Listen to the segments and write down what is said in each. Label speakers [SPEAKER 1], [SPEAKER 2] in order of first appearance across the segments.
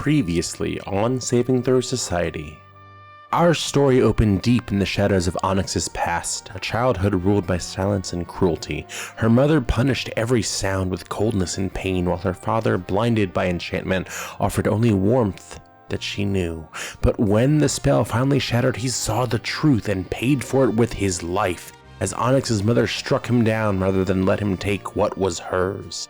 [SPEAKER 1] Previously on Saving Throw Society. Our story opened deep in the shadows of Onyx's past, a childhood ruled by silence and cruelty. Her mother punished every sound with coldness and pain, while her father, blinded by enchantment, offered only warmth that she knew. But when the spell finally shattered, he saw the truth and paid for it with his life, as Onyx's mother struck him down rather than let him take what was hers.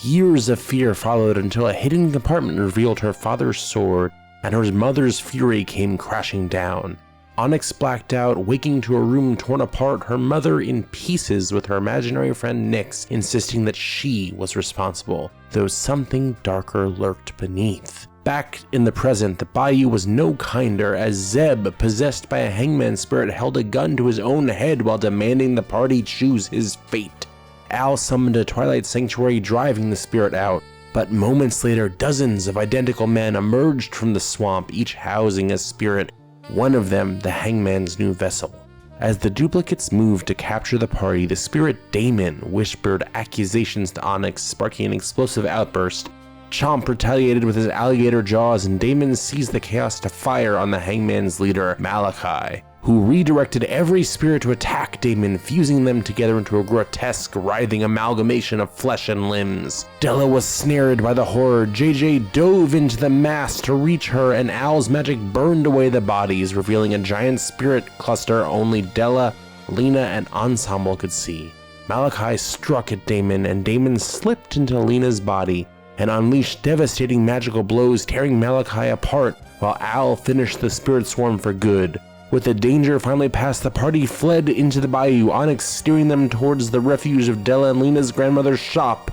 [SPEAKER 1] Years of fear followed until a hidden compartment revealed her father's sword, and her mother's fury came crashing down. Onyx blacked out, waking to a room torn apart, her mother in pieces, with her imaginary friend Nyx insisting that she was responsible, though something darker lurked beneath. Back in the present, the bayou was no kinder, as Zeb, possessed by a hangman spirit, held a gun to his own head while demanding the party choose his fate. Al summoned a twilight sanctuary, driving the spirit out, but moments later dozens of identical men emerged from the swamp, each housing a spirit, one of them the hangman's new vessel. As the duplicates moved to capture the party, the spirit Damon whispered accusations to Onyx, sparking an explosive outburst. Chomp retaliated with his alligator jaws, and Damon seized the chaos to fire on the hangman's leader, Malachi, who redirected every spirit to attack Damon, fusing them together into a grotesque, writhing amalgamation of flesh and limbs. Della was snared by the horror. JJ dove into the mass to reach her, and Al's magic burned away the bodies, revealing a giant spirit cluster only Della, Lena, and Ensemble could see. Malachi struck at Damon, and Damon slipped into Lena's body and unleashed devastating magical blows, tearing Malachi apart, while Al finished the spirit swarm for good. With the danger finally past, the party fled into the bayou, Onyx steering them towards the refuge of Della and Lena's grandmother's shop.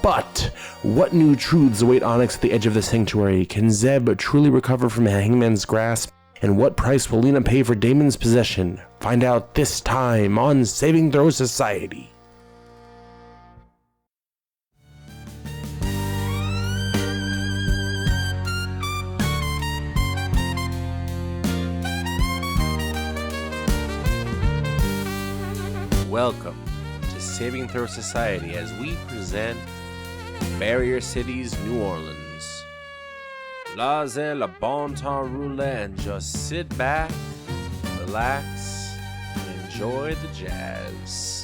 [SPEAKER 1] But what new truths await Onyx at the edge of the sanctuary? Can Zeb truly recover from Hangman's grasp? And what price will Lena pay for Damon's possession? Find out this time on Saving Throw Society. Welcome to Saving Throw Society as we present Barrier City's New Orleans. Laissez le bon temps rouler and just sit back, relax, and enjoy the jazz.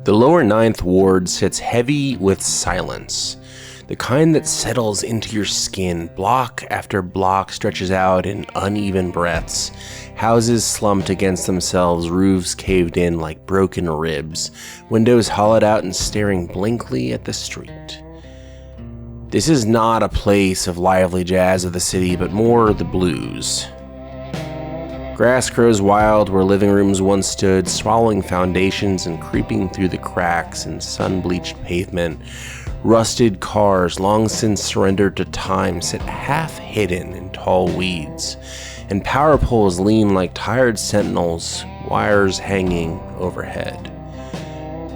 [SPEAKER 1] The lower 9th ward sits heavy with silence, the kind that settles into your skin. Block after block stretches out in uneven breaths, houses slumped against themselves, roofs caved in like broken ribs, windows hollowed out and staring blankly at the street. This is not a place of lively jazz of the city, but more the blues. Grass grows wild where living rooms once stood, swallowing foundations and creeping through the cracks in sun-bleached pavement. Rusted cars, long since surrendered to time, sit half hidden in tall weeds, and power poles lean like tired sentinels, wires hanging overhead.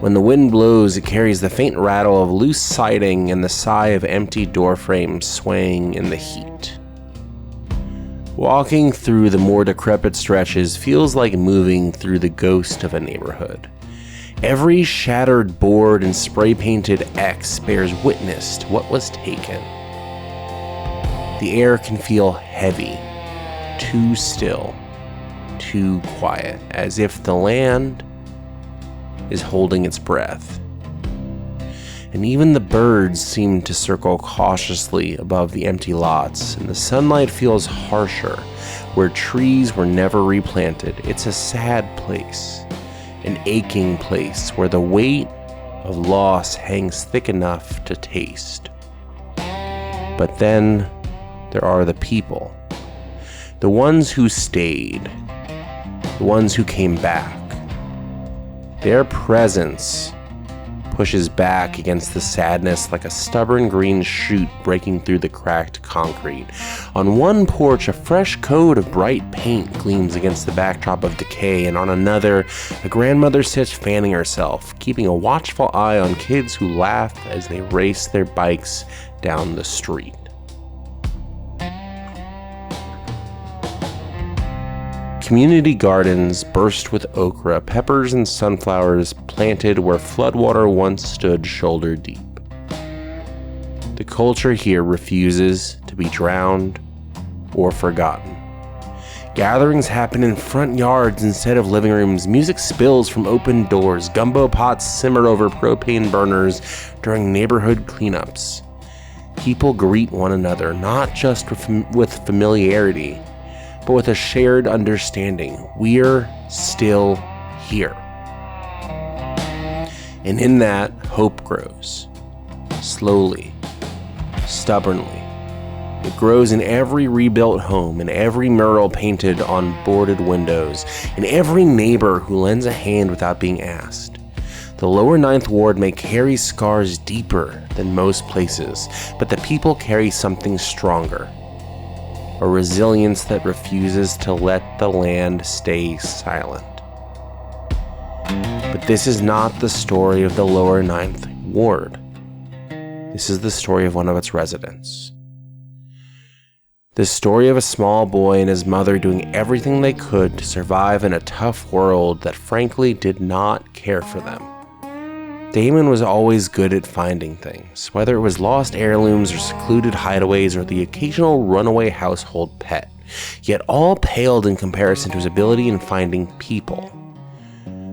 [SPEAKER 1] When the wind blows, it carries the faint rattle of loose siding and the sigh of empty door frames swaying in the heat. Walking through the more decrepit stretches feels like moving through the ghost of a neighborhood. Every shattered board and spray-painted X bears witness to what was taken. The air can feel heavy, too still, too quiet, as if the land is holding its breath. And even the birds seem to circle cautiously above the empty lots, and the sunlight feels harsher where trees were never replanted. It's a sad place, an aching place where the weight of loss hangs thick enough to taste. But then there are the people, the ones who stayed, the ones who came back. Their presence pushes back against the sadness like a stubborn green shoot breaking through the cracked concrete. On one porch, a fresh coat of bright paint gleams against the backdrop of decay, and on another, a grandmother sits fanning herself, keeping a watchful eye on kids who laugh as they race their bikes down the street. Community gardens burst with okra, peppers, and sunflowers planted where floodwater once stood shoulder deep. The culture here refuses to be drowned or forgotten. Gatherings happen in front yards instead of living rooms. Music spills from open doors. Gumbo pots simmer over propane burners during neighborhood cleanups. People greet one another, not just with familiarity, but with a shared understanding. We're still here. And in that, hope grows. Slowly, stubbornly. It grows in every rebuilt home, in every mural painted on boarded windows, in every neighbor who lends a hand without being asked. The lower 9th Ward may carry scars deeper than most places, but the people carry something stronger. A resilience that refuses to let the land stay silent. But this is not the story of the lower 9th Ward. This is the story of one of its residents. The story of a small boy and his mother doing everything they could to survive in a tough world that frankly did not care for them. Damon was always good at finding things, whether it was lost heirlooms or secluded hideaways or the occasional runaway household pet, yet all paled in comparison to his ability in finding people.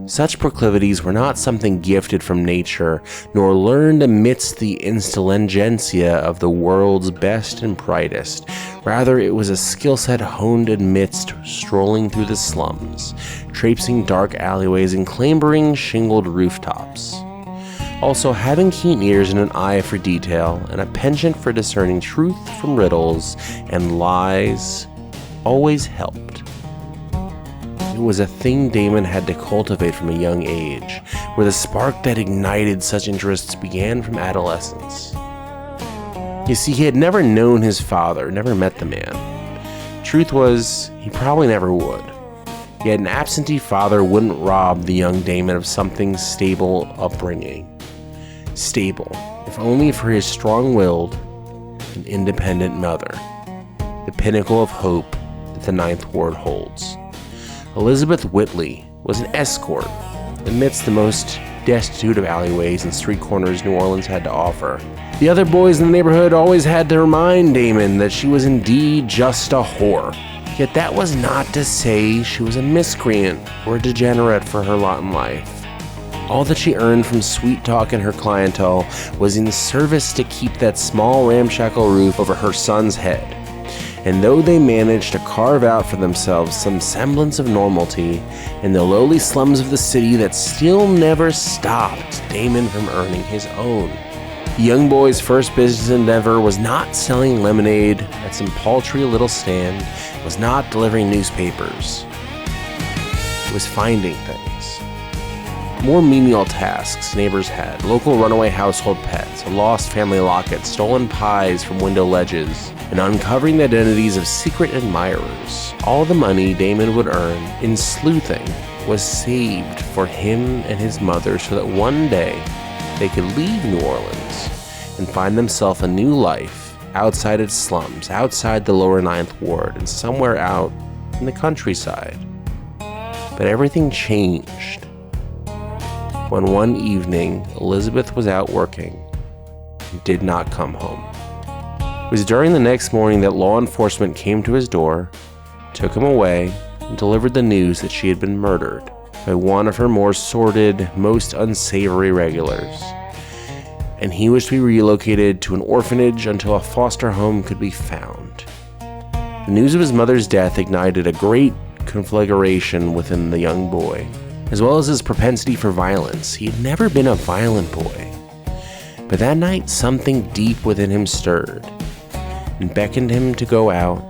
[SPEAKER 1] Such proclivities were not something gifted from nature, nor learned amidst the intelligentsia of the world's best and brightest. Rather, it was a skill set honed amidst strolling through the slums, traipsing dark alleyways and clambering shingled rooftops. Also, having keen ears and an eye for detail, and a penchant for discerning truth from riddles and lies always helped. It was a thing Damon had to cultivate from a young age, where the spark that ignited such interests began from adolescence. You see, he had never known his father, never met the man. Truth was, he probably never would. Yet an absentee father wouldn't rob the young Damon of something stable upbringing. Stable, if only for his strong-willed and independent mother, the pinnacle of hope that the 9th Ward holds. Elizabeth Whitley was an escort amidst the most destitute of alleyways and street corners New Orleans had to offer. The other boys in the neighborhood always had to remind Damon that she was indeed just a whore. Yet that was not to say she was a miscreant or a degenerate for her lot in life. All that she earned from sweet talk and her clientele was in service to keep that small ramshackle roof over her son's head. And though they managed to carve out for themselves some semblance of normalcy in the lowly slums of the city that still never stopped Damon from earning his own. The young boy's first business endeavor was not selling lemonade at some paltry little stand, was not delivering newspapers. It was finding things. More menial tasks neighbors had: local runaway household pets, a lost family locket, stolen pies from window ledges, and uncovering the identities of secret admirers. All the money Damon would earn in sleuthing was saved for him and his mother so that one day they could leave New Orleans and find themselves a new life outside its slums, outside the lower 9th Ward, and somewhere out in the countryside. But everything changed when one evening Elizabeth was out working and did not come home. It was during the next morning that law enforcement came to his door, took him away, and delivered the news that she had been murdered by one of her more sordid, most unsavory regulars, and he was to be relocated to an orphanage until a foster home could be found. The news of his mother's death ignited a great conflagration within the young boy, as well as his propensity for violence. He had never been a violent boy, but that night something deep within him stirred and beckoned him to go out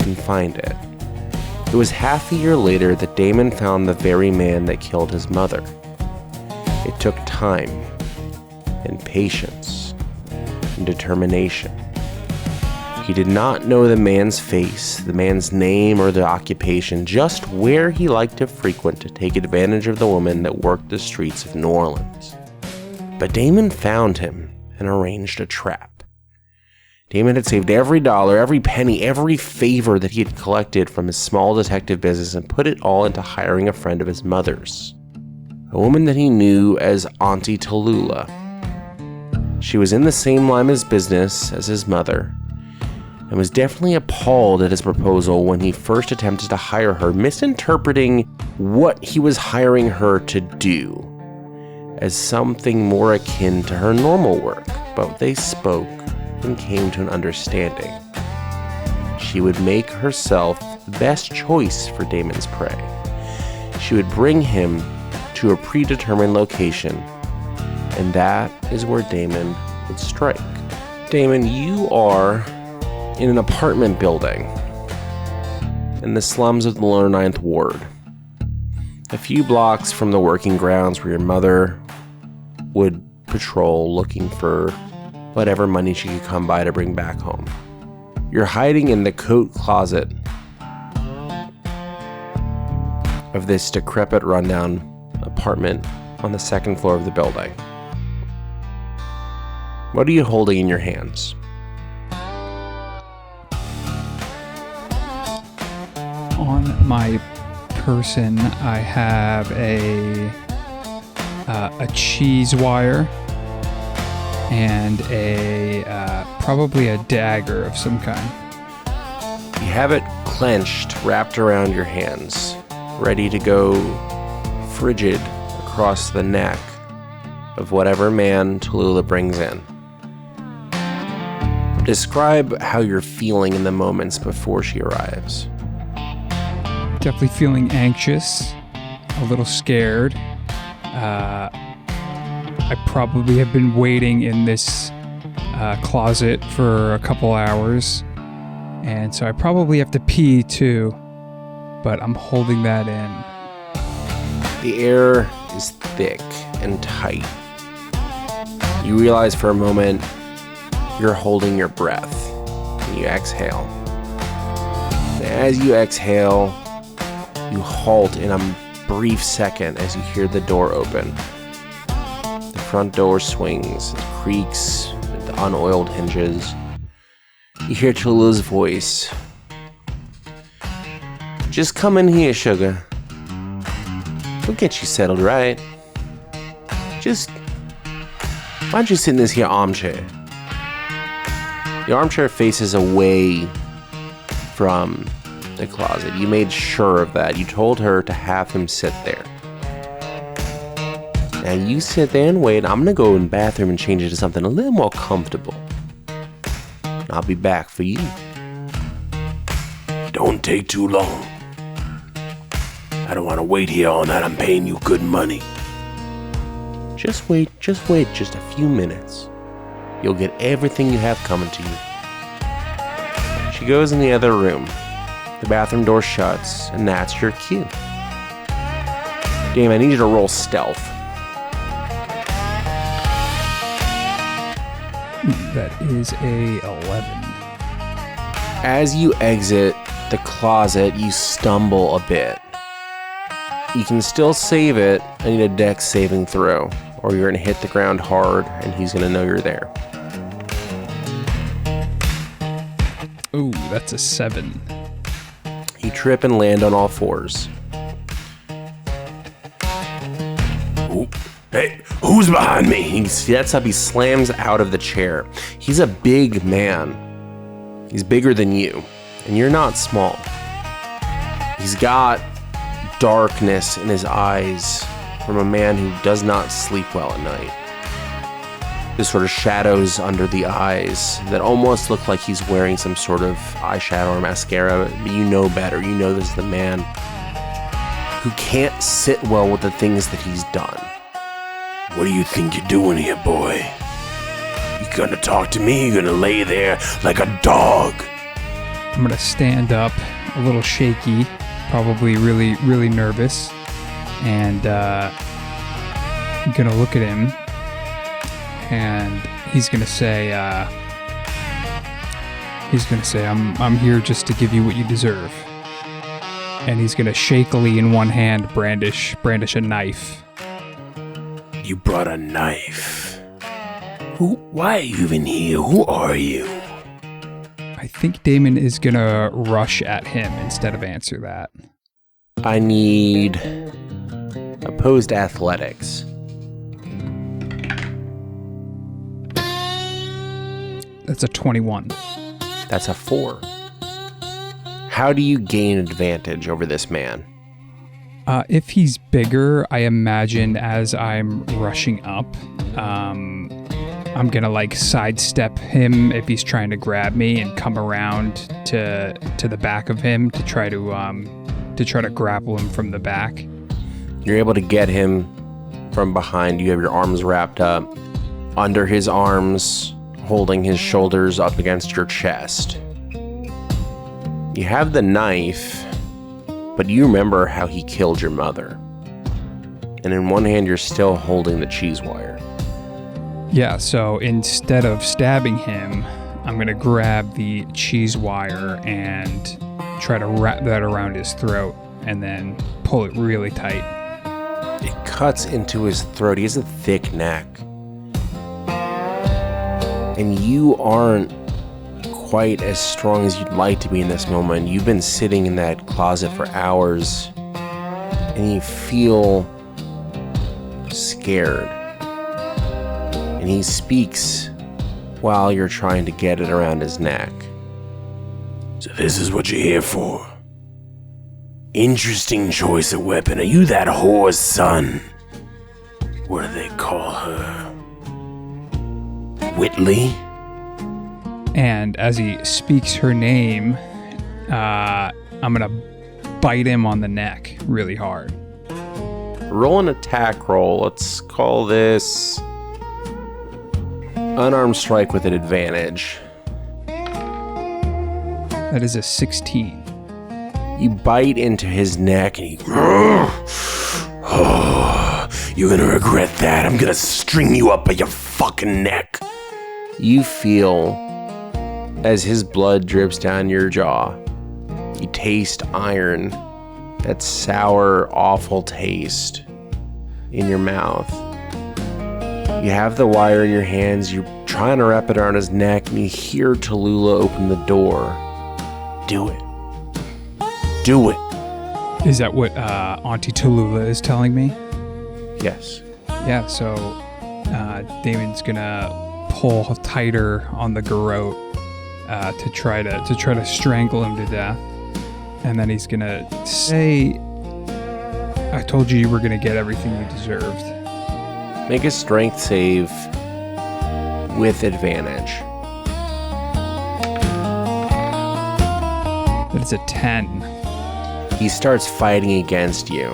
[SPEAKER 1] and find it. It was half a year later that Damon found the very man that killed his mother. It took time and patience and determination. He did not know the man's face, the man's name, or the occupation, just where he liked to frequent to take advantage of the woman that worked the streets of New Orleans. But Damon found him and arranged a trap. Damon had saved every dollar, every penny, every favor that he had collected from his small detective business and put it all into hiring a friend of his mother's, a woman that he knew as Auntie Tallulah. She was in the same line of business as his mother, and was definitely appalled at his proposal when he first attempted to hire her, misinterpreting what he was hiring her to do as something more akin to her normal work. But they spoke and came to an understanding. She would make herself the best choice for Damon's prey. She would bring him to a predetermined location, and that is where Damon would strike. Damon, you are in an apartment building in the slums of the Lower Ninth Ward, a few blocks from the working grounds where your mother would patrol looking for whatever money she could come by to bring back home. You're hiding in the coat closet of this decrepit, rundown apartment on the second floor of the building. What are you holding in your hands?
[SPEAKER 2] On my person, I have a cheese wire and probably a dagger of some kind.
[SPEAKER 1] You have it clenched, wrapped around your hands, ready to go frigid across the neck of whatever man Tallulah brings in. Describe how you're feeling in the moments before she arrives.
[SPEAKER 2] Definitely feeling anxious, a little scared. I probably have been waiting in this closet for a couple hours, and so I probably have to pee too, but I'm holding that in.
[SPEAKER 1] The air is thick and tight. You realize for a moment you're holding your breath, and you exhale. And as you exhale, you halt in a brief second as you hear the door open. The front door swings, it creaks with the unoiled hinges. You hear Tallulah's voice. Just come in here, sugar. We'll get you settled right. Why don't you sit in this here armchair? The armchair faces away from the closet. You made sure of that. You told her to have him sit there. Now you sit there and wait. I'm gonna go in the bathroom and change it to something a little more comfortable. I'll be back for you.
[SPEAKER 3] Don't take too long. I don't want to wait here all night. I'm paying you good money.
[SPEAKER 1] Just wait just a few minutes. You'll get everything you have coming to you. She goes in the other room. The bathroom door shuts, and that's your cue. Damn, I need you to roll stealth.
[SPEAKER 2] That is a 11.
[SPEAKER 1] As you exit the closet, you stumble a bit. You can still save it. I need a dex saving throw, or you're gonna hit the ground hard, and he's gonna know you're there.
[SPEAKER 2] Ooh, that's a 7.
[SPEAKER 1] You trip and land on all fours.
[SPEAKER 3] Ooh. Hey, who's behind me?
[SPEAKER 1] He gets up, he slams out of the chair. He's a big man. He's bigger than you, and you're not small. He's got darkness in his eyes from a man who does not sleep well at night. There's sort of shadows under the eyes that almost look like he's wearing some sort of eyeshadow or mascara, but you know better. You know this is the man who can't sit well with the things that he's done.
[SPEAKER 3] What do you think you're doing here, boy? You gonna talk to me? You gonna lay there like a dog?
[SPEAKER 2] I'm gonna stand up, a little shaky, probably really, really nervous, and gonna look at him, and he's gonna say, I'm here just to give you what you deserve. And he's gonna shakily in one hand brandish a knife.
[SPEAKER 3] You brought a knife. Why are you even here? Who are you?
[SPEAKER 2] I think Damon is gonna rush at him instead of answer that.
[SPEAKER 1] I need opposed athletics.
[SPEAKER 2] That's a 21.
[SPEAKER 1] That's a 4. How do you gain advantage over this man?
[SPEAKER 2] If he's bigger, I imagine as I'm rushing up, I'm gonna like sidestep him if he's trying to grab me and come around to the back of him to try to grapple him from the back.
[SPEAKER 1] You're able to get him from behind. You have your arms wrapped up under his arms, holding his shoulders up against your chest. You have the knife, but you remember how he killed your mother. And in one hand, you're still holding the cheese wire.
[SPEAKER 2] Yeah, so instead of stabbing him, I'm going to grab the cheese wire and try to wrap that around his throat and then pull it really tight.
[SPEAKER 1] It cuts into his throat. He has a thick neck. And you aren't quite as strong as you'd like to be in this moment. You've been sitting in that closet for hours, and you feel scared. And he speaks while you're trying to get it around his neck.
[SPEAKER 3] So this is what you're here for. Interesting choice of weapon. Are you that whore's son? What do they call her? Whitley?
[SPEAKER 2] And as he speaks her name, I'm going to bite him on the neck really hard.
[SPEAKER 1] Roll an attack roll. Let's call this unarmed strike with an advantage.
[SPEAKER 2] That is a 16.
[SPEAKER 1] You bite into his neck and he...
[SPEAKER 3] Oh, you're gonna regret that. I'm gonna string you up by your fucking neck.
[SPEAKER 1] You feel as his blood drips down your jaw. You taste iron, that sour, awful taste in your mouth. You have the wire in your hands, you're trying to wrap it around his neck, and you hear Tallulah open the door. Do it. Do it.
[SPEAKER 2] Is that what Auntie Tallulah is telling me?
[SPEAKER 1] Yes.
[SPEAKER 2] Yeah, so Damon's gonna pull tighter on the garrote to try to strangle him to death, and then he's gonna say, "I told you were gonna get everything you deserved."
[SPEAKER 1] Make a strength save with advantage.
[SPEAKER 2] That is a 10.
[SPEAKER 1] He starts fighting against you.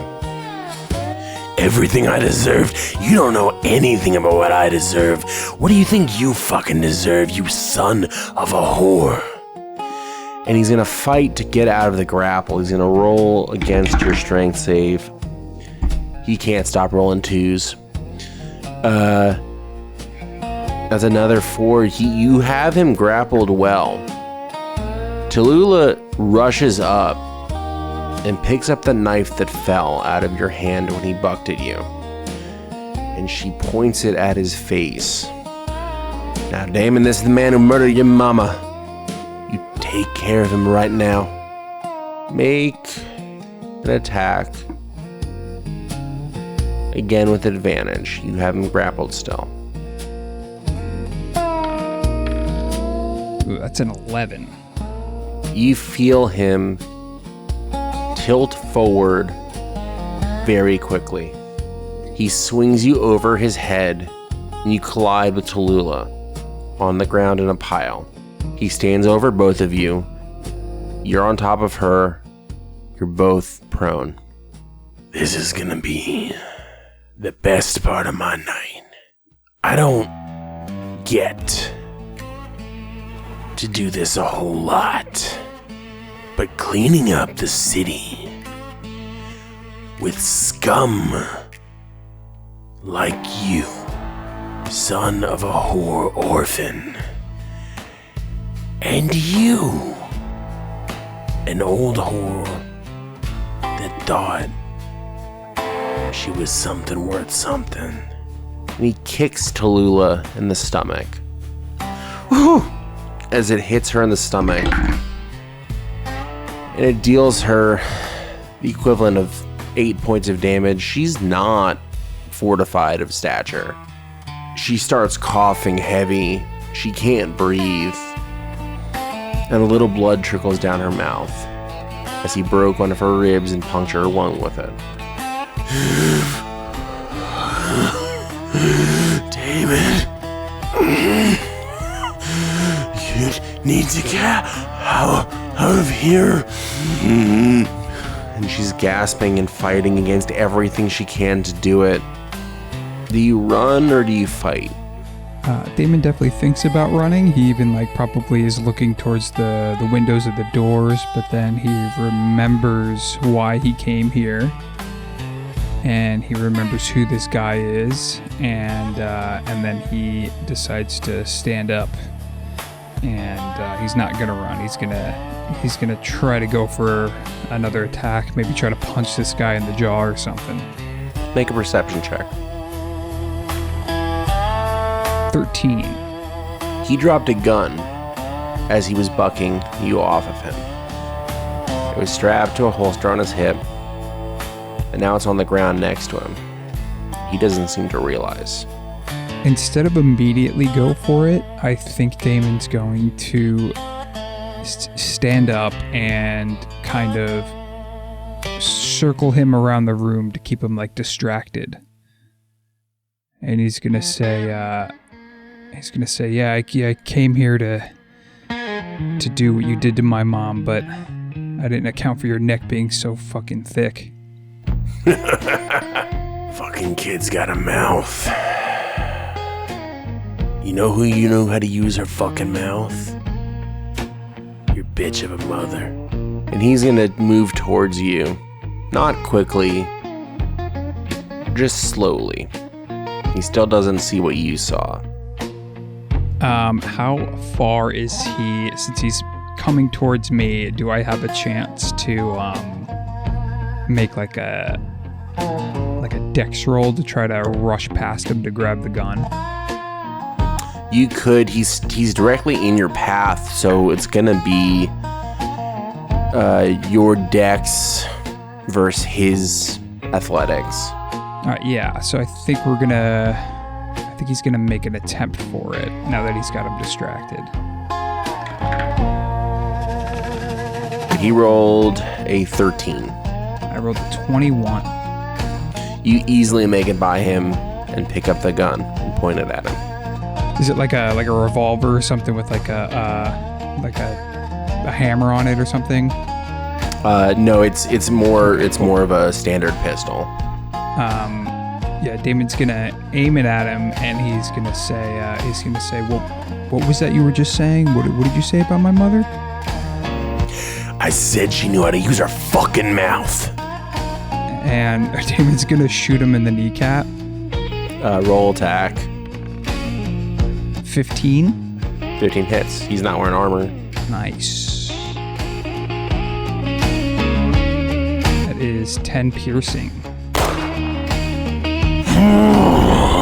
[SPEAKER 3] Everything I deserved? You don't know anything about what I deserve. What do you think you fucking deserve, you son of a whore?
[SPEAKER 1] And he's gonna fight to get out of the grapple. He's gonna roll against your strength save. He can't stop rolling 2s. That's another 4. You have him grappled well. Tallulah rushes up and picks up the knife that fell out of your hand when he bucked at you. And she points it at his face. Now, Damon, this is the man who murdered your mama. You take care of him right now. Make an attack. Again with advantage. You have him grappled still.
[SPEAKER 2] Ooh, that's an 11.
[SPEAKER 1] You feel him tilt forward very quickly. He swings you over his head, and you collide with Tallulah on the ground in a pile. He stands over both of you. You're on top of her. You're both prone.
[SPEAKER 3] This is gonna be the best part of my night. I don't get to do this a whole lot, but cleaning up the city with scum like you, son of a whore orphan. And you, an old whore that thought she was something worth something.
[SPEAKER 1] And he kicks Tallulah in the stomach. Woo! As it hits her in the stomach. And it deals her the equivalent of 8 points of damage. She's not fortified of stature. She starts coughing heavy. She can't breathe. And a little blood trickles down her mouth as he broke one of her ribs and punctured her lung with it.
[SPEAKER 3] Damon, you need to get out of here.
[SPEAKER 1] And she's gasping and fighting against everything she can to do it. Do you run or do you fight?
[SPEAKER 2] Damon definitely thinks about running. He even probably is looking towards the windows of the doors, but then he remembers why he came here. And he remembers who this guy is, and then he decides to stand up, and he's not gonna run. He's gonna try to go for another attack, maybe try to punch this guy in the jaw or something.
[SPEAKER 1] Make a perception check.
[SPEAKER 2] 13.
[SPEAKER 1] He dropped a gun as he was bucking you off of him. It was strapped to a holster on his hip, and now it's on the ground next to him. He doesn't seem to realize.
[SPEAKER 2] Instead of immediately go for it, I think Damon's going to stand up and kind of circle him around the room to keep him distracted. And he's gonna say, yeah, I came here to do what you did to my mom, but I didn't account for your neck being so fucking thick.
[SPEAKER 3] Fucking kid's got a mouth. You know who you know how to use her fucking mouth? Your bitch of a mother.
[SPEAKER 1] And he's gonna move towards you. Not quickly, just slowly. He still doesn't see what you saw.
[SPEAKER 2] How far is he, since he's coming towards me, do I have a chance to make a dex roll to try to rush past him to grab the gun?
[SPEAKER 1] You could. He's directly in your path, so it's gonna be your dex versus his athletics.
[SPEAKER 2] Yeah, so I think he's gonna make an attempt for it now that he's got him distracted.
[SPEAKER 1] He rolled a 13.
[SPEAKER 2] I rolled a 21.
[SPEAKER 1] You easily make it by him and pick up the gun and point it at him.
[SPEAKER 2] Is it like a revolver or something with a hammer on it or something?
[SPEAKER 1] No, it's more of a standard pistol.
[SPEAKER 2] Yeah, Damon's gonna aim it at him, and he's gonna say, well, what was that you were just saying? What did you say about my mother?
[SPEAKER 3] I said she knew how to use her fucking mouth.
[SPEAKER 2] And Damon's gonna shoot him in the kneecap.
[SPEAKER 1] Roll attack.
[SPEAKER 2] 15.
[SPEAKER 1] 15 hits. He's not wearing armor.
[SPEAKER 2] Nice. That is 10 piercing.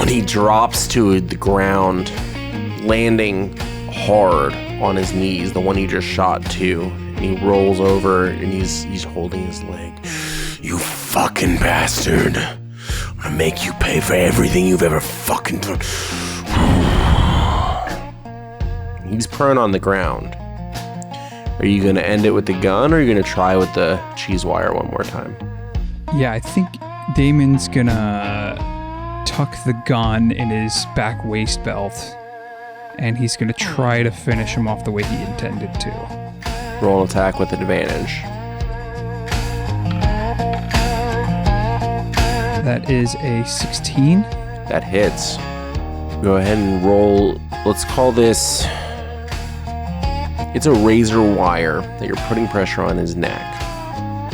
[SPEAKER 1] He drops to the ground, landing hard on his knees, the one he just shot to. And he rolls over and he's holding his leg.
[SPEAKER 3] You fucking bastard. I'm gonna make you pay for everything you've ever fucking done.
[SPEAKER 1] He's prone on the ground. Are you gonna end it with the gun, or are you gonna try with the cheese wire one more time?
[SPEAKER 2] Yeah, I think Damon's gonna tuck the gun in his back waist belt, and he's gonna try to finish him off the way he intended to.
[SPEAKER 1] Roll an attack with advantage.
[SPEAKER 2] That is a 16.
[SPEAKER 1] That hits. Go ahead and roll. Let's call this... It's a razor wire that you're putting pressure on his neck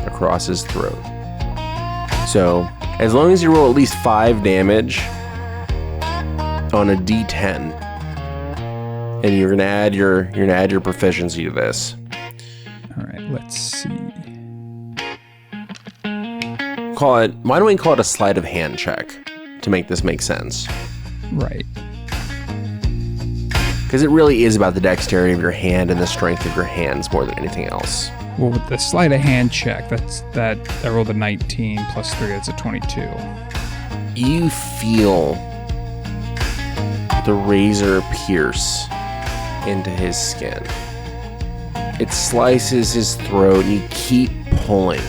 [SPEAKER 1] across his throat. So, as long as you roll at least 5 damage, on a D10, and you're gonna add your proficiency to this.
[SPEAKER 2] All right, let's see.
[SPEAKER 1] Why don't we call it a sleight of hand check to make this make sense?
[SPEAKER 2] Right.
[SPEAKER 1] Because it really is about the dexterity of your hand and the strength of your hands more than anything else.
[SPEAKER 2] Well, with the sleight of hand check, I rolled a 19 plus 3, that's a 22.
[SPEAKER 1] You feel the razor pierce into his skin. It slices his throat and you keep pulling.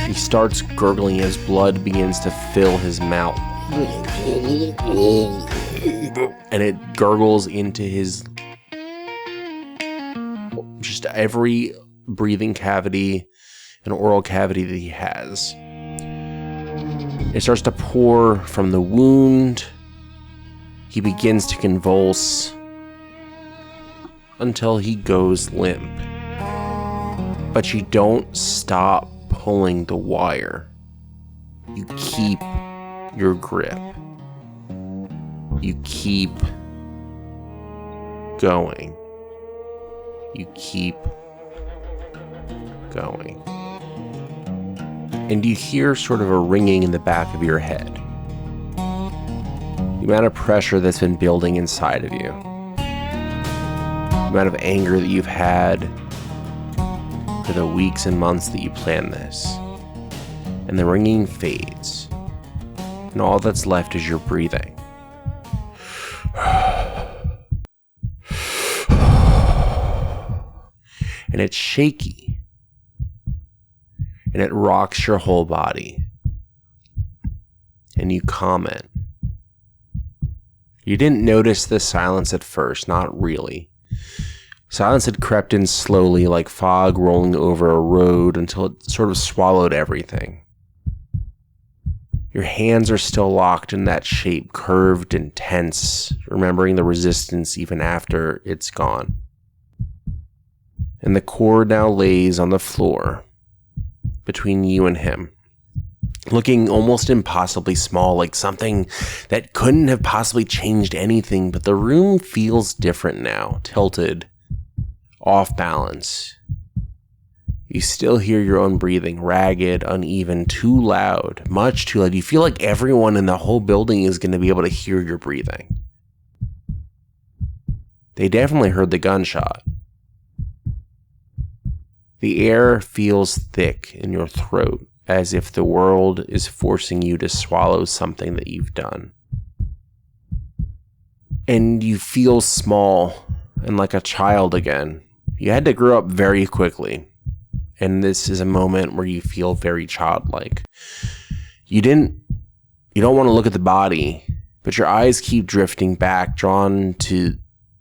[SPEAKER 1] He starts gurgling as blood begins to fill his mouth. And it gurgles into his just every breathing cavity and oral cavity that he has. It starts to pour from the wound. He begins to convulse until he goes limp. But you don't stop pulling the wire. You keep your grip. You keep going. You keep going. And you hear sort of a ringing in the back of your head. The amount of pressure that's been building inside of you. The amount of anger that you've had for the weeks and months that you planned this. And the ringing fades. And all that's left is your breathing. And it's shaky. And it rocks your whole body. And you comment. You didn't notice the silence at first, not really. Silence had crept in slowly like fog rolling over a road until it sort of swallowed everything. Your hands are still locked in that shape, curved and tense, remembering the resistance even after it's gone. And the cord now lays on the floor between you and him, looking almost impossibly small, like something that couldn't have possibly changed anything, but the room feels different now, tilted, off balance. You still hear your own breathing, ragged, uneven, too loud, much too loud. You feel like everyone in the whole building is going to be able to hear your breathing. They definitely heard the gunshot. The air feels thick in your throat, as if the world is forcing you to swallow something that you've done. And you feel small and like a child again. You had to grow up very quickly. And this is a moment where you feel very childlike. You don't want to look at the body, but your eyes keep drifting back, drawn to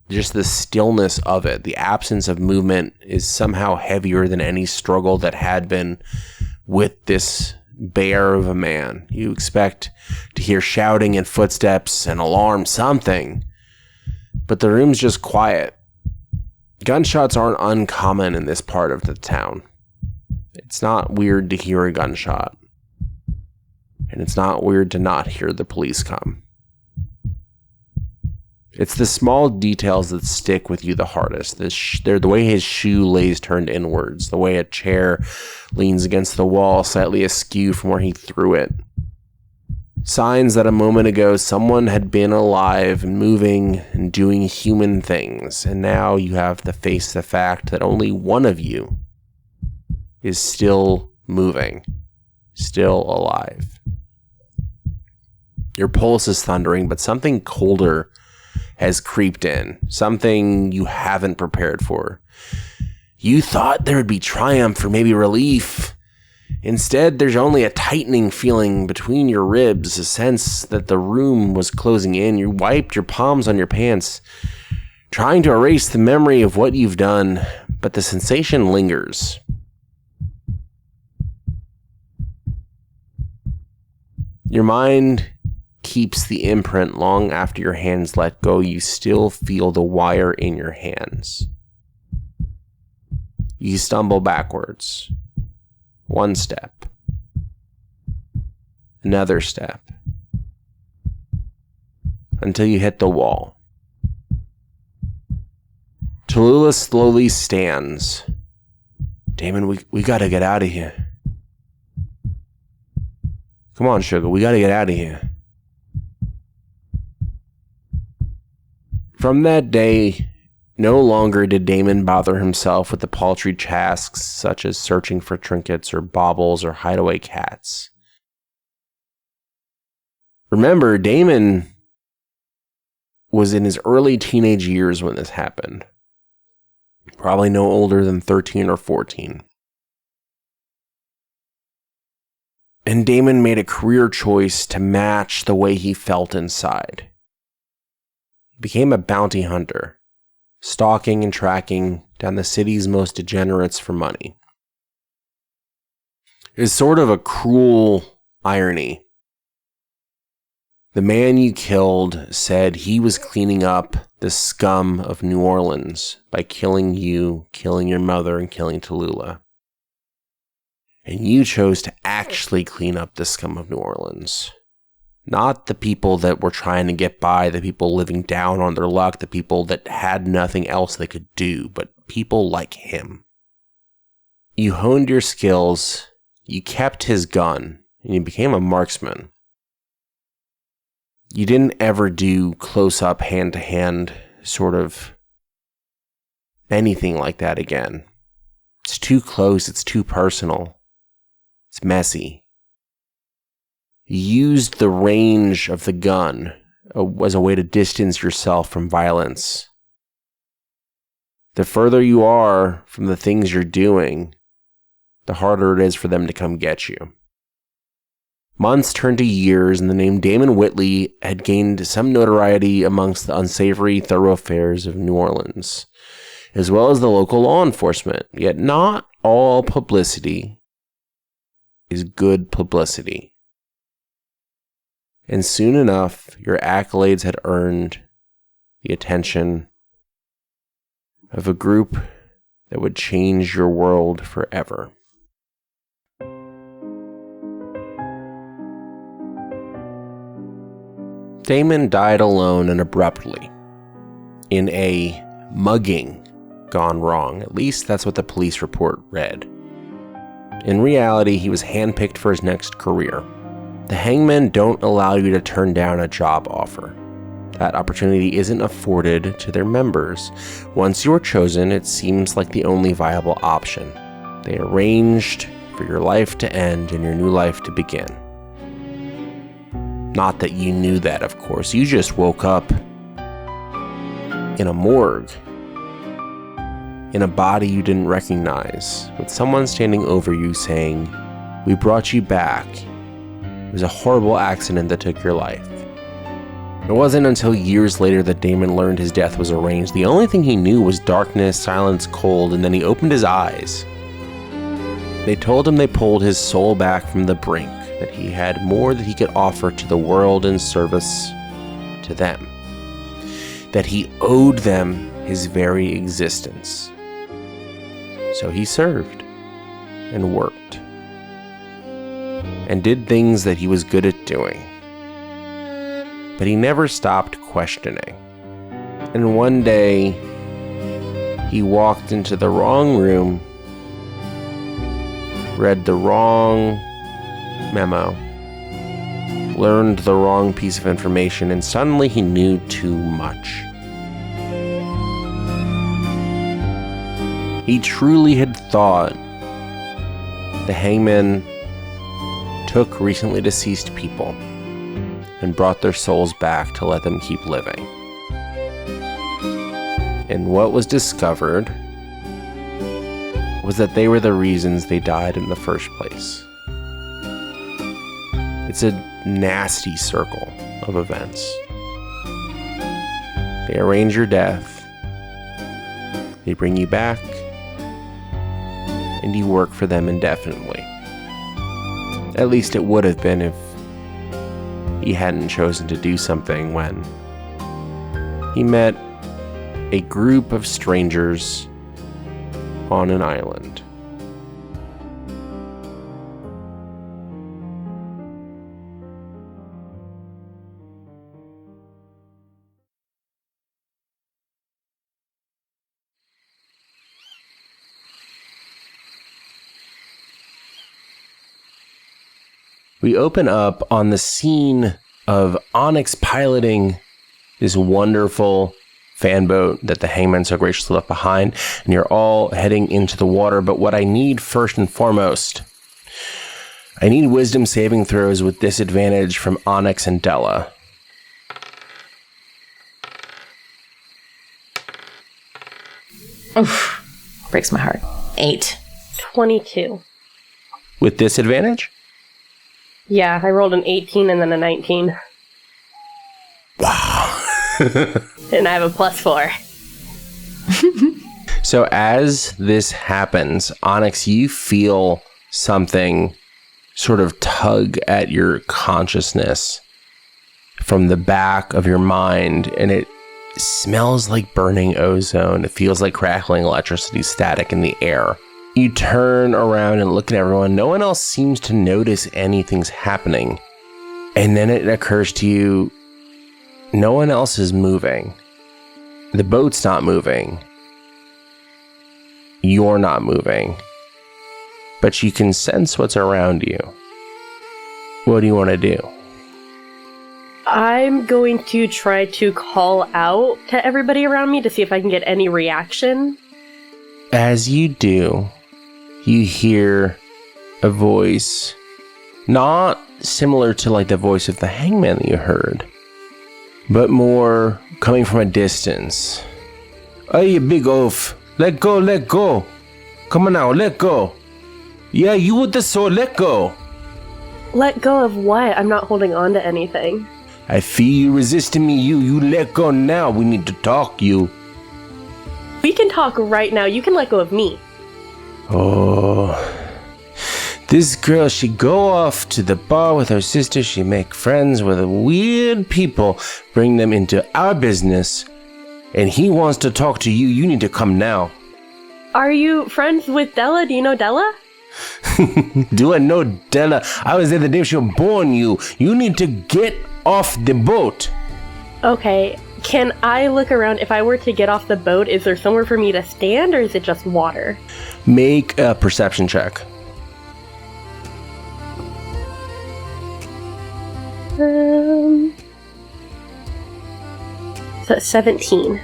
[SPEAKER 1] just the stillness of it. The absence of movement is somehow heavier than any struggle that had been with this bear of a man. You expect to hear shouting and footsteps and alarm, something. But the room's just quiet. Gunshots aren't uncommon in this part of the town. It's not weird to hear a gunshot. And it's not weird to not hear the police come. It's the small details that stick with you the hardest. The way his shoe lays turned inwards, the way a chair leans against the wall slightly askew from where he threw it. Signs that a moment ago someone had been alive and moving and doing human things, and now you have to face the fact that only one of you is still moving, still alive. Your pulse is thundering, but something colder has creeped in, something you haven't prepared for. You thought there would be triumph or maybe relief. Instead, there's only a tightening feeling between your ribs, a sense that the room was closing in. You wiped your palms on your pants, trying to erase the memory of what you've done, but the sensation lingers. Your mind keeps the imprint long after your hands let go. You still feel the wire in your hands. You stumble backwards. One step. Another step. until you hit the wall. Tallulah slowly stands. Damon, we gotta get out of here. Come on, Sugar, we gotta get out of here. From that day, no longer did Damon bother himself with the paltry tasks such as searching for trinkets or baubles or hideaway cats. Remember, Damon was in his early teenage years when this happened. Probably no older than 13 or 14. And Damon made a career choice to match the way he felt inside. He became a bounty hunter, stalking and tracking down the city's most degenerates for money. It is sort of a cruel irony. The man you killed said he was cleaning up the scum of New Orleans by killing you, killing your mother, and killing Tallulah. And you chose to actually clean up the scum of New Orleans. Not the people that were trying to get by, the people living down on their luck, the people that had nothing else they could do, but people like him. You honed your skills, you kept his gun, and you became a marksman. You didn't ever do close-up, hand-to-hand sort of anything like that again. It's too close, it's too personal. It's messy. You used the range of the gun as a way to distance yourself from violence. The further you are from the things you're doing, the harder it is for them to come get you. Months turned to years, and the name Damon Whitley had gained some notoriety amongst the unsavory thoroughfares of New Orleans, as well as the local law enforcement. Yet not all publicity is good publicity. And soon enough, your accolades had earned the attention of a group that would change your world forever. Damon died alone and abruptly, in a mugging gone wrong. At least that's what the police report read. In reality, he was handpicked for his next career. The hangmen don't allow you to turn down a job offer. That opportunity isn't afforded to their members. Once you're chosen, it seems like the only viable option. They arranged for your life to end and your new life to begin. Not that you knew that, of course. You just woke up in a morgue, in a body you didn't recognize, with someone standing over you saying, "We brought you back. It was a horrible accident that took your life." It wasn't until years later that Damon learned his death was arranged. The only thing he knew was darkness, silence, cold, and then he opened his eyes. They told him they pulled his soul back from the brink, that he had more that he could offer to the world in service to them, that he owed them his very existence. So he served and worked and did things that he was good at doing. But he never stopped questioning. And one day, he walked into the wrong room, read the wrong memo, learned the wrong piece of information, and suddenly he knew too much. He truly had thought the hangmen took recently deceased people and brought their souls back to let them keep living. And what was discovered was that they were the reasons they died in the first place. It's a nasty circle of events. They arrange your death, they bring you back, and you work for them indefinitely. At least it would have been if he hadn't chosen to do something when he met a group of strangers on an island. we open up on the scene of Onyx piloting this wonderful fan boat that the hangman so graciously left behind, and you're all heading into the water. But what I need first and foremost, I need wisdom saving throws with disadvantage from Onyx and Della.
[SPEAKER 4] Oof. Breaks my heart. 8.
[SPEAKER 5] 22.
[SPEAKER 1] With disadvantage?
[SPEAKER 5] Yeah, I rolled an 18 and then a 19.
[SPEAKER 1] Wow.
[SPEAKER 5] And I have a +4.
[SPEAKER 1] So as this happens, Onyx, you feel something sort of tug at your consciousness from the back of your mind, and it smells like burning ozone. It feels like crackling electricity static in the air. You turn around and look at everyone. No one else seems to notice anything's happening. And then it occurs to you, no one else is moving. The boat's not moving. You're not moving. But you can sense what's around you. What do you want to do?
[SPEAKER 5] I'm going to try to call out to everybody around me to see if I can get any reaction.
[SPEAKER 1] As you do, you hear a voice, not similar to like the voice of the hangman that you heard, but more coming from a distance. Hey, you big oaf. Let go, let go. Come on now, let go. Yeah, you with the sword, let go.
[SPEAKER 5] Let go of what? I'm not holding on to anything.
[SPEAKER 1] I feel you resisting me, you let go now. We need to talk, you.
[SPEAKER 5] We can talk right now. You can let go of me.
[SPEAKER 1] Oh. This girl, she go off to the bar with her sister. She make friends with weird people, bring them into our business. And he wants to talk to you. You need to come now.
[SPEAKER 5] Are you friends with Della? Do you know Della?
[SPEAKER 1] Do I know Della? I was there the day she was born, you. You need to get off the boat.
[SPEAKER 5] Okay. Can I look around? If I were to get off the boat, is there somewhere for me to stand or is it just water?
[SPEAKER 1] Make a perception check.
[SPEAKER 5] So 17.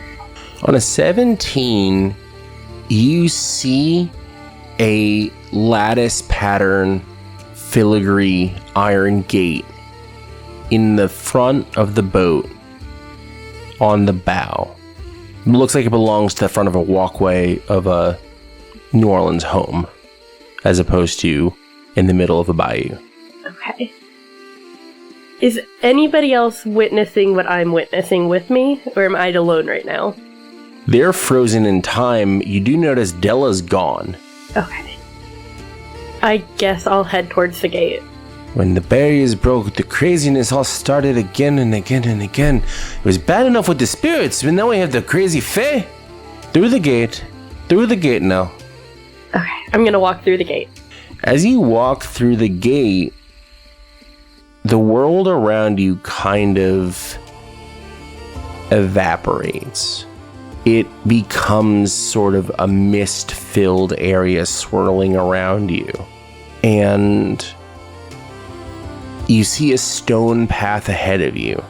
[SPEAKER 1] On a 17, you see a lattice pattern filigree iron gate in the front of the boat on the bow. It looks like it belongs to the front of a walkway of a New Orleans home, as opposed to in the middle of a bayou.
[SPEAKER 5] Okay. Is anybody else witnessing what I'm witnessing with me, or am I alone right now?
[SPEAKER 1] They're frozen in time. You do notice Della's gone.
[SPEAKER 5] Okay. I guess I'll head towards the gate.
[SPEAKER 1] When the barriers broke, the craziness all started again and again and again. It was bad enough with the spirits, but now we have the crazy fae. Through the gate now.
[SPEAKER 5] Okay, I'm gonna walk through the gate.
[SPEAKER 1] As you walk through the gate, the world around you kind of evaporates. It becomes sort of a mist-filled area swirling around you. And you see a stone path ahead of you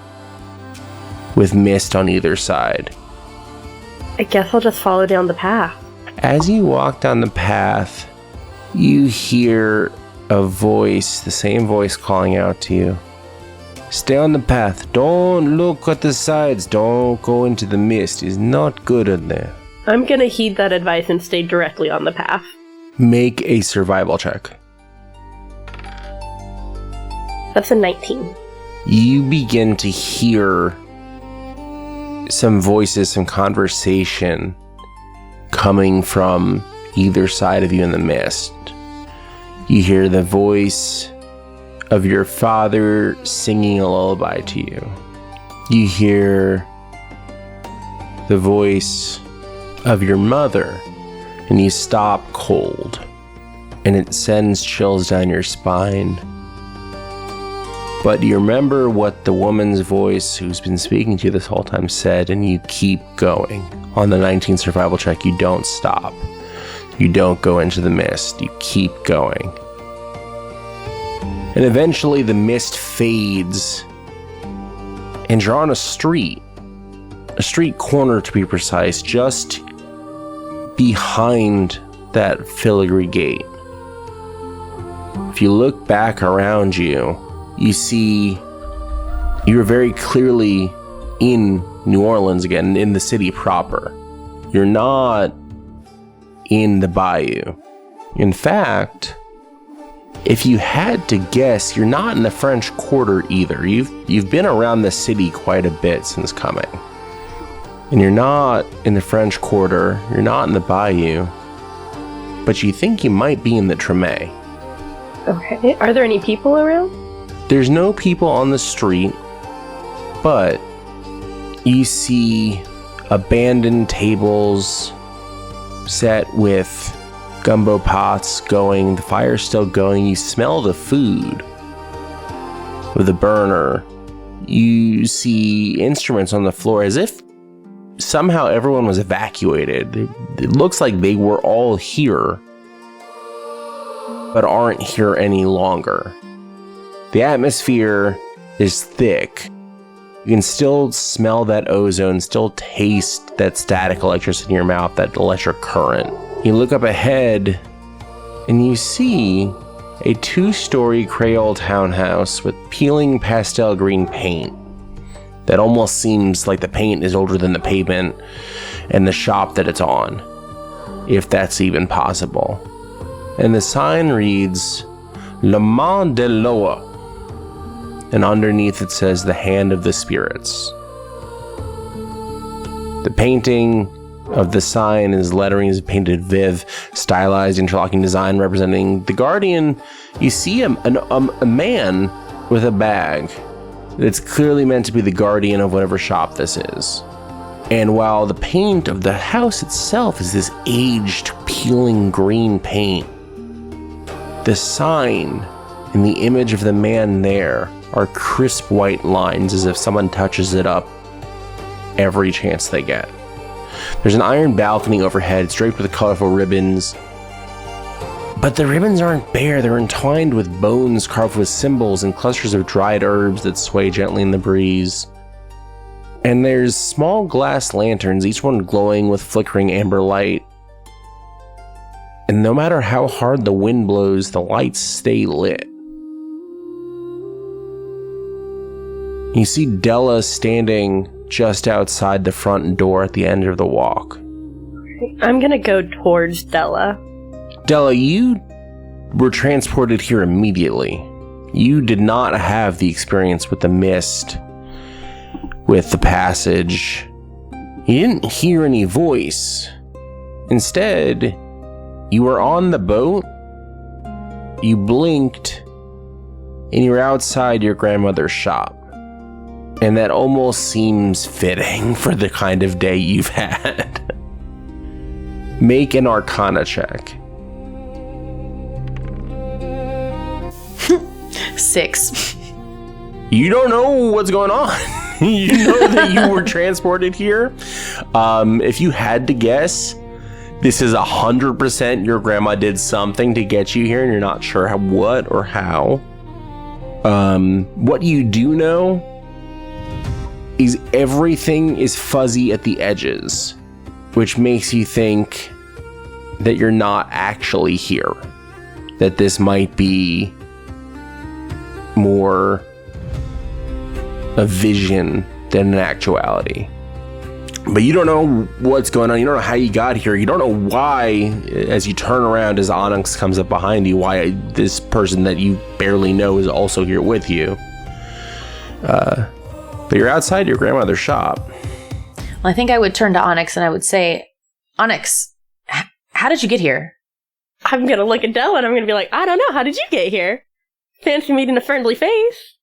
[SPEAKER 1] with mist on either side.
[SPEAKER 5] I guess I'll just follow down the path.
[SPEAKER 1] As you walk down the path, you hear a voice, the same voice calling out to you. Stay on the path. Don't look at the sides. Don't go into the mist. It's not good in there.
[SPEAKER 5] I'm gonna heed that advice and stay directly on the path.
[SPEAKER 1] Make a survival check.
[SPEAKER 5] That's a 19.
[SPEAKER 1] You begin to hear some voices, some conversation coming from either side of you in the mist. You hear the voice of your father singing a lullaby to you. You hear the voice of your mother, and you stop cold, and it sends chills down your spine. But you remember what the woman's voice who's been speaking to you this whole time said, and you keep going. On the 19 survival check, you don't stop. You don't go into the mist. You keep going. And eventually the mist fades, and you're on a street corner to be precise, just behind that filigree gate. If you look back around you, you see you're very clearly in New Orleans again, in the city proper. You're not in the bayou. In fact, if you had to guess, you're not in the French Quarter either. You've been around the city quite a bit since coming. And you're not in the French Quarter, you're not in the bayou, but you think you might be in the Treme.
[SPEAKER 5] Okay. Are there any people around?
[SPEAKER 1] There's no people on the street, but you see abandoned tables set with gumbo pots going, the fire's still going, you smell the food with a burner. You see instruments on the floor as if somehow everyone was evacuated. It looks like they were all here, but aren't here any longer. The atmosphere is thick. You can still smell that ozone, still taste that static electricity in your mouth, that electric current. You look up ahead and you see a 2-story Creole townhouse with peeling pastel green paint that almost seems like the paint is older than the pavement and the shop that it's on, if that's even possible. And the sign reads, Le Main de l'Eau, and underneath it says, the Hand of the Spirits. The painting of the sign is lettering is painted viv, stylized interlocking design representing the guardian. You see a man with a bag. It's clearly meant to be the guardian of whatever shop this is. And while the paint of the house itself is this aged, peeling green paint, the sign and the image of the man there are crisp white lines, as if someone touches it up every chance they get. There's an iron balcony overhead, draped with colorful ribbons. But the ribbons aren't bare, they're entwined with bones carved with symbols and clusters of dried herbs that sway gently in the breeze. And there's small glass lanterns, each one glowing with flickering amber light. And no matter how hard the wind blows, the lights stay lit. You see Della standing just outside the front door at the end of the walk.
[SPEAKER 5] I'm gonna go towards Della.
[SPEAKER 1] Della, you were transported here immediately. You did not have the experience with the mist, with the passage. You didn't hear any voice. Instead, you were on the boat, you blinked, and you were outside your grandmother's shop. And that almost seems fitting for the kind of day you've had. Make an Arcana check.
[SPEAKER 4] 6.
[SPEAKER 1] You don't know what's going on. You know that you were transported here. If you had to guess, this is 100% your grandma did something to get you here and you're not sure what or how. What you do know is everything is fuzzy at the edges, which makes you think that you're not actually here. That this might be more a vision than an actuality. But you don't know what's going on. You don't know how you got here. You don't know why, as you turn around, as Onyx comes up behind you, why this person that you barely know is also here with you. But you're outside your grandmother's shop.
[SPEAKER 4] Well, I think I would turn to Onyx and I would say, Onyx, how did you get here?
[SPEAKER 5] I'm gonna look at Della and I'm gonna be like, I don't know, how did you get here? Fancy meeting a friendly face.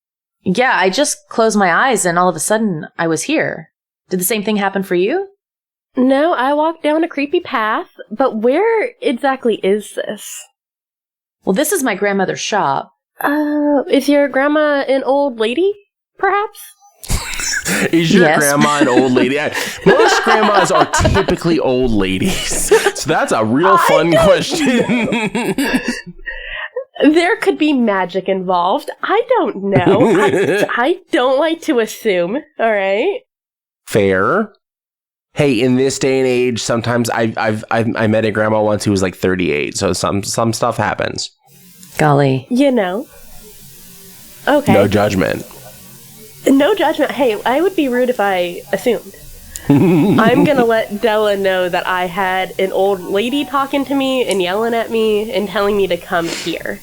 [SPEAKER 4] Yeah, I just closed my eyes and all of a sudden I was here. Did the same thing happen for you?
[SPEAKER 5] No, I walked down a creepy path, but where exactly is this?
[SPEAKER 4] Well, this is my grandmother's shop.
[SPEAKER 5] Is your grandma an old lady, perhaps?
[SPEAKER 1] Is your grandma an old lady? Most grandmas are typically old ladies. So that's a real fun question.
[SPEAKER 5] There could be magic involved. I don't know. I don't like to assume, all right?
[SPEAKER 1] Fair. Hey, in this day and age, sometimes I met a grandma once who was like 38, so some stuff happens.
[SPEAKER 4] Golly.
[SPEAKER 5] You know. Okay.
[SPEAKER 1] No judgment.
[SPEAKER 5] No judgment. Hey, I would be rude if I assumed. I'm going to let Della know that I had an old lady talking to me and yelling at me and telling me to come here.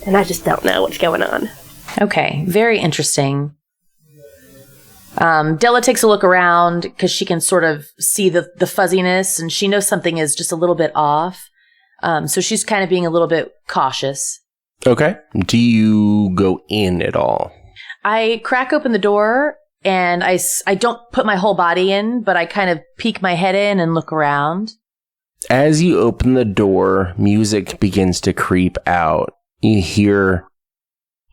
[SPEAKER 5] And I just don't know what's going on.
[SPEAKER 4] Okay, very interesting. Della takes a look around because she can sort of see the fuzziness, and she knows something is just a little bit off. So she's kind of being a little bit cautious.
[SPEAKER 1] Okay. Do you go in at all?
[SPEAKER 4] I crack open the door, and I don't put my whole body in, but I kind of peek my head in and look around.
[SPEAKER 1] As you open the door, music begins to creep out. You hear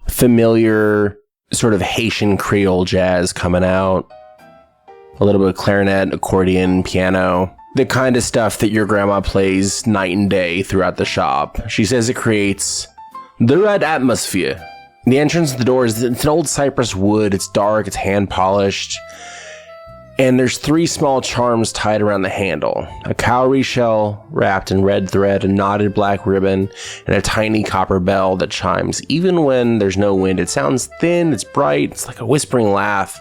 [SPEAKER 1] familiar sort of Haitian Creole jazz coming out. A little bit of clarinet, accordion, piano. The kind of stuff that your grandma plays night and day throughout the shop. She says it creates the right atmosphere. The entrance to the door is it's an old cypress wood. It's dark, it's hand polished. And there's 3 small charms tied around the handle. A cowrie shell wrapped in red thread, a knotted black ribbon, and a tiny copper bell that chimes. Even when there's no wind, it sounds thin, it's bright, it's like a whispering laugh.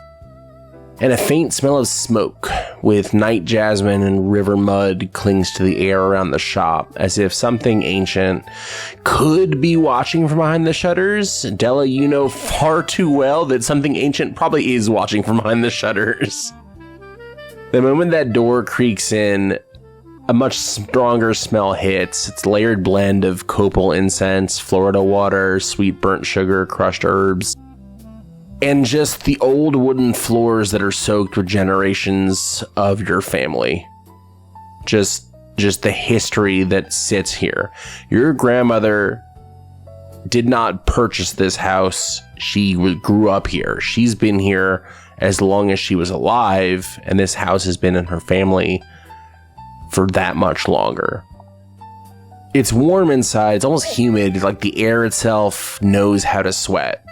[SPEAKER 1] And a faint smell of smoke with night jasmine and river mud clings to the air around the shop, as if something ancient could be watching from behind the shutters. Della, you know far too well that something ancient probably is watching from behind the shutters. The moment that door creaks in, a much stronger smell hits. It's a layered blend of copal incense, Florida water, sweet burnt sugar, crushed herbs, and just the old wooden floors that are soaked with generations of your family. Just the history that sits here. Your grandmother did not purchase this house. She grew up here. She's been here as long as she was alive, and this house has been in her family for that much longer. It's warm inside, it's almost humid, like the air itself knows how to sweat.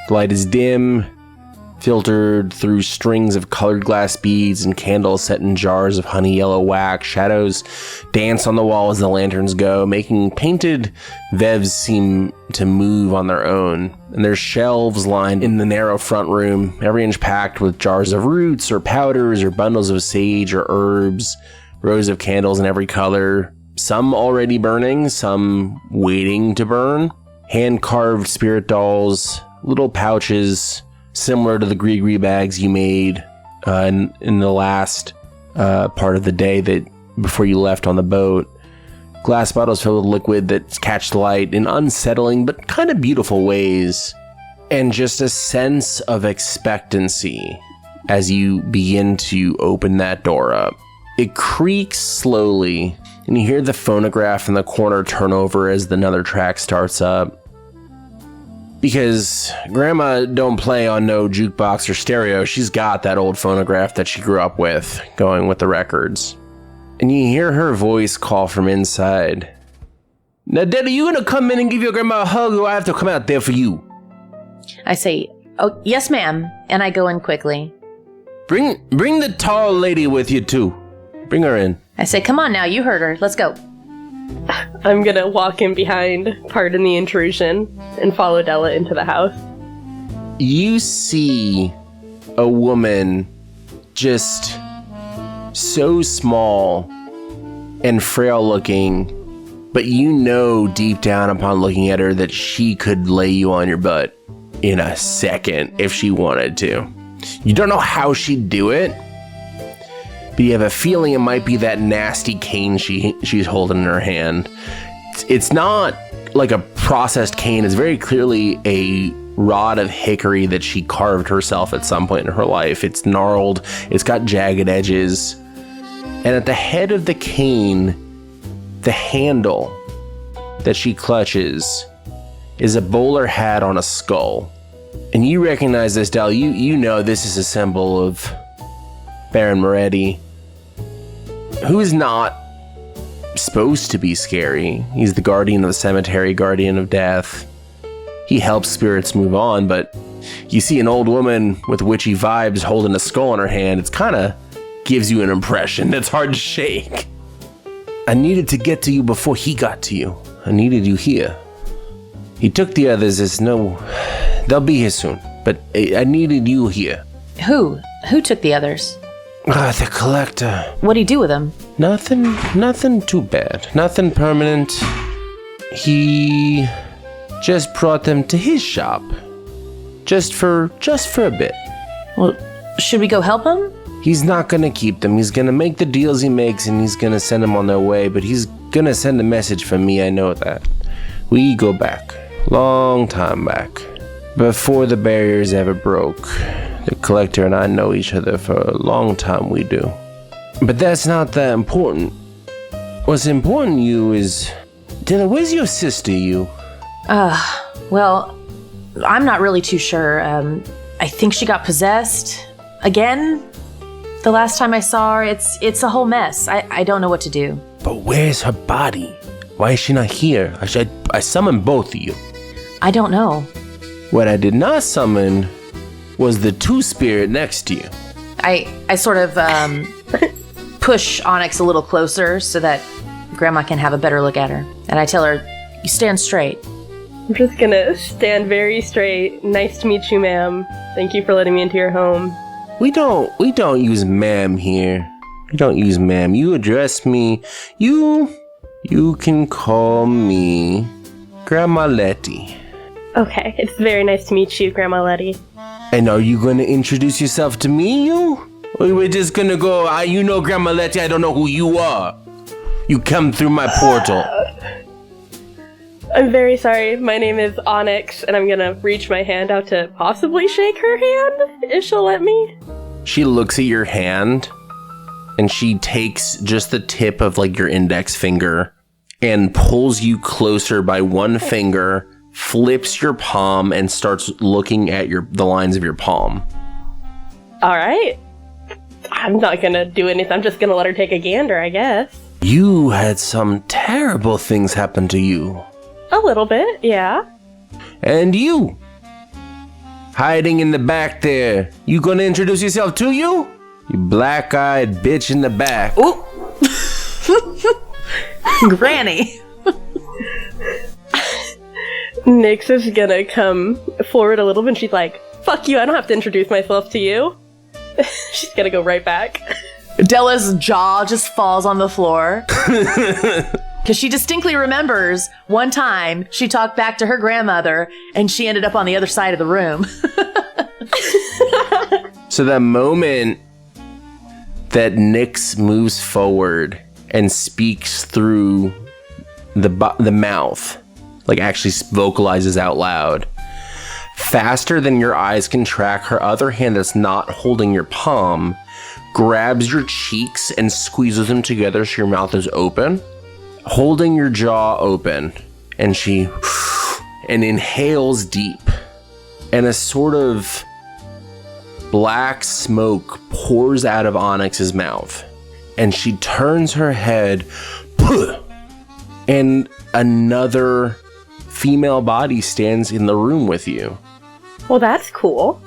[SPEAKER 1] The light is dim, filtered through strings of colored glass beads and candles set in jars of honey yellow wax. Shadows dance on the wall as the lanterns go, making painted veves seem to move on their own. And there's shelves lined in the narrow front room, every inch packed with jars of roots or powders or bundles of sage or herbs, rows of candles in every color, some already burning, some waiting to burn, hand-carved spirit dolls, little pouches similar to the gree-gree bags you made in the last part of the day that before you left on the boat. Glass bottles filled with liquid that catch the light in unsettling but kind of beautiful ways. And just a sense of expectancy as you begin to open that door up. It creaks slowly, and you hear the phonograph in the corner turn over as another track starts up. Because Grandma don't play on no jukebox or stereo. She's got that old phonograph that she grew up with, going with the records. And you hear her voice call from inside. Now, Daddy, you gonna come in and give your grandma a hug, or I have to come out there for you?
[SPEAKER 4] I say, oh, yes, ma'am. And I go in quickly.
[SPEAKER 1] Bring the tall lady with you, too. Bring her in.
[SPEAKER 4] I say, come on now, you heard her. Let's go.
[SPEAKER 5] I'm gonna walk in behind, pardon the intrusion, and follow Della into the house.
[SPEAKER 1] You see a woman just so small and frail looking, but you know deep down upon looking at her that she could lay you on your butt in a second if she wanted to. You don't know how she'd do it, but you have a feeling it might be that nasty cane she's holding in her hand. It's not like a processed cane. It's very clearly a rod of hickory that she carved herself at some point in her life. It's gnarled. It's got jagged edges. And at the head of the cane, the handle that she clutches is a bowler hat on a skull. And you recognize this, Del. You know this is a symbol of Baron Moretti, who is not supposed to be scary. He's the guardian of the cemetery, guardian of death. He helps spirits move on, but you see an old woman with witchy vibes holding a skull in her hand. It's kind of gives you an impression that's hard to shake. I needed to get to you before he got to you. I needed you here. He took the others they'll be here soon, but I needed you here.
[SPEAKER 4] Who took the others?
[SPEAKER 1] The collector.
[SPEAKER 4] What'd he do with them?
[SPEAKER 1] Nothing too bad. Nothing permanent. He just brought them to his shop. Just for a bit.
[SPEAKER 4] Well, should we go help him?
[SPEAKER 1] He's not gonna keep them. He's gonna make the deals he makes and he's gonna send them on their way, but he's gonna send a message from me, I know that. We go back. Long time back. Before the barriers ever broke. The collector and I know each other for a long time, we do. But that's not that important. What's important to you is... Dilla, where's your sister, you?
[SPEAKER 4] Well, I'm not really too sure. I think she got possessed. Again? The last time I saw her, it's a whole mess. I don't know what to do.
[SPEAKER 1] But where's her body? Why is she not here? I summoned both of you.
[SPEAKER 4] I don't know.
[SPEAKER 1] What I did not summon was the two spirit next to you.
[SPEAKER 4] I sort of push Onyx a little closer so that Grandma can have a better look at her. And I tell her, you stand straight.
[SPEAKER 5] I'm just gonna stand very straight. Nice to meet you, ma'am. Thank you for letting me into your home.
[SPEAKER 1] We don't use ma'am here. We don't use ma'am. You address me. You can call me Grandma Letty.
[SPEAKER 5] Okay, it's very nice to meet you, Grandma Letty.
[SPEAKER 1] And are you going to introduce yourself to me, you? Or we're just going to go, you know Grandma Letty, I don't know who you are. You come through my portal.
[SPEAKER 5] I'm very sorry. My name is Onyx, and I'm going to reach my hand out to possibly shake her hand, if she'll let me.
[SPEAKER 1] She looks at your hand, and she takes just the tip of like your index finger and pulls you closer by one finger, flips your palm, and starts looking at the lines of your palm.
[SPEAKER 5] All right. I'm not going to do anything. I'm just going to let her take a gander, I guess.
[SPEAKER 1] You had some terrible things happen to you.
[SPEAKER 5] A little bit, yeah.
[SPEAKER 1] And you, hiding in the back there, you gonna introduce yourself to you? You black-eyed bitch in the back.
[SPEAKER 4] Ooh. Granny.
[SPEAKER 5] Nyx is gonna come forward a little bit and she's like, fuck you, I don't have to introduce myself to you. She's gonna go right back.
[SPEAKER 4] Della's jaw just falls on the floor. Because she distinctly remembers one time she talked back to her grandmother and she ended up on the other side of the room.
[SPEAKER 1] So the moment that Nyx moves forward and speaks through the mouth, like actually vocalizes out loud, faster than your eyes can track, her other hand that's not holding your palm grabs your cheeks and squeezes them together so your mouth is open, holding your jaw open, and she inhales deep, and a sort of black smoke pours out of Onyx's mouth, and she turns her head, and another female body stands in the room with you.
[SPEAKER 5] Well, that's cool.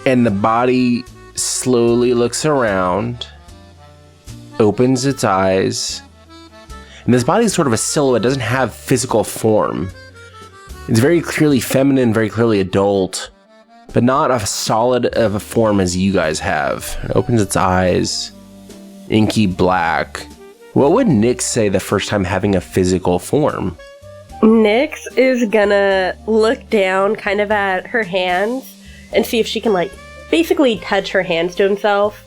[SPEAKER 1] And the body slowly looks around, opens its eyes, and this body is sort of a silhouette, doesn't have physical form. It's very clearly feminine, very clearly adult, but not a solid of a form as you guys have. It opens its eyes, inky black. What would Nyx say the first time having a physical form?
[SPEAKER 5] Nyx is gonna look down kind of at her hands and see if she can like basically touch her hands to himself.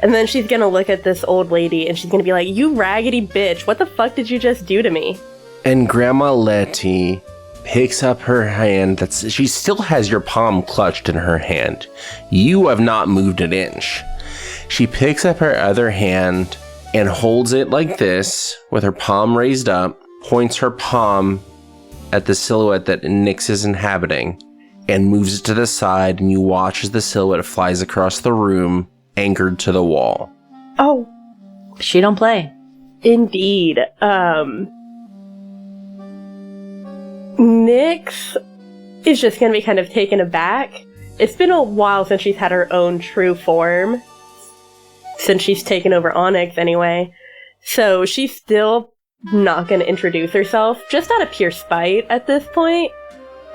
[SPEAKER 5] And then she's gonna look at this old lady and she's gonna be like, you raggedy bitch, what the fuck did you just do to me?
[SPEAKER 1] And Grandma Letty picks up her hand. She still has your palm clutched in her hand. You have not moved an inch. She picks up her other hand and holds it like this with her palm raised up, points her palm at the silhouette that Nyx is inhabiting, and moves it to the side, and you watch as the silhouette flies across the room, anchored to the wall.
[SPEAKER 5] Oh.
[SPEAKER 4] She don't play.
[SPEAKER 5] Indeed. Nyx is just going to be kind of taken aback. It's been a while since she's had her own true form. Since she's taken over Onyx, anyway. So she's still not going to introduce herself, just out of pure spite at this point.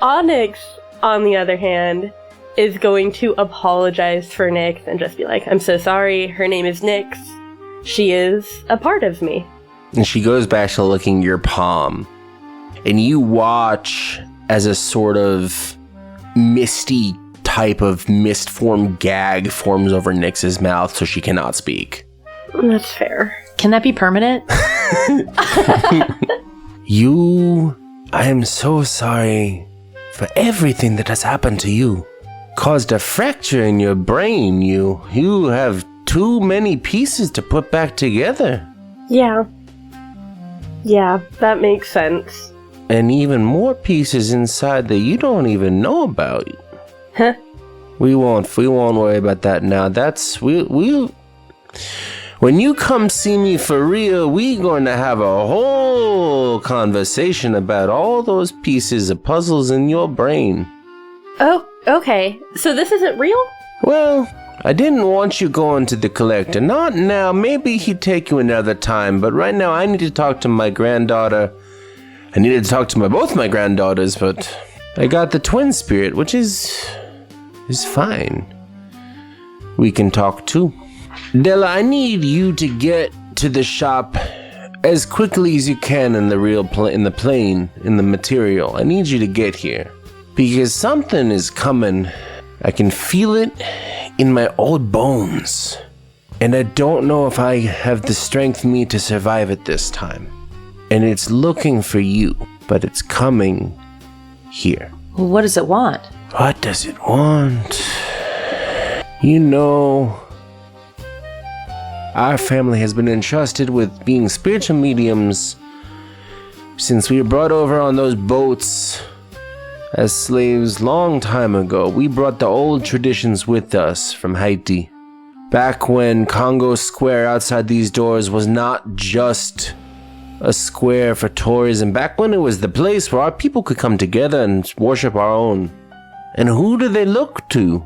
[SPEAKER 5] Onyx, on the other hand, is going to apologize for Nyx and just be like, I'm so sorry, her name is Nyx. She is a part of me.
[SPEAKER 1] And she goes back to licking your palm. And you watch as a sort of misty type of mist form gag forms over Nyx's mouth so she cannot speak.
[SPEAKER 5] That's fair.
[SPEAKER 4] Can that be permanent?
[SPEAKER 3] I am so sorry for everything that has happened to you. Caused a fracture in your brain. You have too many pieces to put back together.
[SPEAKER 5] Yeah. Yeah, that makes sense.
[SPEAKER 3] And even more pieces inside that you don't even know about.
[SPEAKER 5] Huh?
[SPEAKER 3] We won't worry about that now. When you come see me for real, we're going to have a whole conversation about all those pieces of puzzles in your brain.
[SPEAKER 5] Oh, okay. So this isn't real?
[SPEAKER 3] Well, I didn't want you going to the collector. Not now. Maybe he'd take you another time. But right now, I need to talk to my granddaughter. I needed to talk to both my granddaughters, but I got the twin spirit, which is fine. We can talk too. Della, I need you to get to the shop as quickly as you can in the material. I need you to get here because something is coming. I can feel it in my old bones, and I don't know if I have the strength in me to survive it this time. And it's looking for you, but it's coming here.
[SPEAKER 4] Well, what does it want?
[SPEAKER 3] What does it want? You know, our family has been entrusted with being spiritual mediums since we were brought over on those boats as slaves long time ago. We brought the old traditions with us from Haiti. Back when Congo Square outside these doors was not just a square for tourism, back when it was the place where our people could come together and worship our own. And who do they look to?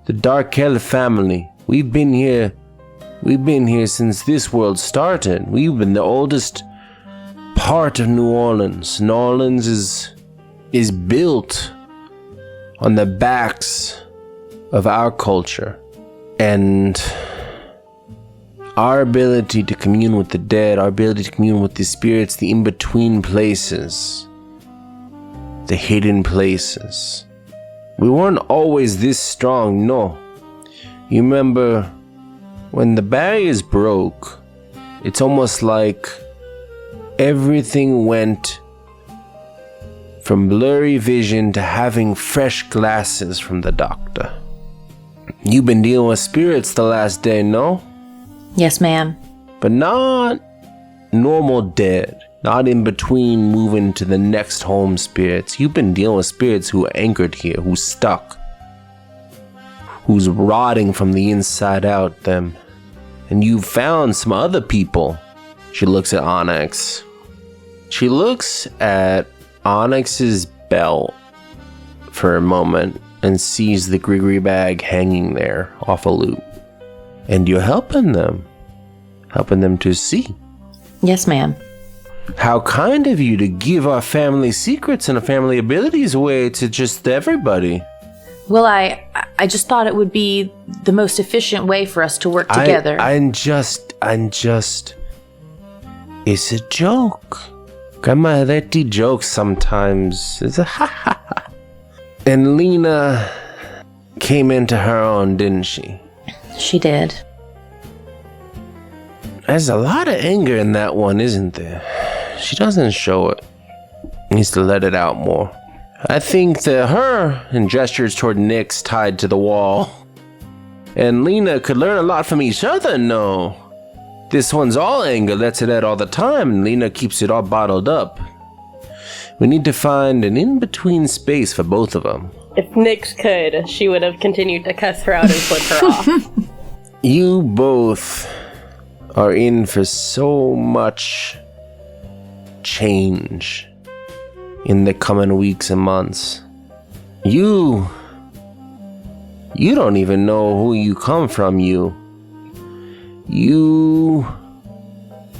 [SPEAKER 3] The Darkel family. We've been here since this world started. We've been the oldest part of New Orleans. New Orleans is built on the backs of our culture. And our ability to commune with the dead, our ability to commune with the spirits, the in-between places, the hidden places. We weren't always this strong, no. You remember when the barriers broke, it's almost like everything went from blurry vision to having fresh glasses from the doctor. You've been dealing with spirits the last day, no?
[SPEAKER 4] Yes, ma'am.
[SPEAKER 3] But not normal dead. Not in between moving to the next home spirits. You've been dealing with spirits who are anchored here, who's stuck. Who's rotting from the inside out them. And you've found some other people. She looks at Onyx. She looks at Onyx's belt for a moment and sees the Grigri bag hanging there off a loop. And you're helping them to see.
[SPEAKER 4] Yes, ma'am.
[SPEAKER 3] How kind of you to give our family secrets and our family abilities away to just everybody.
[SPEAKER 4] Well, I just thought it would be the most efficient way for us to work together.
[SPEAKER 3] I'm just, it's a joke. Grandma Letty jokes sometimes. It's a ha ha ha. And Lena came into her own, didn't she?
[SPEAKER 4] She did.
[SPEAKER 3] There's a lot of anger in that one, isn't there? She doesn't show it. Needs to let it out more. I think that her, and gestures toward Nyx tied to the wall, and Lena could learn a lot from each other, no. This one's all anger, lets it out all the time, and Lena keeps it all bottled up. We need to find an in-between space for both of them.
[SPEAKER 5] If Nyx could, she would have continued to cuss her out and flip her off.
[SPEAKER 3] You both are in for so much change in the coming weeks and months. You don't even know who you come from, You're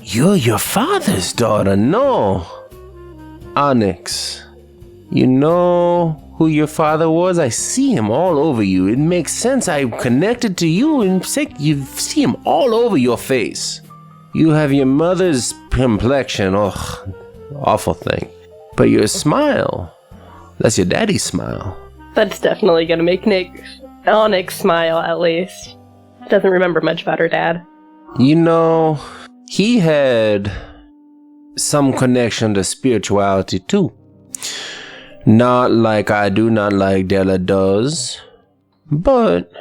[SPEAKER 3] your father's daughter, no. Onyx, you know who your father was? I see him all over you. It makes sense. I'm connected to you and you see him all over your face. You have your mother's complexion. Ugh, awful thing. But your smile, that's your daddy's smile.
[SPEAKER 5] That's definitely gonna make Onyx smile, at least. Doesn't remember much about her dad.
[SPEAKER 3] You know, he had some connection to spirituality too. Not like I do, not like Della does. But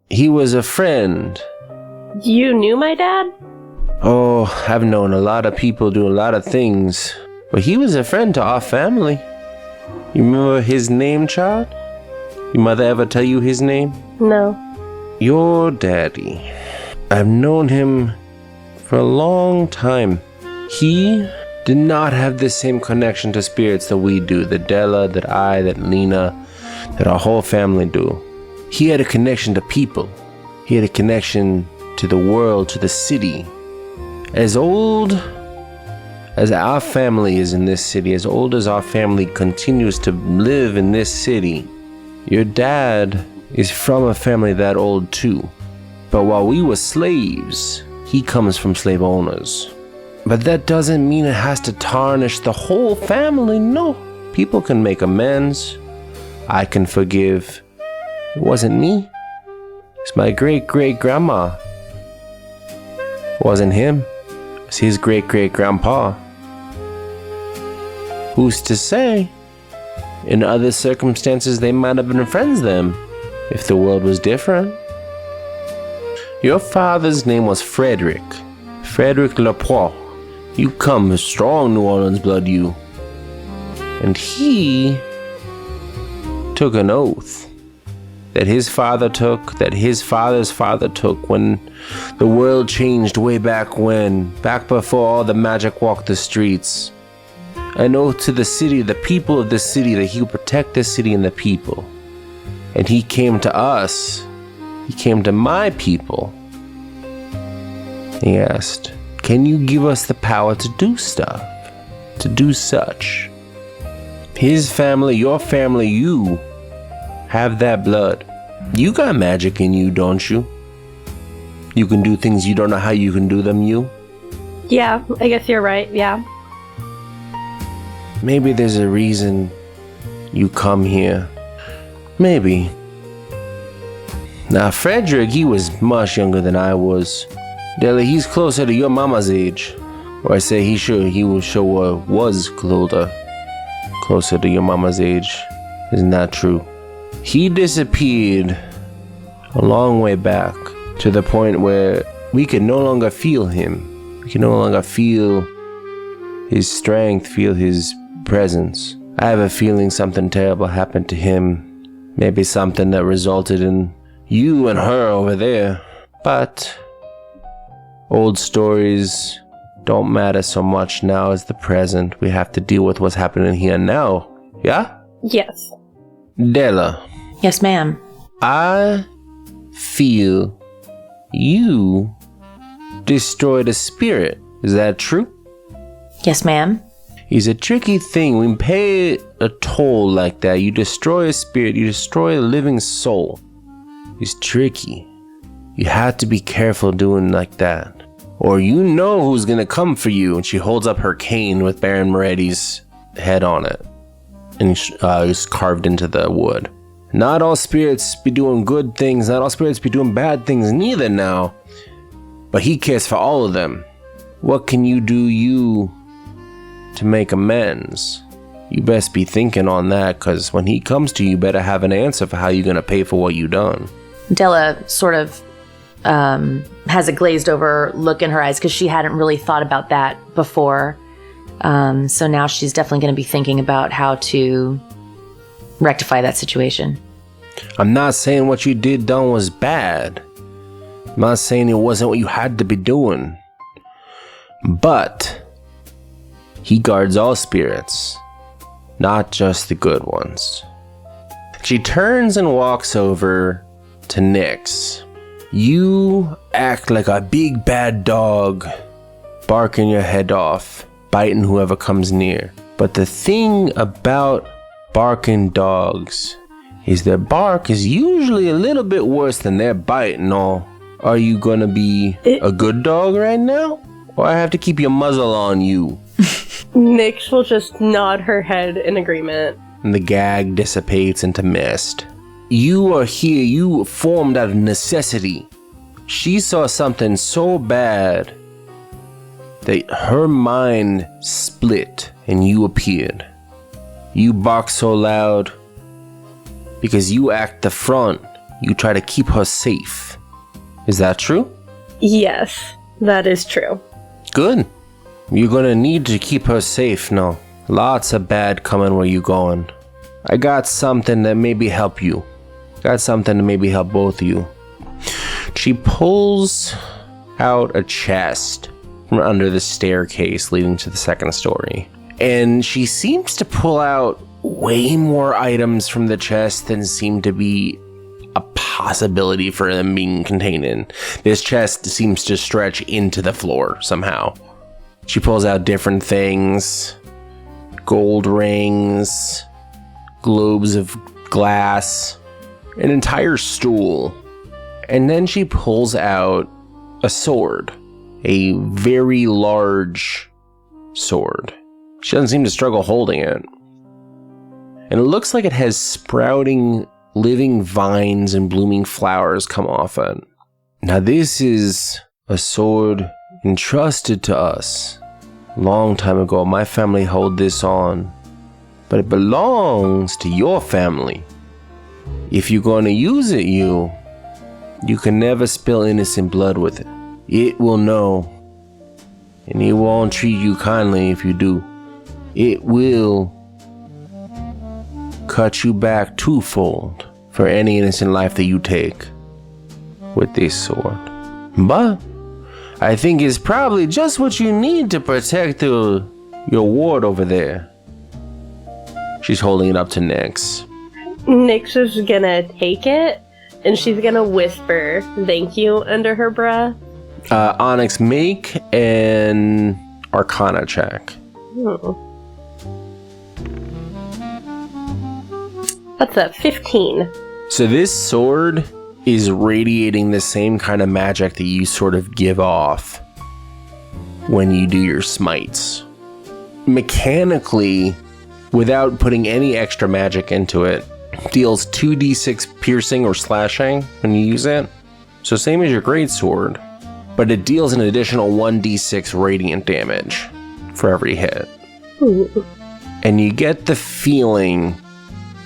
[SPEAKER 3] he was a friend.
[SPEAKER 5] You knew my dad?
[SPEAKER 3] Oh, I've known a lot of people do a lot of things. But he was a friend to our family. You remember his name, child? Your mother ever tell you his name?
[SPEAKER 5] No.
[SPEAKER 3] Your daddy. I've known him for a long time. He did not have the same connection to spirits that we do. That Della, that I, that Lena, that our whole family do. He had a connection to people. He had a connection to the world, to the city. As old as our family is in this city, as old as our family continues to live in this city, your dad is from a family that old too. But while we were slaves, he comes from slave owners. But that doesn't mean it has to tarnish the whole family, no. People can make amends. I can forgive. It wasn't me. It's my great-great-grandma. It wasn't him. It's his great-great-grandpa. Who's to say? In other circumstances, they might have been friends then, if the world was different. Your father's name was Frederick Lapointe. You come with strong New Orleans blood, you. And he took an oath that his father took, that his father's father took when the world changed way back when, back before all the magic walked the streets. An oath to the city, the people of the city, that he would protect the city and the people. And he came to us. He came to my people. He asked, can you give us the power to do stuff? To do such? His family, your family, you have that blood. You got magic in you, don't you? You can do things you don't know how you can do them, you?
[SPEAKER 5] Yeah, I guess you're right, yeah.
[SPEAKER 3] Maybe there's a reason you come here. Maybe. Now, Frederick, he was much younger than I was. Della, he's closer to your mama's age. Or I say he was closer to your mama's age. Isn't that true? He disappeared a long way back to the point where we could no longer feel him. We can no longer feel his strength, feel his presence. I have a feeling something terrible happened to him. Maybe something that resulted in you and her over there. But old stories don't matter so much now as the present. We have to deal with what's happening here now. Yeah?
[SPEAKER 5] Yes.
[SPEAKER 3] Della.
[SPEAKER 4] Yes, ma'am.
[SPEAKER 3] I feel you destroyed a spirit. Is that true?
[SPEAKER 4] Yes, ma'am.
[SPEAKER 3] It's a tricky thing. When you pay a toll like that, you destroy a spirit, you destroy a living soul. It's tricky. You have to be careful doing like that. Or you know who's gonna come for you. And she holds up her cane with Baron Moretti's head on it. And it's carved into the wood. Not all spirits be doing good things. Not all spirits be doing bad things neither now. But he cares for all of them. What can you do to make amends? You best be thinking on that, because when he comes to you, you better have an answer for how you're gonna pay for what you done.
[SPEAKER 4] Della sort of has a glazed over look in her eyes because she hadn't really thought about that before. So now she's definitely going to be thinking about how to rectify that situation.
[SPEAKER 3] I'm not saying what you done was bad. I'm not saying it wasn't what you had to be doing. But he guards all spirits, not just the good ones. She turns and walks over to Nyx. You act like a big bad dog, barking your head off, biting whoever comes near. But the thing about barking dogs is their bark is usually a little bit worse than their bite and all. Are you gonna be a good dog right now? Or I have to keep your muzzle on you?
[SPEAKER 5] Nyx will just nod her head in agreement.
[SPEAKER 3] And the gag dissipates into mist. You are here, you formed out of necessity. She saw something so bad that her mind split and you appeared. You bark so loud because you act the front. You try to keep her safe. Is that true?
[SPEAKER 5] Yes, that is true.
[SPEAKER 3] Good. You're gonna need to keep her safe now. Lots of bad coming where you going. I got something that maybe help you. Got something to maybe help both of you. She pulls out a chest from under the staircase leading to the second story. And she seems to pull out way more items from the chest than seem to be a possibility for them being contained in. This chest seems to stretch into the floor somehow. She pulls out different things. Gold rings, globes of glass, an entire stool. And then she pulls out a sword, a very large sword. She doesn't seem to struggle holding it. And it looks like it has sprouting living vines and blooming flowers come off it. Now this is a sword entrusted to us a long time ago. My family hold this on, but it belongs to your family. If you're going to use it, you can never spill innocent blood with it. It will know, and it won't treat you kindly if you do. It will cut you back twofold for any innocent life that you take with this sword. But I think it's probably just what you need to protect your ward over there. She's holding it up to Nyx.
[SPEAKER 5] Nyx is gonna take it, and she's gonna whisper thank you under her breath.
[SPEAKER 3] Onyx, make an Arcana check.
[SPEAKER 5] That's a 15.
[SPEAKER 3] So this sword is radiating the same kind of magic that you sort of give off when you do your smites. Mechanically, without putting any extra magic into it, deals 2d6 piercing or slashing when you use it. So same as your greatsword, but it deals an additional 1d6 radiant damage for every hit.
[SPEAKER 5] Ooh.
[SPEAKER 3] And you get the feeling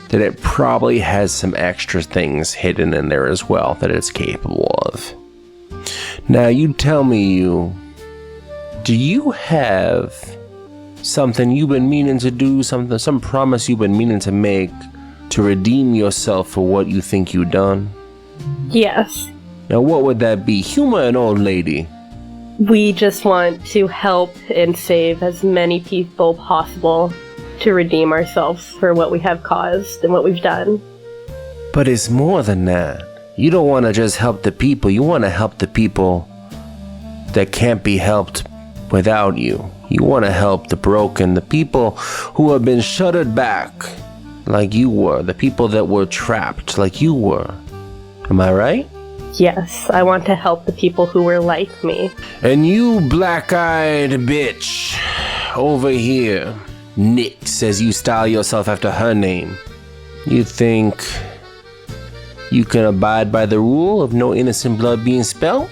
[SPEAKER 3] that it probably has some extra things hidden in there as well that it's capable of. Now you tell me, do you have something you've been meaning to do, some promise you've been meaning to make to redeem yourself for what you think you've done?
[SPEAKER 5] Yes.
[SPEAKER 3] Now what would that be? Humor an old lady.
[SPEAKER 5] We just want to help and save as many people possible to redeem ourselves for what we have caused and what we've done.
[SPEAKER 3] But it's more than that. You don't want to just help the people. You want to help the people that can't be helped without you. You want to help the broken, the people who have been shuttered back like you were, the people that were trapped like you were. Am I right?
[SPEAKER 5] Yes, I want to help the people who were like me.
[SPEAKER 3] And you black-eyed bitch over here, Nyx, as you style yourself after her name, you think you can abide by the rule of no innocent blood being spilled?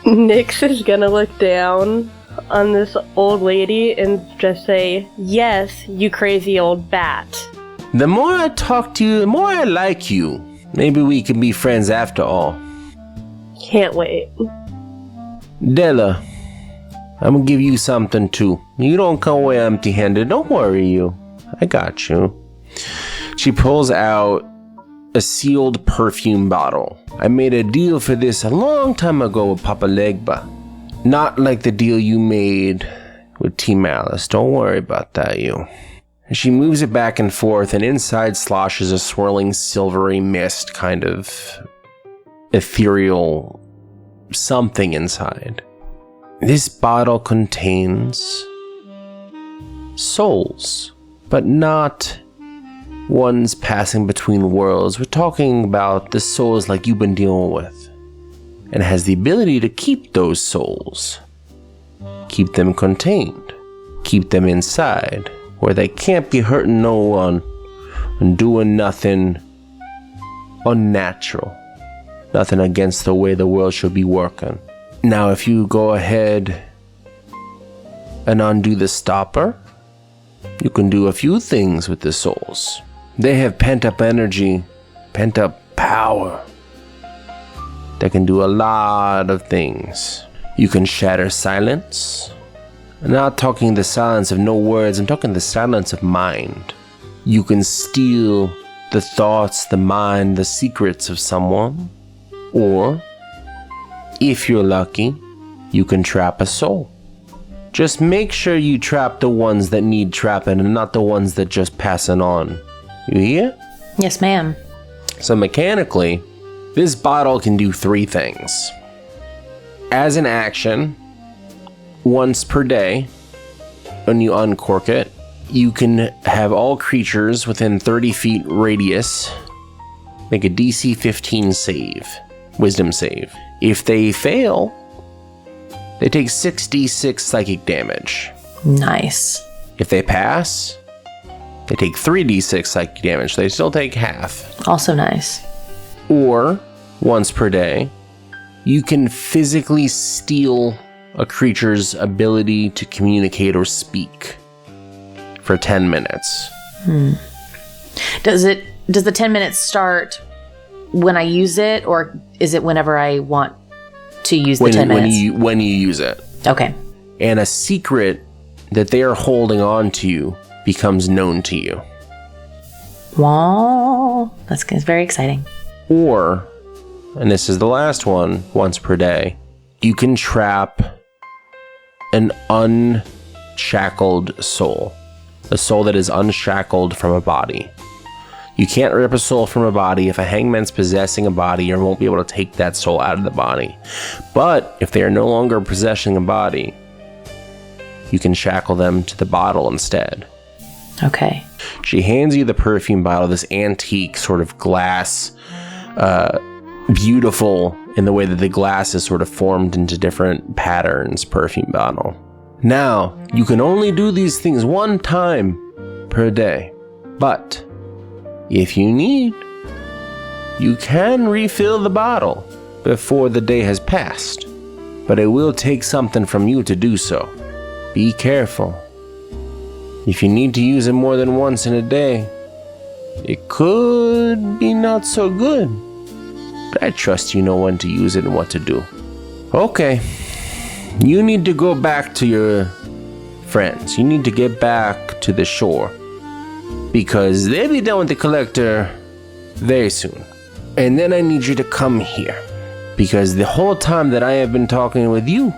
[SPEAKER 5] Nyx is gonna look down on this old lady and just say, yes, you crazy old bat.
[SPEAKER 3] The more I talk to you, the more I like you. Maybe we can be friends after all.
[SPEAKER 5] Can't wait.
[SPEAKER 3] Della, I'm gonna give you something too. You don't come away empty-handed. Don't worry, you. I got you. She pulls out a sealed perfume bottle. I made a deal for this a long time ago with Papa Legba. Not like the deal you made with T Malice. Don't worry about that, you. And she moves it back and forth, and inside sloshes a swirling silvery mist, kind of ethereal something inside. This bottle contains souls, but not ones passing between worlds. We're talking about the souls like you've been dealing with, and has the ability to keep those souls, keep them contained, keep them inside, where they can't be hurting no one and doing nothing unnatural, nothing against the way the world should be working. Now, if you go ahead and undo the stopper, you can do a few things with the souls. They have pent-up energy, pent-up power. They can do a lot of things. You can shatter silence. I'm not talking the silence of no words, I'm talking the silence of mind. You can steal the thoughts, the mind, the secrets of someone. Or, if you're lucky, you can trap a soul. Just make sure you trap the ones that need trapping and not the ones that just passing on. You hear?
[SPEAKER 4] Yes, ma'am.
[SPEAKER 3] So mechanically, this bottle can do 3 things. As an action, once per day, when you uncork it, you can have all creatures within 30 feet radius make a DC 15 save, wisdom save. If they fail, they take 6d6 psychic damage.
[SPEAKER 4] Nice.
[SPEAKER 3] If they pass, they take 3d6 psychic damage. They still take half.
[SPEAKER 4] Also nice.
[SPEAKER 3] Or, once per day, you can physically steal a creature's ability to communicate or speak for 10 minutes.
[SPEAKER 4] Does the 10 minutes start when I use it, or is it whenever I want to use the 10 minutes?
[SPEAKER 3] When you use it.
[SPEAKER 4] Okay.
[SPEAKER 3] And a secret that they are holding on to becomes known to you.
[SPEAKER 4] Wow. That's very exciting.
[SPEAKER 3] Or, and this is the last one, once per day, you can trap an unshackled soul. A soul that is unshackled from a body. You can't rip a soul from a body. If a hangman's possessing a body, you won't be able to take that soul out of the body. But if they are no longer possessing a body, you can shackle them to the bottle instead.
[SPEAKER 4] Okay.
[SPEAKER 3] She hands you the perfume bottle, this antique sort of glass, beautiful in the way that the glass is sort of formed into different patterns perfume bottle. Now, you can only do these things 1 time per day, but if you need, you can refill the bottle before the day has passed, but it will take something from you to do so. Be careful. If you need to use it more than once in a day, it could be not so good, but I trust you know when to use it and what to do. Okay, you need to go back to your friends. You need to get back to the shore, because they'll be done with the collector very soon. And then I need you to come here, because the whole time that I have been talking with you,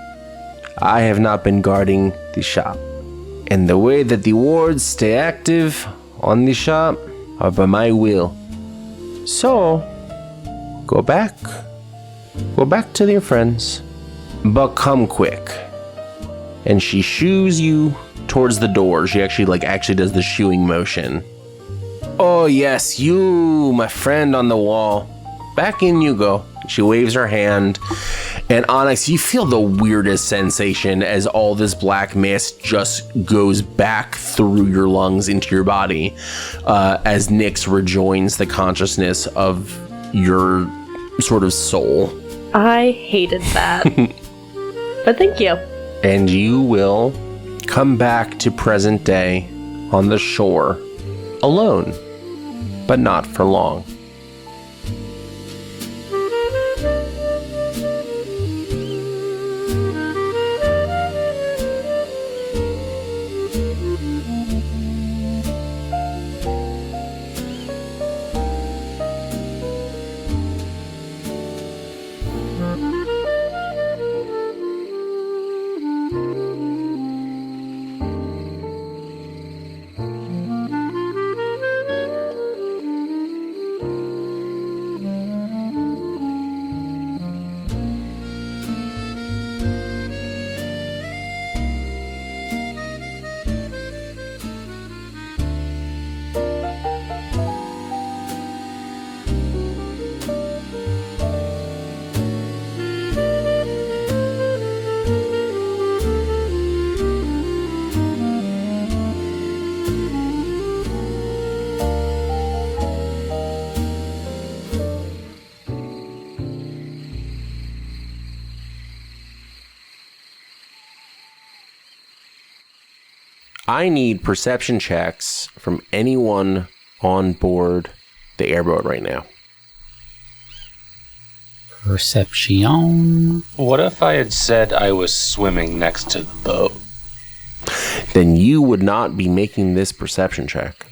[SPEAKER 3] I have not been guarding the shop. And the way that the wards stay active on the shop are by my will. So, go back to your friends, but come quick. And she shoos you towards the door. She actually does the shooing motion. Oh yes, you, my friend on the wall. Back in you go. She waves her hand, and Onyx, you feel the weirdest sensation as all this black mist just goes back through your lungs into your body, as Nyx rejoins the consciousness of your sort of soul.
[SPEAKER 5] I hated that. But thank you.
[SPEAKER 3] And you will come back to present day on the shore alone, but not for long.
[SPEAKER 1] I need perception checks from anyone on board the airboat right now.
[SPEAKER 6] Perception.
[SPEAKER 7] What if I had said I was swimming next to the boat?
[SPEAKER 1] Then you would not be making this perception check.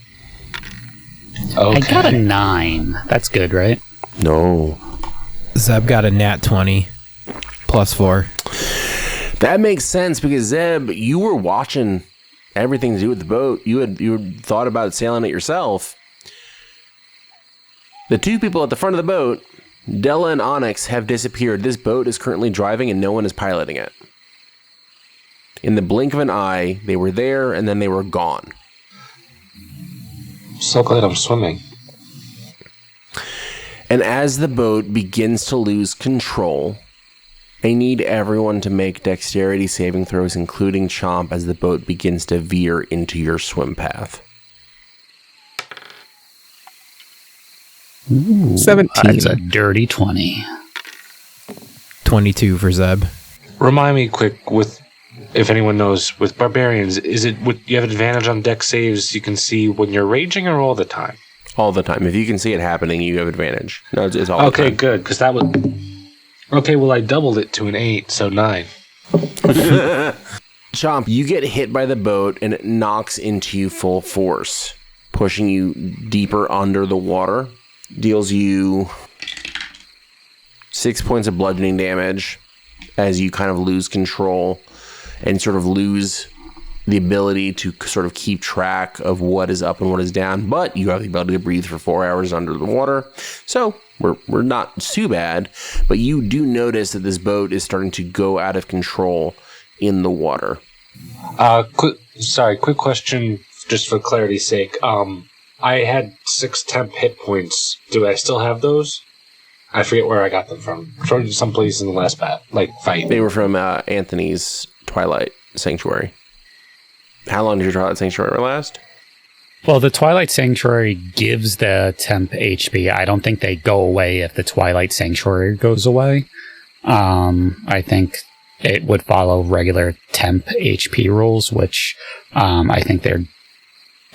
[SPEAKER 6] I
[SPEAKER 7] Okay.
[SPEAKER 6] got a 9. That's good, right?
[SPEAKER 1] No.
[SPEAKER 8] Zeb got a nat 20 plus 4.
[SPEAKER 1] That makes sense because Zeb, you were watching everything to do with the boat. You had thought about sailing it yourself. The two people at the front of the boat, Della and Onyx, have disappeared. This boat is currently driving and no one is piloting it. In the blink of an eye, they were there and then they were gone.
[SPEAKER 7] So glad I'm swimming.
[SPEAKER 1] And as the boat begins to lose control, I need everyone to make dexterity saving throws, including Chomp, as the boat begins to veer into your swim path.
[SPEAKER 6] Ooh,
[SPEAKER 8] 17.
[SPEAKER 6] That's a dirty 20.
[SPEAKER 8] 22 for Zeb.
[SPEAKER 7] Remind me quick, with if anyone knows, with barbarians, is it you have advantage on dex saves you can see when you're raging or all the time?
[SPEAKER 1] All the time. If you can see it happening, you have advantage. No, it's all the
[SPEAKER 7] Okay,
[SPEAKER 1] time.
[SPEAKER 7] good, because that would... Okay, well, I doubled it to an 8, so 9.
[SPEAKER 1] Chomp, you get hit by the boat and it knocks into you full force, pushing you deeper under the water. Deals you 6 points of bludgeoning damage as you kind of lose control and sort of lose the ability to sort of keep track of what is up and what is down. But you have the ability to breathe for 4 hours under the water. So we're not too bad. But you do notice that this boat is starting to go out of control in the water.
[SPEAKER 7] Quick question, just for clarity's sake. I had 6 temp hit points. Do I still have those? I forget where I got them from. From someplace in the last fight.
[SPEAKER 1] They were from Anthony's Twilight Sanctuary. How long did your Twilight Sanctuary last?
[SPEAKER 6] Well, the Twilight Sanctuary gives the temp HP. I don't think they go away if the Twilight Sanctuary goes away. I think it would follow regular temp HP rules, which I think they're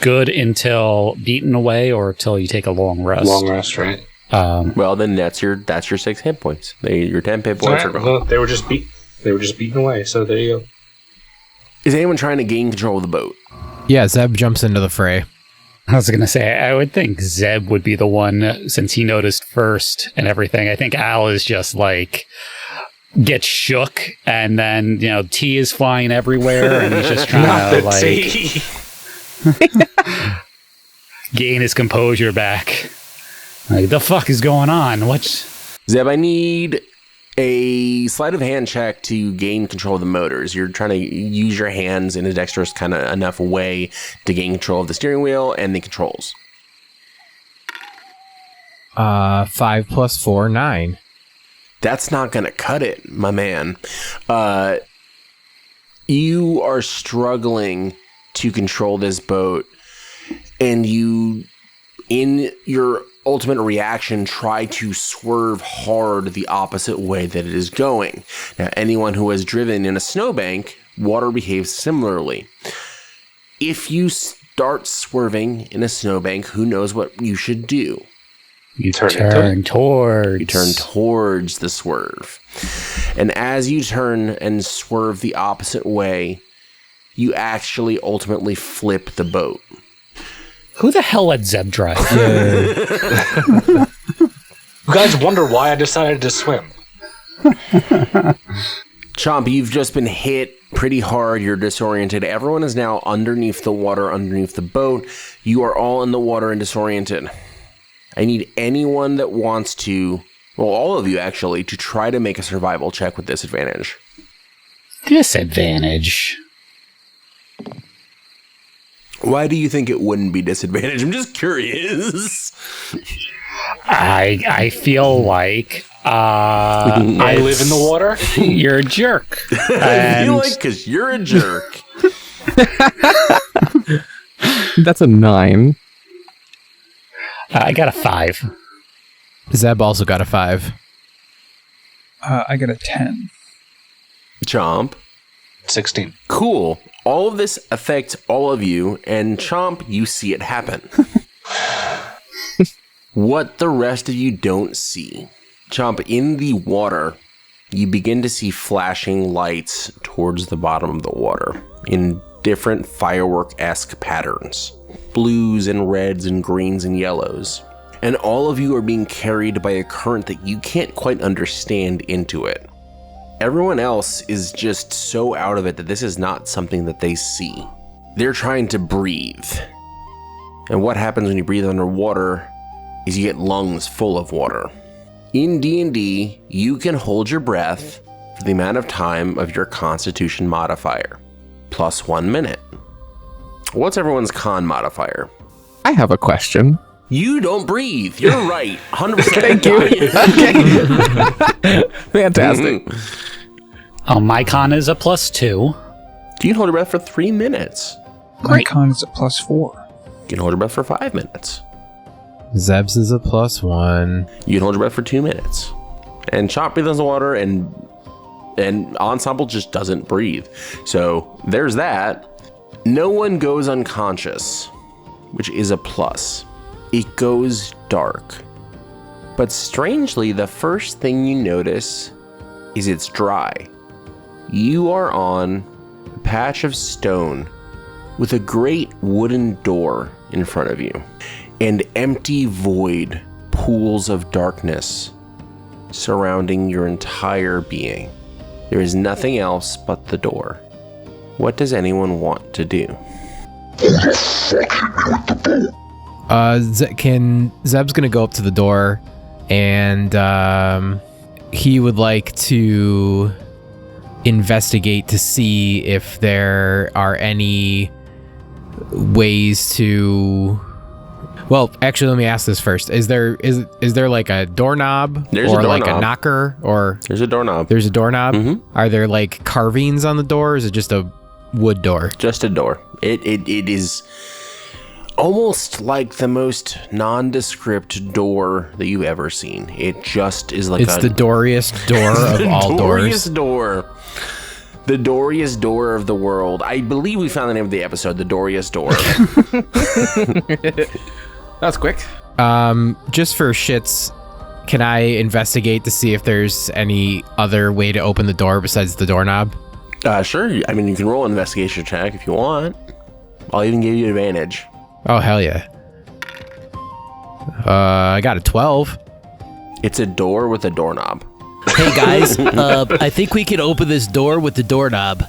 [SPEAKER 6] good until beaten away or until you take a long rest.
[SPEAKER 7] Long rest, right?
[SPEAKER 1] Well, then that's your 6 hit points. Your 10 hit points are gone.
[SPEAKER 7] Well, they were just beaten away. So there you go.
[SPEAKER 1] Is anyone trying to gain control of the boat?
[SPEAKER 8] Yeah, Zeb jumps into the fray.
[SPEAKER 6] I was going to say, I would think Zeb would be the one, since he noticed first and everything. I think Al is just like, gets shook, and then, tea is flying everywhere, and he's just trying to, gain his composure back. Like, the fuck is going on?
[SPEAKER 1] Zeb, I need a sleight of hand check to gain control of the motors. You're trying to use your hands in a dexterous kind of enough way to gain control of the steering wheel and the controls.
[SPEAKER 8] 5 plus 4, 9.
[SPEAKER 1] That's not going to cut it, my man. You are struggling to control this boat, and you, in your ultimate reaction, try to swerve hard the opposite way that it is going. Now, anyone who has driven in a snowbank, water behaves similarly. If you start swerving in a snowbank, who knows what you should do?
[SPEAKER 6] You turn towards.
[SPEAKER 1] You turn towards the swerve. And as you turn and swerve the opposite way, you actually ultimately flip the boat.
[SPEAKER 6] Who the hell let Zeb drive?
[SPEAKER 7] You guys wonder why I decided to swim.
[SPEAKER 1] Chomp, you've just been hit pretty hard. You're disoriented. Everyone is now underneath the water, underneath the boat. You are all in the water and disoriented. I need anyone that wants to, well, all of you actually, to try to make a survival check with disadvantage.
[SPEAKER 6] Disadvantage.
[SPEAKER 1] Why do you think it wouldn't be disadvantage? I'm just curious.
[SPEAKER 6] I feel like
[SPEAKER 7] I live in the water.
[SPEAKER 6] You're a jerk.
[SPEAKER 1] I feel like because you're a jerk.
[SPEAKER 9] That's a 9.
[SPEAKER 6] I got a 5.
[SPEAKER 8] Zeb also got a 5.
[SPEAKER 2] I got a 10.
[SPEAKER 1] Chomp.
[SPEAKER 7] 16.
[SPEAKER 1] Cool. All of this affects all of you, and Chomp, you see it happen. What the rest of you don't see. Chomp, in the water, you begin to see flashing lights towards the bottom of the water in different firework-esque patterns. Blues and reds and greens and yellows. And all of you are being carried by a current that you can't quite understand into it. Everyone else is just so out of it that this is not something that they see. They're trying to breathe. And what happens when you breathe underwater is you get lungs full of water. In D&D, you can hold your breath for the amount of time of your Constitution modifier, plus 1 minute. What's everyone's con modifier?
[SPEAKER 9] I have a question.
[SPEAKER 1] You don't breathe. You're right. 100%.
[SPEAKER 9] Thank you. Okay. Fantastic.
[SPEAKER 6] My con is a +2.
[SPEAKER 1] You can hold your breath for 3 minutes.
[SPEAKER 2] My con is a +4.
[SPEAKER 1] You can hold your breath for 5 minutes.
[SPEAKER 8] Zeb's is a +1.
[SPEAKER 1] You can hold your breath for 2 minutes. And Chomp breathes in the water, and Ensemble just doesn't breathe. So there's that. No one goes unconscious, which is a plus. It goes dark. But strangely, the first thing you notice is it's dry. You are on a patch of stone with a great wooden door in front of you, and empty void pools of darkness surrounding your entire being. There is nothing else but the door. What does anyone want to do?
[SPEAKER 8] Zeb's gonna go up to the door, and he would like to investigate to see if there are any ways to. Well, actually, let me ask this first. Is there like a doorknob
[SPEAKER 1] There's
[SPEAKER 8] or
[SPEAKER 1] a
[SPEAKER 8] like a
[SPEAKER 1] doorknob.
[SPEAKER 8] knocker or
[SPEAKER 1] There's a doorknob.
[SPEAKER 8] there's a doorknob?
[SPEAKER 1] Mhm.
[SPEAKER 8] Are there like carvings on the door, or is it just a wood door?
[SPEAKER 1] Just a door. It is almost like the most nondescript door that you've ever seen. It just is like
[SPEAKER 8] It's the Dooriest door of all doors.
[SPEAKER 1] Dooriest door. The Dooriest door of the world. I believe we found the name of the episode, the Dooriest door.
[SPEAKER 9] That's quick.
[SPEAKER 8] Just for shits, can I investigate to see if there's any other way to open the door besides the doorknob?
[SPEAKER 1] Sure. I mean, you can roll an investigation check if you want. I'll even give you advantage.
[SPEAKER 8] Oh, hell yeah. I got a 12.
[SPEAKER 1] It's a door with a doorknob.
[SPEAKER 10] Hey guys, I think we can open this door with the doorknob.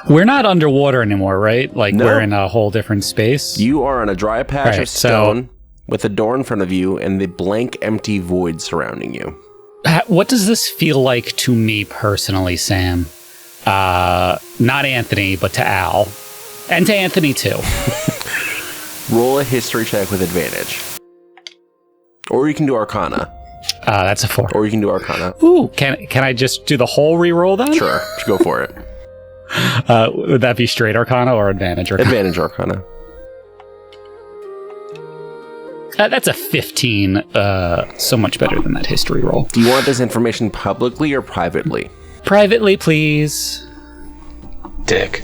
[SPEAKER 6] We're not underwater anymore, right? Like,
[SPEAKER 1] No.
[SPEAKER 6] we're in a whole different space.
[SPEAKER 1] You are on a dry patch
[SPEAKER 6] Right,
[SPEAKER 1] of stone with a door in front of you and the blank, empty void surrounding you.
[SPEAKER 6] What does this feel like to me personally, Sam? Not Anthony, but to Al. And to Anthony, too.
[SPEAKER 1] Roll a history check with advantage. Or you can do Arcana.
[SPEAKER 6] That's a 4.
[SPEAKER 1] Or you can do Arcana.
[SPEAKER 6] Ooh, can I just do the whole reroll then?
[SPEAKER 1] Sure, just go for it.
[SPEAKER 6] Would that be straight Arcana or advantage Arcana?
[SPEAKER 1] Advantage Arcana.
[SPEAKER 6] That's a 15. So much better than that history roll.
[SPEAKER 1] Do you want this information publicly or privately?
[SPEAKER 6] Privately, please.
[SPEAKER 7] Dick.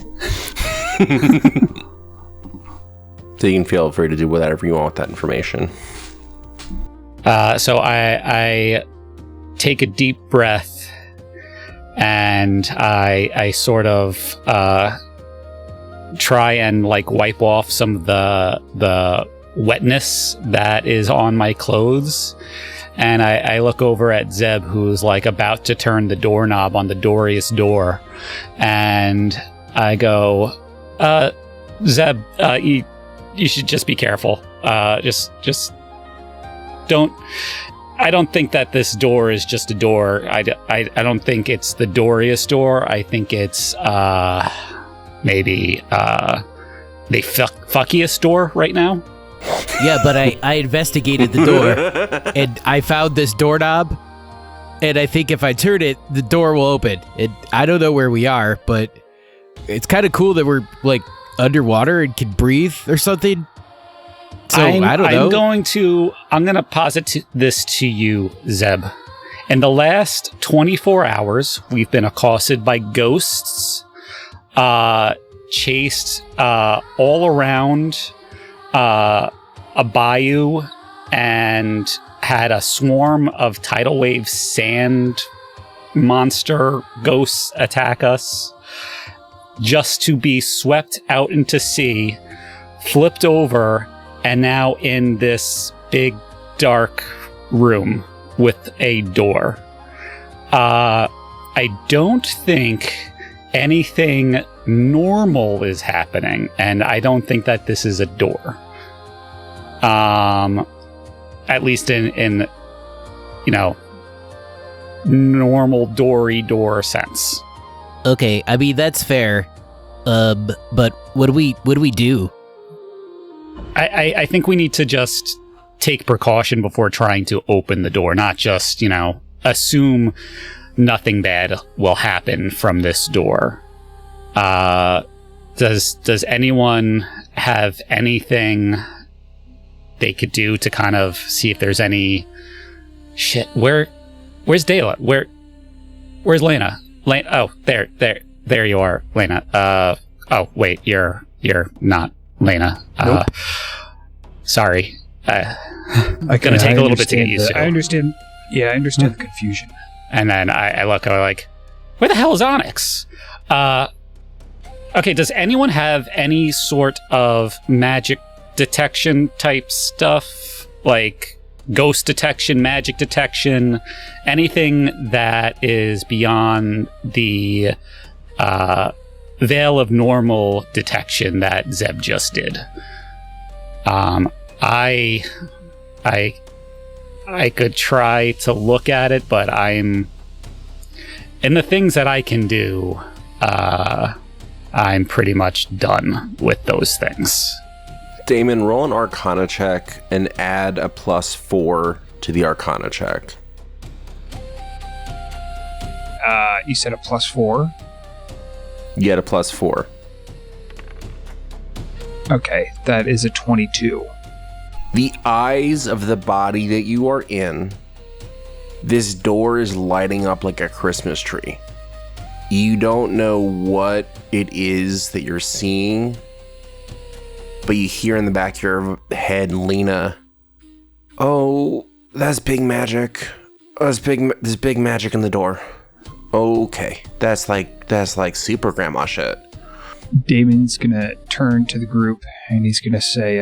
[SPEAKER 1] So you can feel free to do whatever you want with that information.
[SPEAKER 6] So I take a deep breath and I sort of try and like wipe off some of the wetness that is on my clothes. And I look over at Zeb, who's like about to turn the doorknob on the Dooriest door. And I go, Zeb, you should just be careful. Just don't. I don't think that this door is just a door. I don't think it's the Dooriest door. I think it's maybe the fuckiest door right now.
[SPEAKER 10] Yeah, but I investigated the door, and I found this doorknob, and I think if I turn it, the door will open. I don't know where we are, but it's kind of cool that we're, like, underwater and can breathe or something. So, I don't know.
[SPEAKER 6] I'm going to posit this to you, Zeb. In the last 24 hours, we've been accosted by ghosts, chased all around a bayou, and had a swarm of tidal wave sand monster ghosts attack us, just to be swept out into sea, flipped over, and now in this big dark room with a door. I don't think anything normal is happening, and I don't think that this is a door. At least in normal door sense.
[SPEAKER 10] Okay, I mean that's fair. But what do we do?
[SPEAKER 6] I think we need to just take precaution before trying to open the door, not just, assume nothing bad will happen from this door. Does anyone have anything they could do to kind of see if there's any shit? Where's Dela? Where's Lena? Oh, there you are, Lena. Oh wait, you're not Lena.
[SPEAKER 2] Nope.
[SPEAKER 6] Sorry. It's gonna take a little bit to get used to.
[SPEAKER 2] I understand. Yeah, I understand the confusion.
[SPEAKER 6] And then I look, I'm like, where the hell is Onyx? Okay, does anyone have any sort of magic detection type stuff? Like ghost detection, magic detection, anything that is beyond the veil of normal detection that Zeb just did? I could try to look at it, but I'm in the things that I can do. I'm pretty much done with those things.
[SPEAKER 1] Damon, roll an Arcana check and add a +4 to the Arcana check.
[SPEAKER 2] You said a +4?
[SPEAKER 1] You had a +4.
[SPEAKER 2] Okay, that is a 22.
[SPEAKER 1] The eyes of the body that you are in, this door is lighting up like a Christmas tree. You don't know what it is that you're seeing, but you hear in the back of your head, Lena, "Oh, that's big magic. Oh, there's big magic in the door. Okay, that's like super grandma shit."
[SPEAKER 2] Damon's gonna turn to the group and he's gonna say,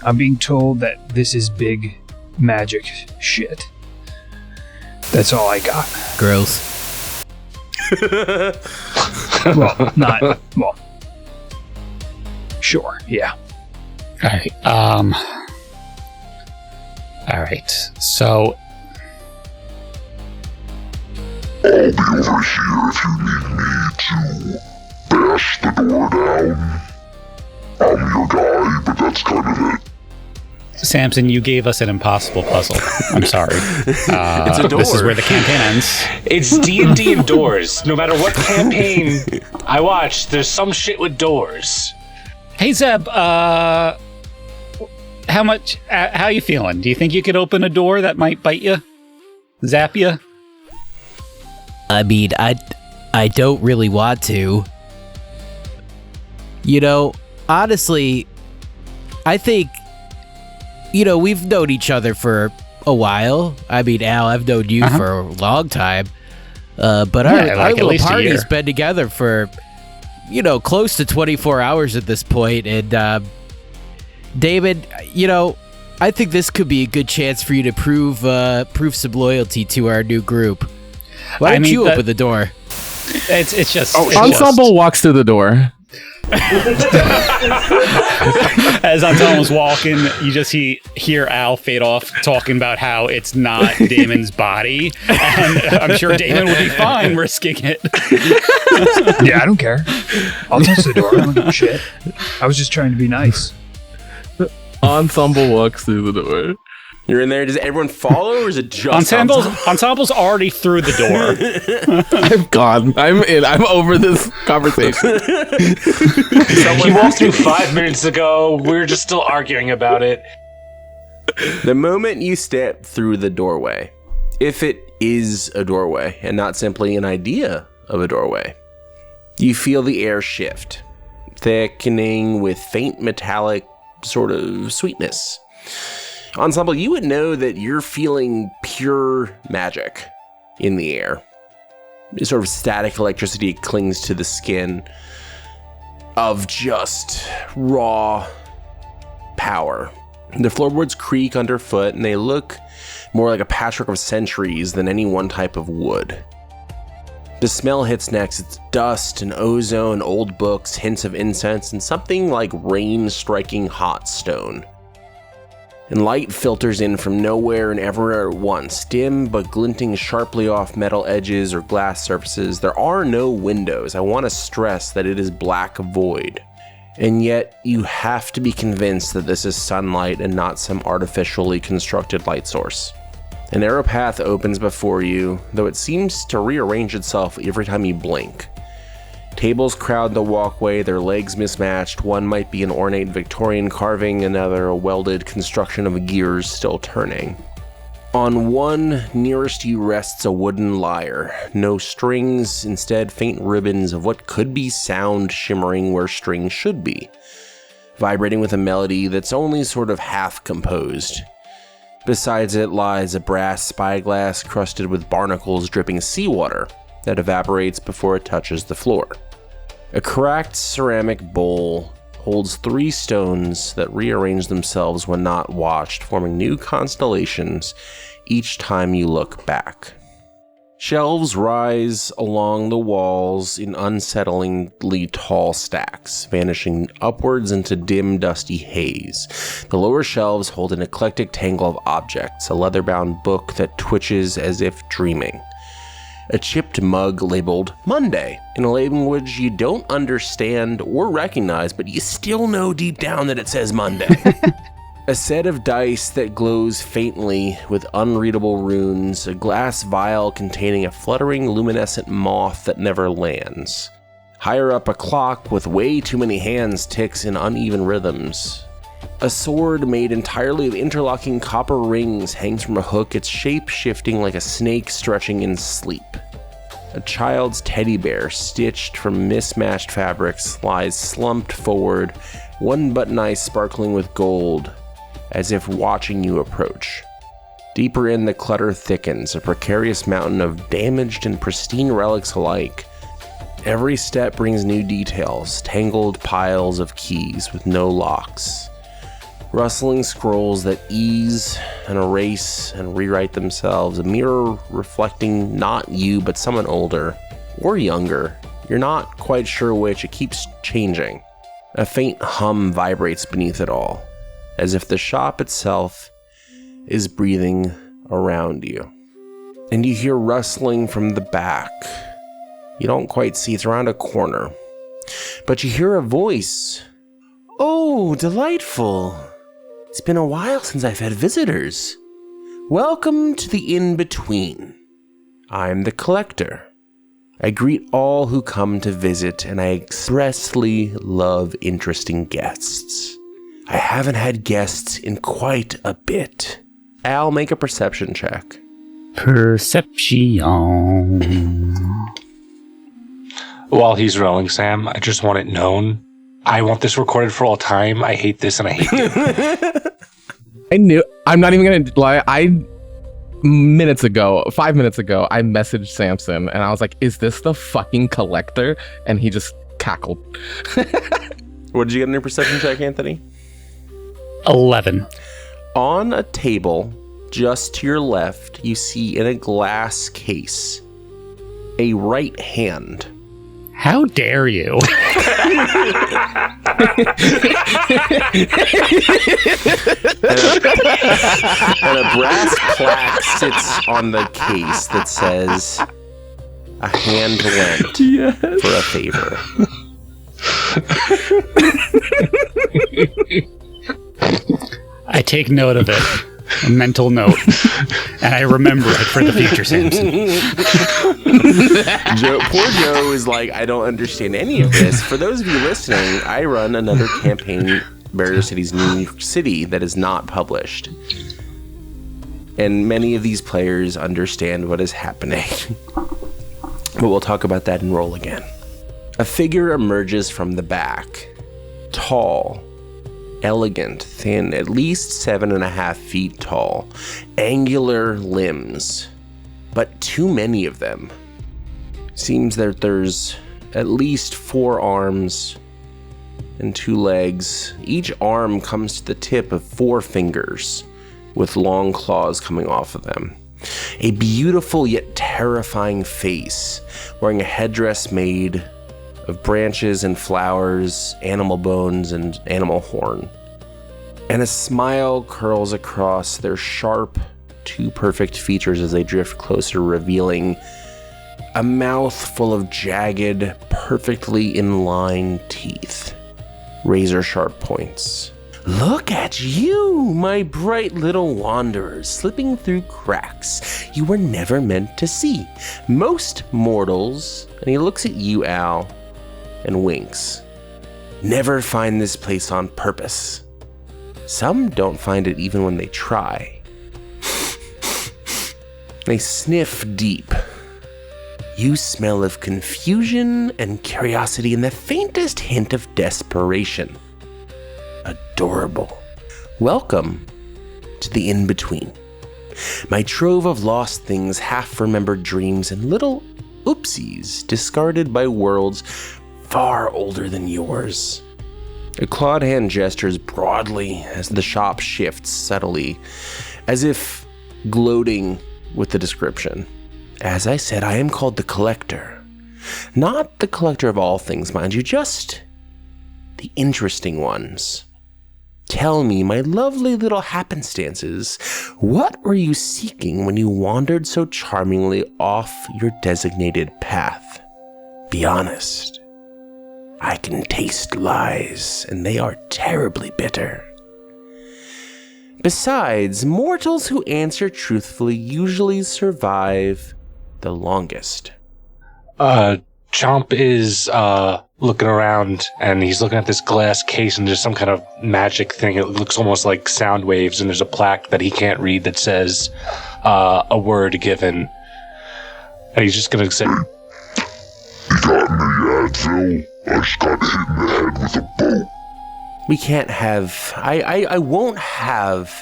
[SPEAKER 2] I'm being told that this is big magic shit. That's all I got.
[SPEAKER 10] Gross.
[SPEAKER 2] Well, sure, yeah.
[SPEAKER 6] Alright, so
[SPEAKER 11] I'll be over here if you need me to bash the door down. I'm your guy, but that's kind of it.
[SPEAKER 6] Samson, you gave us an impossible puzzle. I'm sorry.
[SPEAKER 1] It's a door.
[SPEAKER 6] This is where the campaign ends.
[SPEAKER 7] It's D&D and doors. No matter what campaign I watch, there's some shit with doors.
[SPEAKER 6] Hey Zeb, how you feeling? Do you think you could open a door that might bite you? Zap you?
[SPEAKER 10] I mean, I don't really want to. Honestly, I think, we've known each other for a while. I mean, Al, I've known you for a long time. But our little party's been together for, close to 24 hours at this point. And, David, I think this could be a good chance for you to prove some loyalty to our new group. Why don't you open the door?
[SPEAKER 6] It's just...
[SPEAKER 9] Ensemble walks through the door.
[SPEAKER 6] As Ensemble was walking, you just hear Al fade off talking about how it's not Damon's body, and I'm sure Damon would be fine risking it.
[SPEAKER 2] Yeah, I don't care. I'll touch the door. I don't give a shit. I was just trying to be nice.
[SPEAKER 9] Ensemble walks through the door.
[SPEAKER 1] You're in there. Does everyone follow, or is it just
[SPEAKER 6] Ensemble's already through the door.
[SPEAKER 9] I'm gone. I'm in. I'm over this conversation.
[SPEAKER 7] He walked through 5 minutes ago. We're just still arguing about it.
[SPEAKER 1] The moment you step through the doorway, if it is a doorway and not simply an idea of a doorway. You feel the air shift, thickening with faint metallic sort of sweetness. Ensemble, you would know that you're feeling pure magic in the air. Sort of static electricity clings to the skin of just raw power. The floorboards creak underfoot, and they look more like a patchwork of centuries than any one type of wood. The smell hits next. It's dust and ozone, old books, hints of incense, and something like rain striking hot stone. And light filters in from nowhere and everywhere at once, dim but glinting sharply off metal edges or glass surfaces. There are no windows. I want to stress that it is black void. And yet, you have to be convinced that this is sunlight and not some artificially constructed light source. A narrow path opens before you, though it seems to rearrange itself every time you blink. Tables crowd the walkway, their legs mismatched. One might be an ornate Victorian carving, another a welded construction of gears still turning. On one nearest you rests a wooden lyre. No strings, instead faint ribbons of what could be sound shimmering where strings should be, vibrating with a melody that's only sort of half composed. Besides it lies a brass spyglass crusted with barnacles dripping seawater that evaporates before it touches the floor. A cracked ceramic bowl holds 3 stones that rearrange themselves when not watched, forming new constellations each time you look back. Shelves rise along the walls in unsettlingly tall stacks, vanishing upwards into dim, dusty haze. The lower shelves hold an eclectic tangle of objects, a leather-bound book that twitches as if dreaming. A chipped mug labeled Monday, in a language you don't understand or recognize, but you still know deep down that it says Monday. A set of dice that glows faintly with unreadable runes, a glass vial containing a fluttering luminescent moth that never lands. Higher up, a clock with way too many hands ticks in uneven rhythms. A sword made entirely of interlocking copper rings hangs from a hook, its shape shifting like a snake stretching in sleep. A child's teddy bear, stitched from mismatched fabrics, lies slumped forward, one button eye sparkling with gold, as if watching you approach. Deeper in, the clutter thickens, a precarious mountain of damaged and pristine relics alike. Every step brings new details, tangled piles of keys with no locks. Rustling scrolls that ease and erase and rewrite themselves, a mirror reflecting not you but someone older or younger. You're not quite sure which, it keeps changing. A faint hum vibrates beneath it all, as if the shop itself is breathing around you. And you hear rustling from the back. You don't quite see, it's around a corner. But you hear a voice. "Oh, delightful. It's been a while since I've had visitors. Welcome to the in-between. I'm the collector. I greet all who come to visit, and I expressly love interesting guests. I haven't had guests in quite a bit." Al, make a perception check.
[SPEAKER 6] Perception.
[SPEAKER 7] While he's rolling, Sam, I just want it known. I want this recorded for all time. I hate this and I hate you.
[SPEAKER 9] I'm not even going to lie. 5 minutes ago, I messaged Samson and I was like, is this the fucking collector? And he just cackled.
[SPEAKER 1] What did you get in your perception check, Anthony?
[SPEAKER 6] 11.
[SPEAKER 1] On a table, just to your left, you see in a glass case, a right hand.
[SPEAKER 6] How dare you?
[SPEAKER 1] and a brass plaque sits on the case that says, "A hand lent for a favor."
[SPEAKER 6] I take note of it. A mental note. And I remember it for the future, Samson.
[SPEAKER 1] Poor Joe is like, I don't understand any of this. For those of you listening, I run another campaign, Barrier Cities New York City, that is not published. And many of these players understand what is happening. But we'll talk about that and roll again. A figure emerges from the back. Tall, elegant, thin, at least 7.5 feet tall. Angular limbs, but too many of them. Seems that there's at least 4 arms and 2 legs. Each arm comes to the tip of 4 fingers with long claws coming off of them. A beautiful yet terrifying face, wearing a headdress made of branches and flowers, animal bones, and animal horn. And a smile curls across their sharp, too perfect features as they drift closer, revealing a mouth full of jagged, perfectly in-line teeth. Razor-sharp points. Look at you, my bright little wanderers, slipping through cracks you were never meant to see. Most mortals, and he looks at you, Al, and winks, never find this place on purpose. Some don't find it even when they try. They sniff deep. You smell of confusion and curiosity and the faintest hint of desperation. Adorable. Welcome to the in-between. My trove of lost things, half-remembered dreams, and little oopsies discarded by worlds far older than yours. A clawed hand gestures broadly as the shop shifts subtly, as if gloating with the description. As I said, I am called the Collector. Not the collector of all things, mind you, just the interesting ones. Tell me, my lovely little happenstances, what were you seeking when you wandered so charmingly off your designated path? Be honest. I can taste lies, and they are terribly bitter. Besides, mortals who answer truthfully usually survive the longest.
[SPEAKER 7] Chomp is looking around, and he's looking at this glass case, and there's some kind of magic thing. It looks almost like sound waves, and there's a plaque that he can't read that says a word given. And he's just gonna say,
[SPEAKER 11] You got any Advil? I just got hit in the head with a boat.
[SPEAKER 1] We can't have... I won't have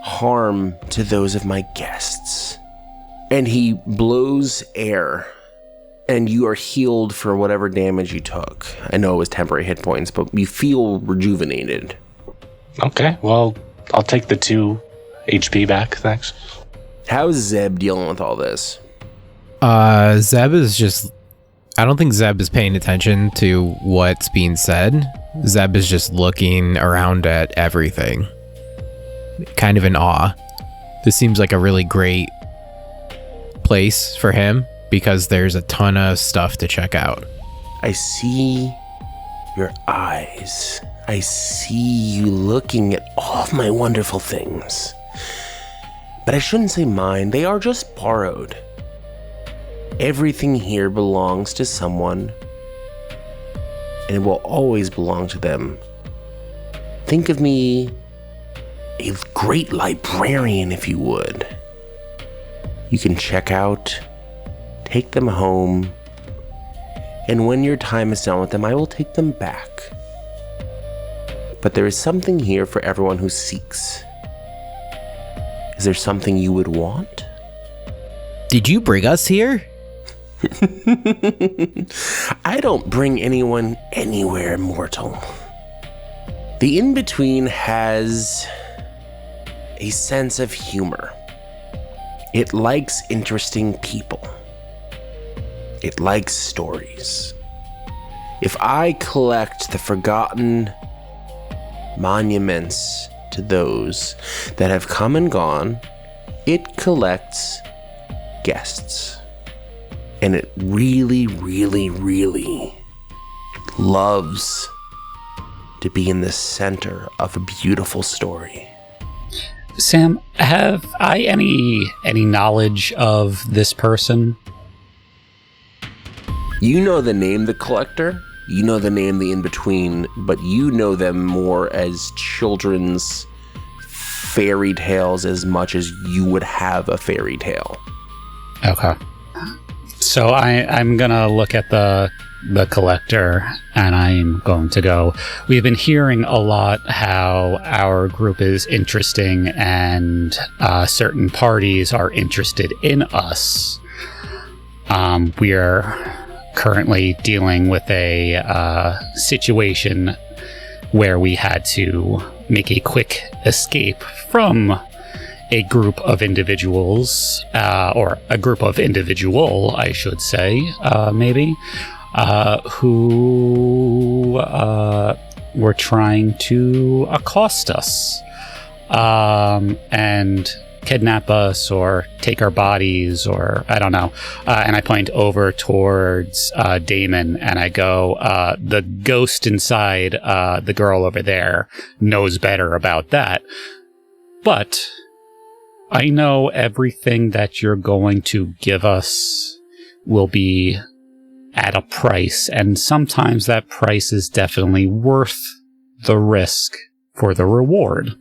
[SPEAKER 1] harm to those of my guests. And he blows air, and you are healed for whatever damage you took. I know it was temporary hit points, but you feel rejuvenated.
[SPEAKER 7] okay, well, I'll take the 2 HP back, thanks.
[SPEAKER 1] How's Zeb dealing with all this?
[SPEAKER 8] Zeb is just... I don't think Zeb is paying attention to what's being said. Zeb is just looking around at everything, kind of in awe. This seems like a really great place for him because there's a ton of stuff to check out.
[SPEAKER 1] I see your eyes. I see you looking at all of my wonderful things. But I shouldn't say mine. They are just borrowed. Everything here belongs to someone, and it will always belong to them. Think of me a great librarian, if you would. You can check out, take them home, and when your time is done with them, I will take them back. But there is something here for everyone who seeks. Is there something you would want?
[SPEAKER 10] Did you bring us here?
[SPEAKER 1] I don't bring anyone anywhere, mortal. The in-between has a sense of humor. It likes interesting people. It likes stories. If I collect the forgotten monuments to those that have come and gone, it collects guests. And it really, really, really loves to be in the center of a beautiful story.
[SPEAKER 6] Sam, have I any knowledge of this person?
[SPEAKER 1] You know the name The Collector, you know the name The In-Between, but you know them more as children's fairy tales as much as you would have a fairy tale.
[SPEAKER 6] Okay. So I'm gonna look at the collector, and I'm going to go, we've been hearing a lot how our group is interesting and certain parties are interested in us. We are currently dealing with a situation where we had to make a quick escape from a group of individuals, or a group of individual, I should say, maybe, who were trying to accost us and kidnap us or take our bodies, or I don't know. And I point over towards Damon and I go, the ghost inside the girl over there knows better about that. But I know everything that you're going to give us will be at a price, and sometimes that price is definitely worth the risk for the reward.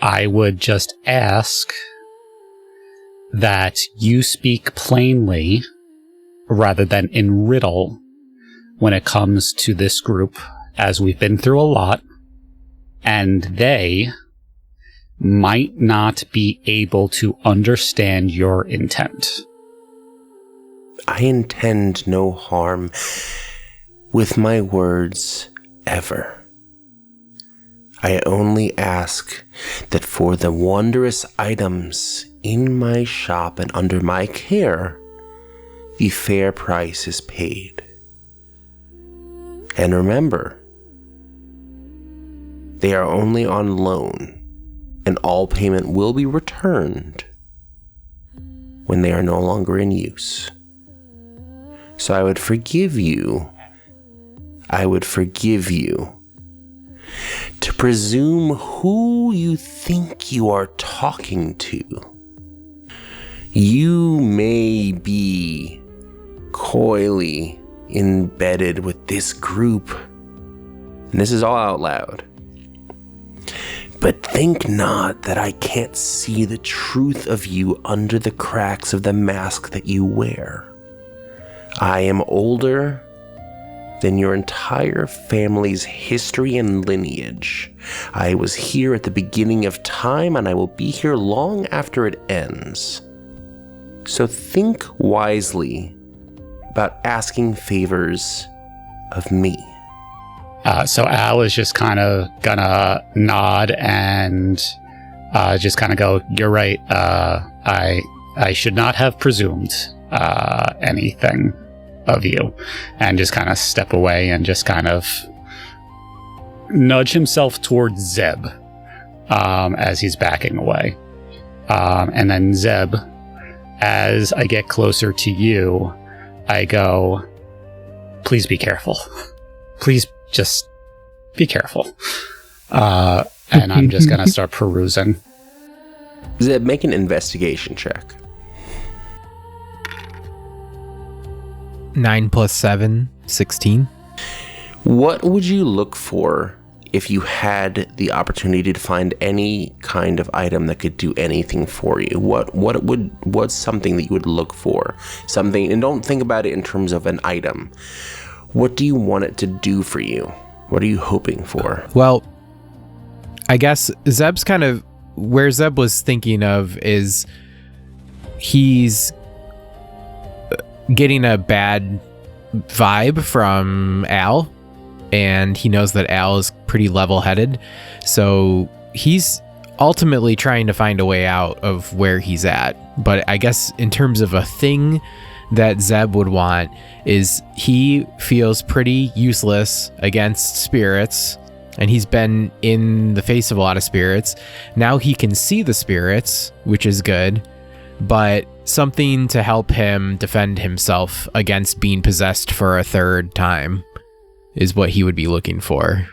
[SPEAKER 6] I would just ask that you speak plainly rather than in riddle when it comes to this group, as we've been through a lot, and they might not be able to understand your intent.
[SPEAKER 1] I intend no harm with my words ever. I only ask that for the wondrous items in my shop and under my care, the fair price is paid. And remember, they are only on loan, and all payment will be returned when they are no longer in use. So I would forgive you to presume who you think you are talking to. You may be coyly embedded with this group, and this is all out loud. But think not that I can't see the truth of you under the cracks of the mask that you wear. I am older than your entire family's history and lineage. I was here at the beginning of time, and I will be here long after it ends. So think wisely about asking favors of me.
[SPEAKER 6] So Al is just kind of gonna nod and just kind of go, you're right, I should not have presumed anything of you, and just kind of step away and just kind of nudge himself towards Zeb as he's backing away. And then Zeb, as I get closer to you, I go, please be careful. Please just be careful. And I'm just going to start perusing.
[SPEAKER 1] Zeb, make an investigation check.
[SPEAKER 8] 9 + 7, 16.
[SPEAKER 1] What would you look for if you had the opportunity to find any kind of item that could do anything for you? What's something that you would look for? Something, and don't think about it in terms of an item. What do you want it to do for you? What are you hoping for?
[SPEAKER 8] Well, I guess Zeb's kind of where Zeb was thinking of is he's getting a bad vibe from Al, and he knows that Al is pretty level-headed, so he's ultimately trying to find a way out of where he's at. But I guess in terms of a thing that Zeb would want is he feels pretty useless against spirits, and he's been in the face of a lot of spirits. Now he can see the spirits, which is good, but something to help him defend himself against being possessed for a third time is what he would be looking for.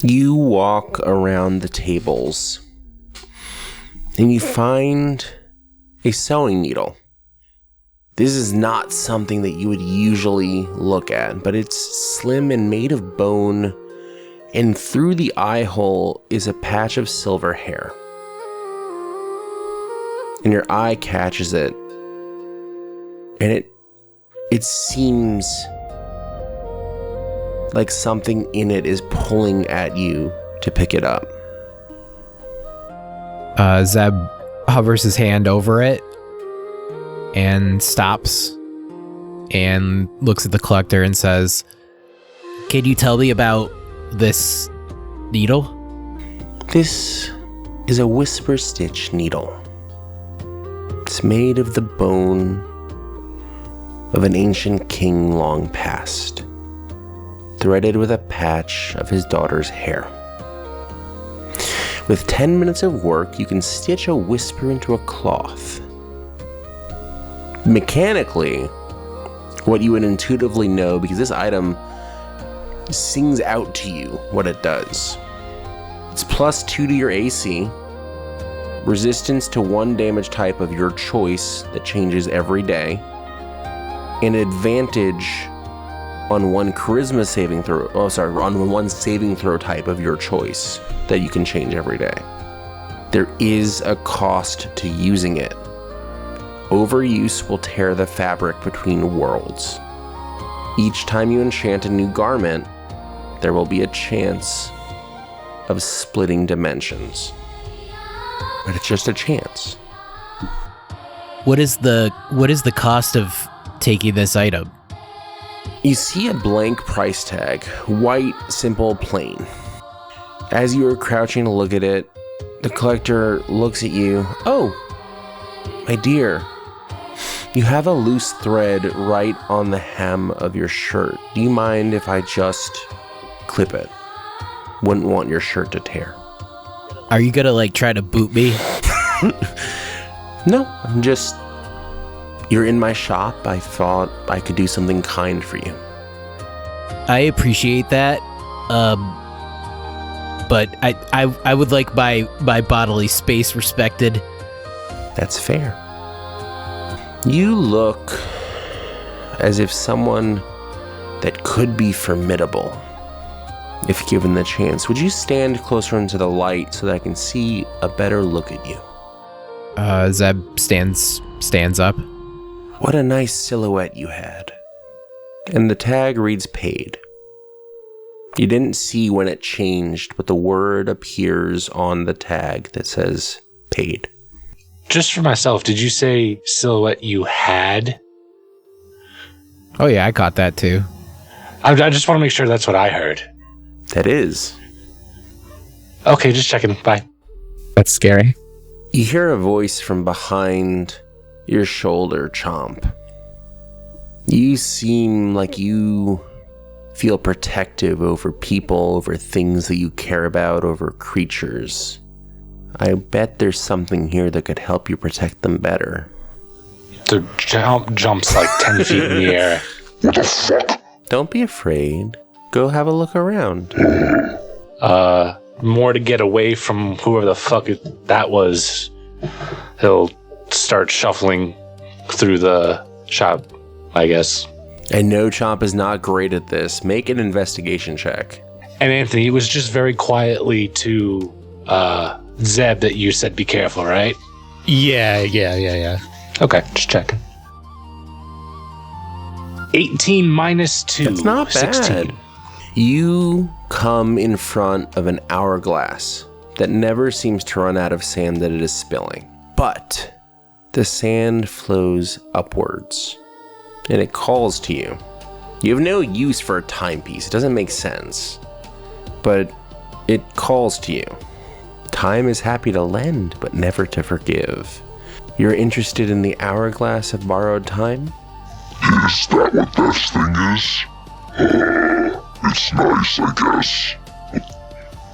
[SPEAKER 1] You walk around the tables and you find a sewing needle. This is not something that you would usually look at, but it's slim and made of bone, and through the eye hole is a patch of silver hair. And your eye catches it, and it seems like something in it is pulling at you to pick it up.
[SPEAKER 8] Zeb hovers his hand over it and stops and looks at the collector and says,
[SPEAKER 10] Can you tell me about this needle?
[SPEAKER 1] This is a whisper stitch needle. It's made of the bone of an ancient king long past, threaded with a patch of his daughter's hair. With 10 minutes of work, you can stitch a whisper into a cloth. Mechanically, what you would intuitively know, because this item sings out to you what it does. It's +2 to your AC, resistance to 1 damage type of your choice that changes every day, an advantage on 1 charisma saving throw, on 1 saving throw type of your choice that you can change every day. There is a cost to using it. Overuse will tear the fabric between worlds. Each time you enchant a new garment, there will be a chance of splitting dimensions. But it's just a chance.
[SPEAKER 10] What is the cost of taking this item?
[SPEAKER 1] You see a blank price tag, white, simple, plain. As you are crouching to look at it, the collector looks at you. Oh, my dear, you have a loose thread right on the hem of your shirt. Do you mind if I just clip it? Wouldn't want your shirt to tear.
[SPEAKER 10] Are you gonna try to boot me?
[SPEAKER 1] No, you're in my shop. I thought I could do something kind for you.
[SPEAKER 10] I appreciate that. But I would like my bodily space respected.
[SPEAKER 1] That's fair. You look as if someone that could be formidable if given the chance. Would you stand closer into the light so that I can see a better look at you?
[SPEAKER 8] Zeb stands up.
[SPEAKER 1] What a nice silhouette you had. And the tag reads paid. You didn't see when it changed, but the word appears on the tag that says paid.
[SPEAKER 7] Just for myself, did you say silhouette you had?
[SPEAKER 8] Oh yeah, I caught that too.
[SPEAKER 7] I just want to make sure that's what I heard.
[SPEAKER 1] That is.
[SPEAKER 7] Okay, just checking. Bye.
[SPEAKER 9] That's scary.
[SPEAKER 1] You hear a voice from behind your shoulder, Chomp. You seem like you feel protective over people, over things that you care about, over creatures. I bet there's something here that could help you protect them better.
[SPEAKER 7] The jumps like 10 feet in the air.
[SPEAKER 11] What the fuck?
[SPEAKER 1] Don't be afraid. Go have a look around.
[SPEAKER 7] More to get away from whoever the fuck that was. He'll start shuffling through the shop, I guess.
[SPEAKER 1] I know Chomp is not great at this. Make an investigation check.
[SPEAKER 7] And Anthony, it was just very quietly to Zeb that you said be careful, right?
[SPEAKER 6] Yeah.
[SPEAKER 7] Okay, just checking. 18 minus 2.
[SPEAKER 1] That's not bad.
[SPEAKER 7] 16.
[SPEAKER 1] You come in front of an hourglass that never seems to run out of sand that it is spilling. But the sand flows upwards, and it calls to you. You have no use for a timepiece. It doesn't make sense. But it calls to you. Time is happy to lend, but never to forgive. You're interested in the hourglass of borrowed time?
[SPEAKER 11] Is that what this thing is? It's nice, I guess.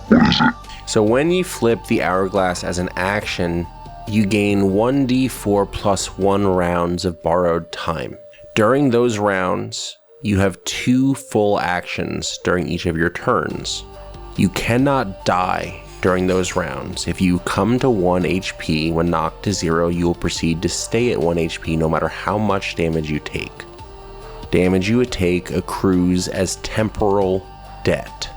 [SPEAKER 11] What is it?
[SPEAKER 1] So when you flip the hourglass as an action, you gain 1d4 plus 1 rounds of borrowed time. During those rounds, you have 2 full actions during each of your turns. You cannot die during those rounds. If you come to 1 HP when knocked to 0, you will proceed to stay at 1 HP no matter how much damage you take. Damage you would take accrues as temporal debt.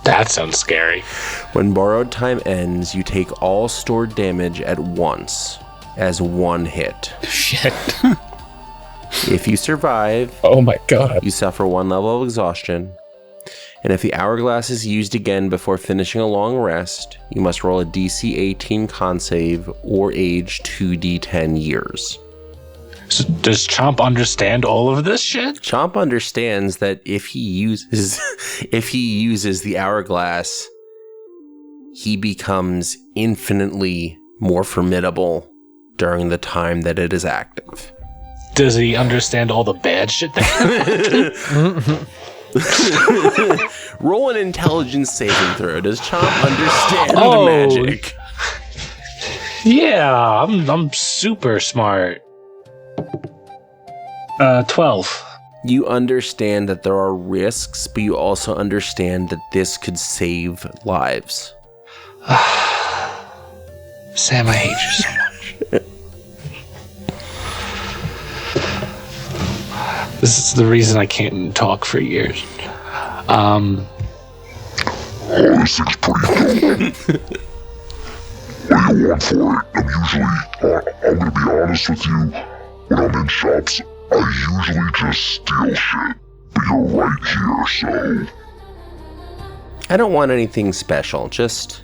[SPEAKER 7] That sounds scary.
[SPEAKER 1] When borrowed time ends, you take all stored damage at once as one hit.
[SPEAKER 6] Shit.
[SPEAKER 1] If you survive,
[SPEAKER 7] Oh my god.
[SPEAKER 1] you suffer 1 level of exhaustion. And if the hourglass is used again before finishing a long rest, you must roll a DC 18 con save or age 2d10 years.
[SPEAKER 7] So does Chomp understand all of this shit?
[SPEAKER 1] Chomp understands that if he uses the hourglass, he becomes infinitely more formidable during the time that it is active.
[SPEAKER 7] Does he understand all the bad shit that
[SPEAKER 1] Roll an intelligence saving throw. Does Chomp understand the magic?
[SPEAKER 7] Yeah, I'm super smart. 12.
[SPEAKER 1] You understand that there are risks, but you also understand that this could save lives.
[SPEAKER 7] Sam, I hate you so much. This is the reason I can't talk for years.
[SPEAKER 11] This is pretty cool. What do you want for it? I'm gonna be honest with you. When I'm in shops, I usually just steal shit. But you're right here, so...
[SPEAKER 1] I don't want anything special, just...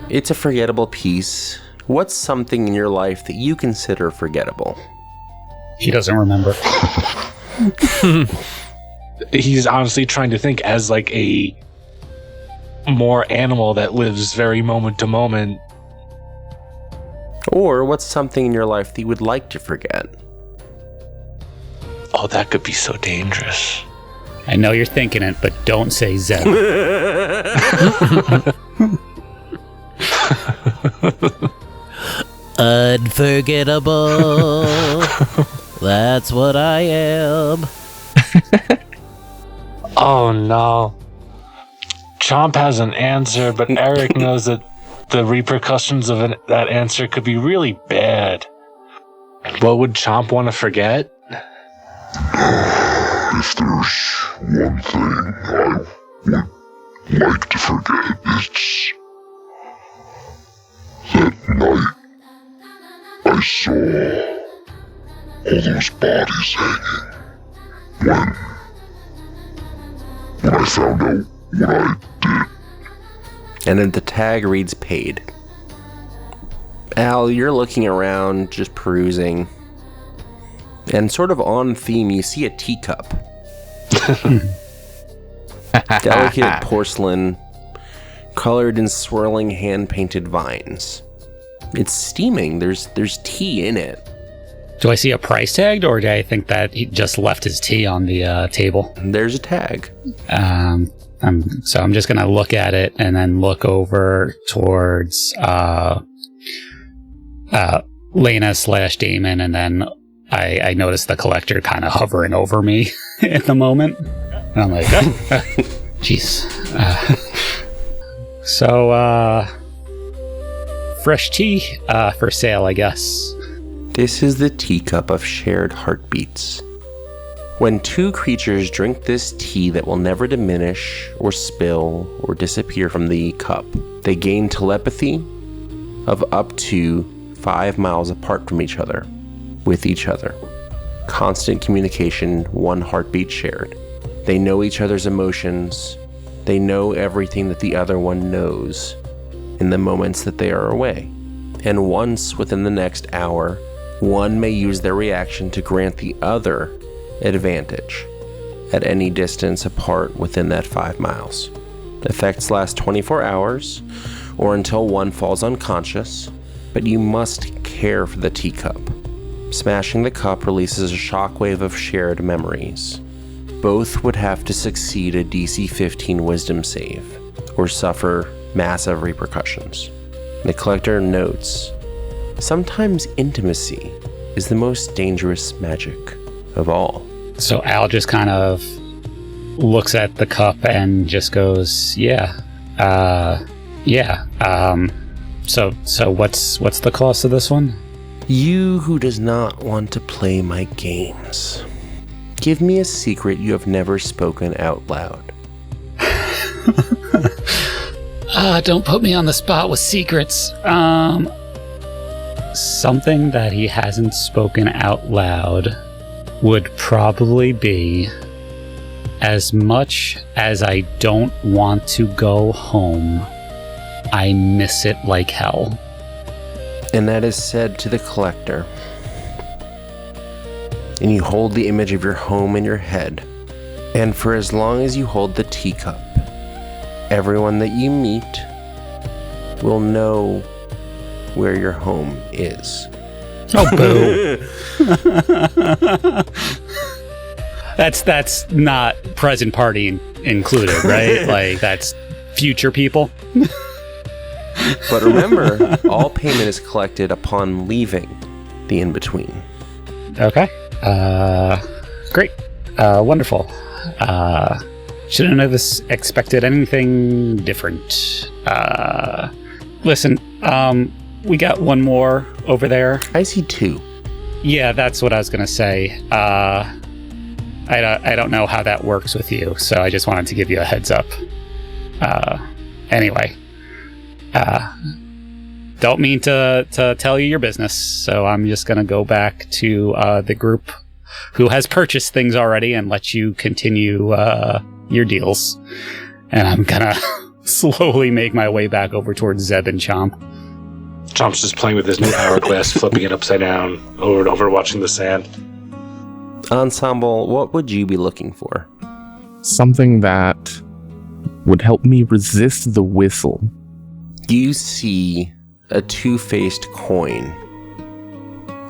[SPEAKER 1] It's a forgettable piece. What's something in your life that you consider forgettable?
[SPEAKER 6] He doesn't remember.
[SPEAKER 7] He's honestly trying to think as like a more animal that lives very moment to moment.
[SPEAKER 1] Or what's something in your life that you would like to forget?
[SPEAKER 7] Oh, that could be so dangerous.
[SPEAKER 6] I know you're thinking it, but don't say Zeb.
[SPEAKER 10] Unforgettable. That's what I am.
[SPEAKER 7] Oh no. Chomp has an answer, but Eric knows that the repercussions of that answer could be really bad. What would Chomp want to forget?
[SPEAKER 11] If there's one thing I would like to forget, it's that night I saw all those bodies hanging. When I found out what I did.
[SPEAKER 1] And then the tag reads paid. Al, you're looking around, just perusing. And sort of on theme, you see a teacup. Delicate porcelain, colored in swirling hand-painted vines. It's steaming. There's tea in it.
[SPEAKER 6] Do I see a price tag, or do I think that he just left his tea on the table?
[SPEAKER 1] There's a tag.
[SPEAKER 6] So I'm just gonna look at it and then look over towards Lena/Damon, and then I notice the collector kind of hovering over me at the moment, and I'm like, jeez. Fresh tea for sale, I guess.
[SPEAKER 1] This is the teacup of shared heartbeats. When two creatures drink this tea that will never diminish or spill or disappear from the cup, they gain telepathy of up to 5 miles apart from each other, with each other. Constant communication, one heartbeat shared. They know each other's emotions. They know everything that the other one knows in the moments that they are away. And once within the next hour, one may use their reaction to grant the other advantage at any distance apart within that 5 miles. Effects last 24 hours or until one falls unconscious, but you must care for the teacup. Smashing the cup releases a shockwave of shared memories. Both would have to succeed a DC 15 wisdom save or suffer massive repercussions. The collector notes, sometimes intimacy is the most dangerous magic of all.
[SPEAKER 6] So Al just kind of looks at the cup and just goes, So what's the cost of this one?
[SPEAKER 1] You who does not want to play my games. Give me a secret you have never spoken out loud.
[SPEAKER 6] Don't put me on the spot with secrets. Something that he hasn't spoken out loud would probably be, as much as I don't want to go home, I miss it like hell.
[SPEAKER 1] And that is said to the collector. And you hold the image of your home in your head. And for as long as you hold the teacup, everyone that you meet will know where your home is.
[SPEAKER 6] Oh, boo. That's not present party included, right? Like, that's future people.
[SPEAKER 1] But remember, all payment is collected upon leaving the in-between.
[SPEAKER 6] Okay. Great. Wonderful. Shouldn't have expected anything different. Listen, we got one more over there.
[SPEAKER 1] I see two.
[SPEAKER 6] Yeah, that's what I was gonna say. I don't know how that works with you, so I just wanted to give you a heads up. Anyway, don't mean to tell you your business, so I'm just gonna go back to the group who has purchased things already and let you continue your deals. And I'm gonna slowly make my way back over towards Zeb and Chomp.
[SPEAKER 7] Chomp's just playing with his new hourglass, flipping it upside down over and over, watching the sand.
[SPEAKER 1] Ensemble, what would you be looking for?
[SPEAKER 9] Something that would help me resist the whistle.
[SPEAKER 1] You see a two-faced coin.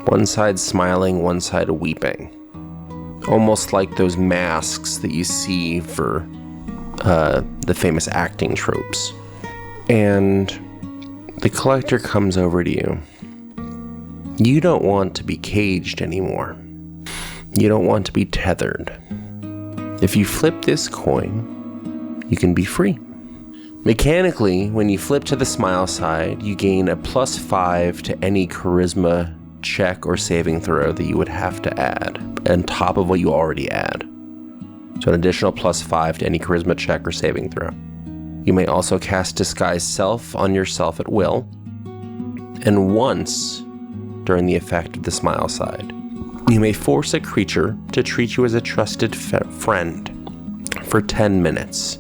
[SPEAKER 1] One side smiling, one side weeping. Almost like those masks that you see for the famous acting tropes. And the collector comes over to you. You don't want to be caged anymore. You don't want to be tethered. If you flip this coin, you can be free. Mechanically, when you flip to the smile side, you gain a +5 to any charisma check or saving throw that you would have to add, on top of what you already add. So an additional +5 to any charisma check or saving throw. You may also cast Disguise Self on yourself at will, and once during the effect of the smile side, you may force a creature to treat you as a trusted friend for 10 minutes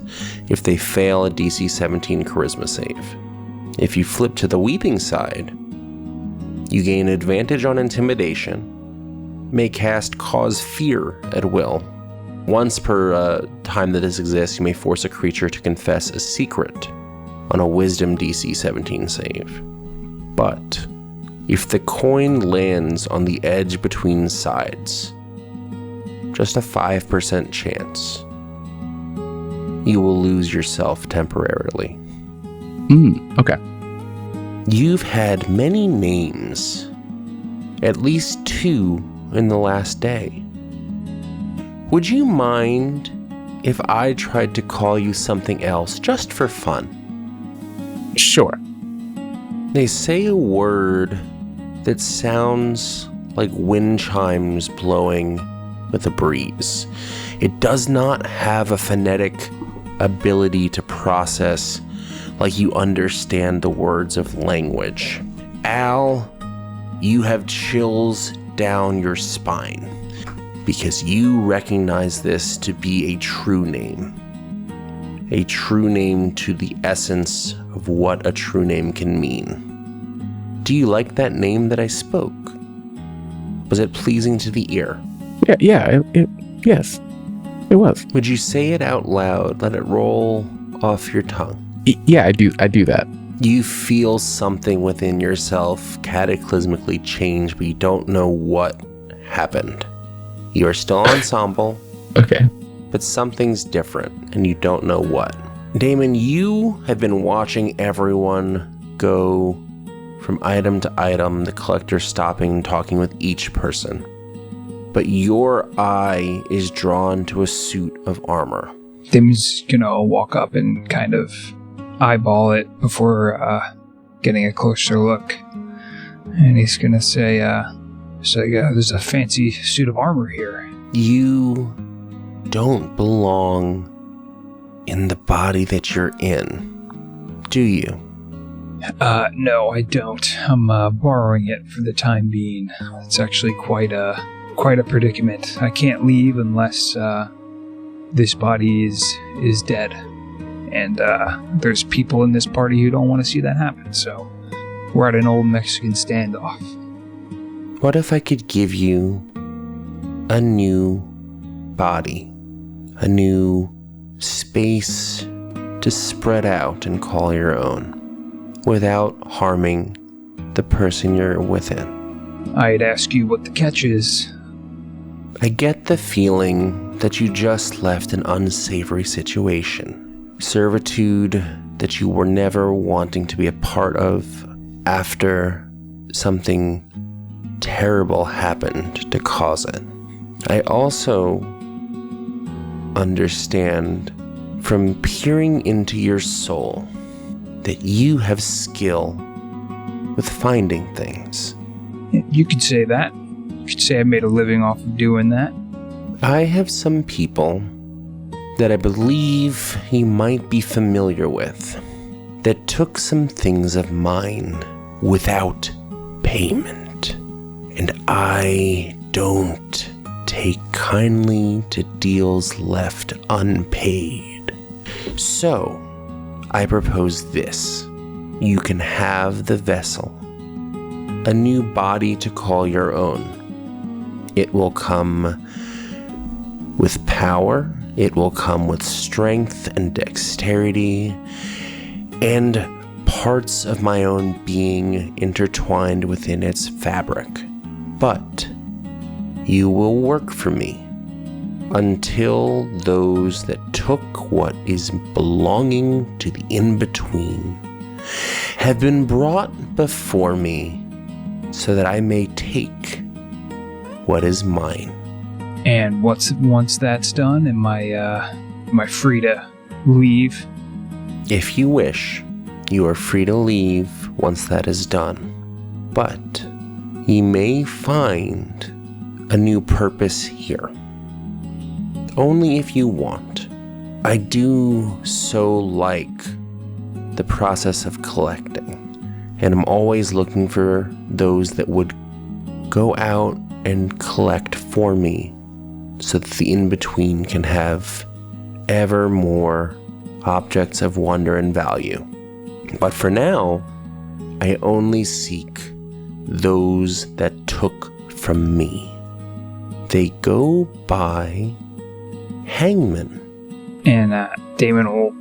[SPEAKER 1] if they fail a DC 17 charisma save. If you flip to the weeping side, you gain advantage on intimidation, may cast Cause Fear at will. Once per time that this exists, you may force a creature to confess a secret on a Wisdom DC 17 save. But if the coin lands on the edge between sides, just a 5% chance, you will lose yourself temporarily.
[SPEAKER 9] Okay.
[SPEAKER 1] You've had many names, at least 2 in the last day. Would you mind if I tried to call you something else just for fun?
[SPEAKER 9] Sure.
[SPEAKER 1] They say a word that sounds like wind chimes blowing with a breeze. It does not have a phonetic ability to process like you understand the words of language. Al, you have chills down your spine because you recognize this to be a true name to the essence of what a true name can mean. Do you like that name that I spoke? Was it pleasing to the ear?
[SPEAKER 9] Yes, it was.
[SPEAKER 1] Would you say it out loud? Let it roll off your tongue.
[SPEAKER 9] Yeah, I do that.
[SPEAKER 1] You feel something within yourself cataclysmically change, but you don't know what happened. You are still ensemble.
[SPEAKER 9] Okay.
[SPEAKER 1] But something's different, and you don't know what. Damon, you have been watching everyone go from item to item, the collector stopping and talking with each person. But your eye is drawn to a suit of armor.
[SPEAKER 2] Damon's gonna walk up and kind of eyeball it before getting a closer look. And he's gonna say, there's a fancy suit of armor here.
[SPEAKER 1] You don't belong in the body that you're in, do you?
[SPEAKER 2] No, I don't. I'm borrowing it for the time being. It's actually quite a predicament. I can't leave unless this body is dead. And there's people in this party who don't want to see that happen, so we're at an old Mexican standoff.
[SPEAKER 1] What if I could give you a new body, a new space to spread out and call your own, without harming the person you're within?
[SPEAKER 2] I'd ask you what the catch is.
[SPEAKER 1] I get the feeling that you just left an unsavory situation. Servitude that you were never wanting to be a part of after something terrible happened to cause it. I also understand from peering into your soul that you have skill with finding things.
[SPEAKER 2] You could say that. You could say I made a living off of doing that.
[SPEAKER 1] I have some people that I believe you might be familiar with that took some things of mine without payment. And I don't take kindly to deals left unpaid. So, I propose this. You can have the vessel, a new body to call your own. It will come with power, it will come with strength and dexterity, and parts of my own being intertwined within its fabric. But you will work for me until those that took what is belonging to the in-between have been brought before me so that I may take what is mine.
[SPEAKER 2] And once that's done, am I free to leave?
[SPEAKER 1] If you wish, you are free to leave once that is done. But ye may find a new purpose here. Only if you want. I do so like the process of collecting, and I'm always looking for those that would go out and collect for me so that the in-between can have ever more objects of wonder and value. But for now, I only seek those that took from me. They go by Hangman.
[SPEAKER 2] And Damon will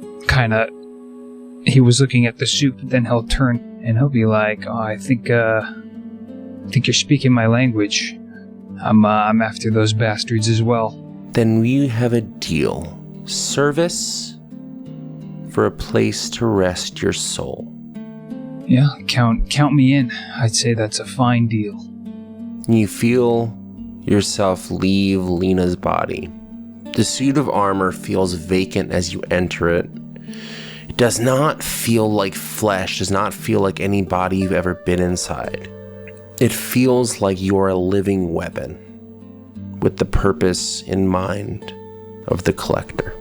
[SPEAKER 2] he was looking at the soup, then he'll turn and he'll be like, "Oh, I think you're speaking my language. I'm after those bastards as well."
[SPEAKER 1] Then we have a deal. Service for a place to rest your soul.
[SPEAKER 2] Yeah, count me in. I'd say that's a fine deal.
[SPEAKER 1] You feel yourself leave Lena's body. The suit of armor feels vacant as you enter it. It does not feel like flesh, does not feel like any body you've ever been inside. It feels like you're a living weapon with the purpose in mind of the collector.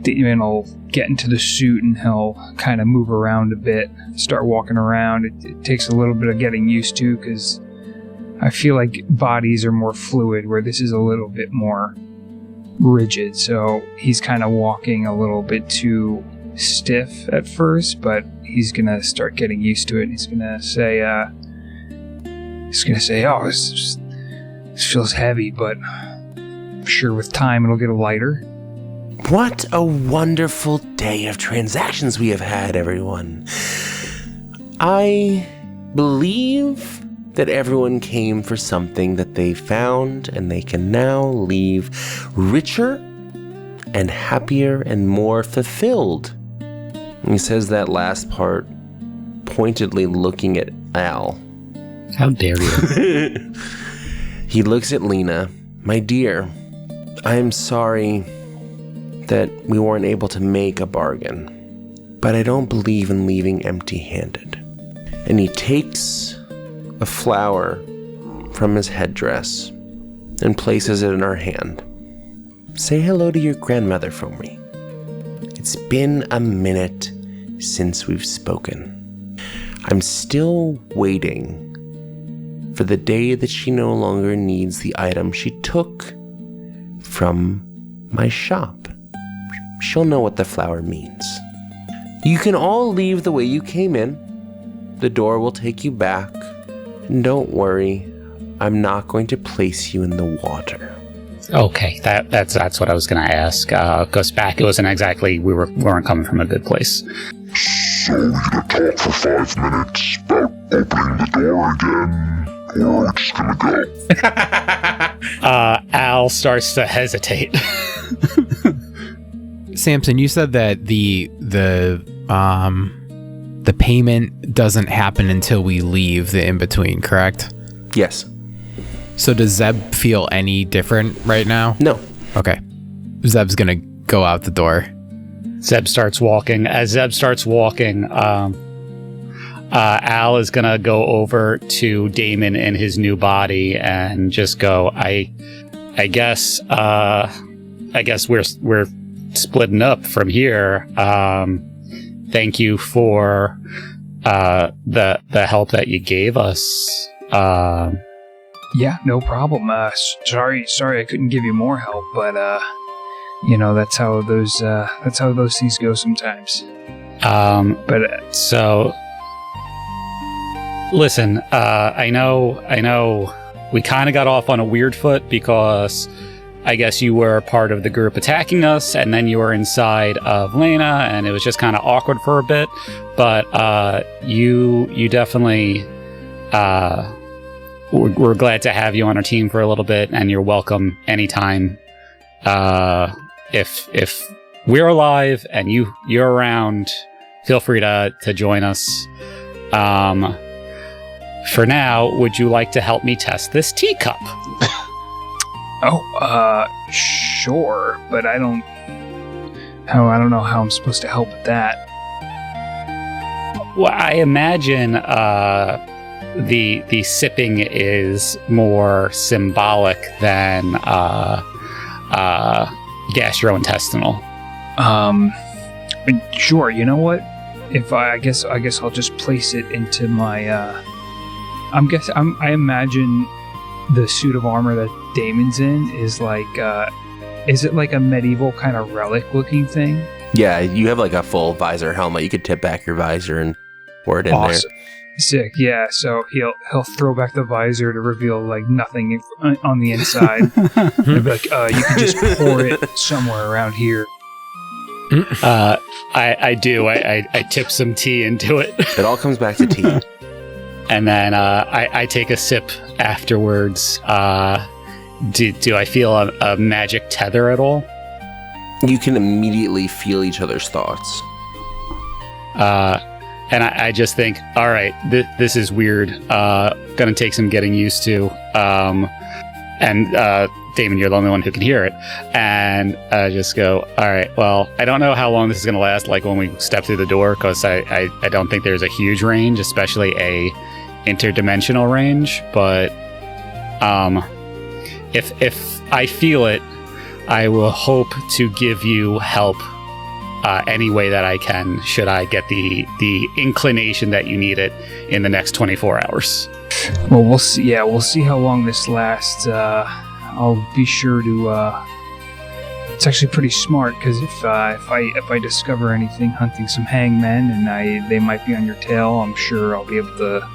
[SPEAKER 2] Damon will get into the suit and he'll kind of move around a bit, start walking around. It takes a little bit of getting used to because I feel like bodies are more fluid, where this is a little bit more rigid. So he's kind of walking a little bit too stiff at first, but he's gonna start getting used to it. He's gonna say, "Oh, this feels heavy, but I'm sure with time it'll get lighter."
[SPEAKER 1] What a wonderful day of transactions we have had, everyone. I believe that everyone came for something that they found, and they can now leave richer and happier and more fulfilled. And he says that last part, pointedly looking at Al.
[SPEAKER 6] How dare you?
[SPEAKER 1] He looks at Lena. "My dear, I am sorry that we weren't able to make a bargain, but I don't believe in leaving empty-handed." And he takes a flower from his headdress and places it in her hand. say hello to your grandmother for me. It's been a minute since we've spoken. I'm still waiting for the day that she no longer needs the item she took from my shop. She'll know what the flower means. You can all leave the way you came in. The door will take you back. And don't worry, I'm not going to place you in the water.
[SPEAKER 6] Okay, that's what I was going to ask. Because back, it wasn't exactly, we weren't coming from a good place.
[SPEAKER 11] So we're gonna talk for 5 minutes about opening the door again, or we're just gonna go?
[SPEAKER 6] Al starts to hesitate.
[SPEAKER 8] Samson, you said that the payment doesn't happen until we leave the in-between, correct?
[SPEAKER 1] Yes.
[SPEAKER 8] So does Zeb feel any different right now?
[SPEAKER 1] No.
[SPEAKER 8] Okay. Zeb's gonna go out the door.
[SPEAKER 6] Zeb starts walking. As Zeb starts walking, Al is gonna go over to Damon in his new body and just go, I guess we're splitting up from here. Thank you for the help that you gave us.
[SPEAKER 2] Yeah, no problem. Sorry I couldn't give you more help, but that's how those things go sometimes.
[SPEAKER 6] So listen, I know we kind of got off on a weird foot because I guess you were part of the group attacking us, and then you were inside of Lena, and it was just kind of awkward for a bit. But you definitely, we're glad to have you on our team for a little bit, and you're welcome anytime. If we're alive and you're around, feel free to join us. For now, would you like to help me test this teacup?
[SPEAKER 2] Sure, but I don't know how I'm supposed to help with that.
[SPEAKER 6] Well, I imagine the sipping is more symbolic than gastrointestinal.
[SPEAKER 2] Sure. You know what? If I guess I'll just place it into my. I imagine the suit of armor that Damon's in is like. Is it like a medieval kind of relic-looking thing?
[SPEAKER 1] Yeah, you have like a full visor helmet. You could tip back your visor and pour it in there.
[SPEAKER 2] Sick, yeah. So he'll throw back the visor to reveal like nothing on the inside. He'll be like, you can just pour it somewhere around here.
[SPEAKER 6] I do. I tip some tea into it.
[SPEAKER 1] It all comes back to tea.
[SPEAKER 6] And then I take a sip afterwards. Do I feel a magic tether at all?
[SPEAKER 1] You can immediately feel each other's thoughts.
[SPEAKER 6] And I just think, all right, this is weird. Gonna take some getting used to. And Damon, you're the only one who can hear it. And I just go, all right, well, I don't know how long this is gonna last, like when we step through the door, because I don't think there's a huge range, especially a interdimensional range. But if I feel it, I will hope to give you help any way that I can, should I get the inclination that you need it in the next 24 hours.
[SPEAKER 2] Well, we'll see. Yeah, we'll see how long this lasts. I'll be sure to. It's actually pretty smart because if I discover anything hunting some hangmen and they might be on your tail, I'm sure I'll be able to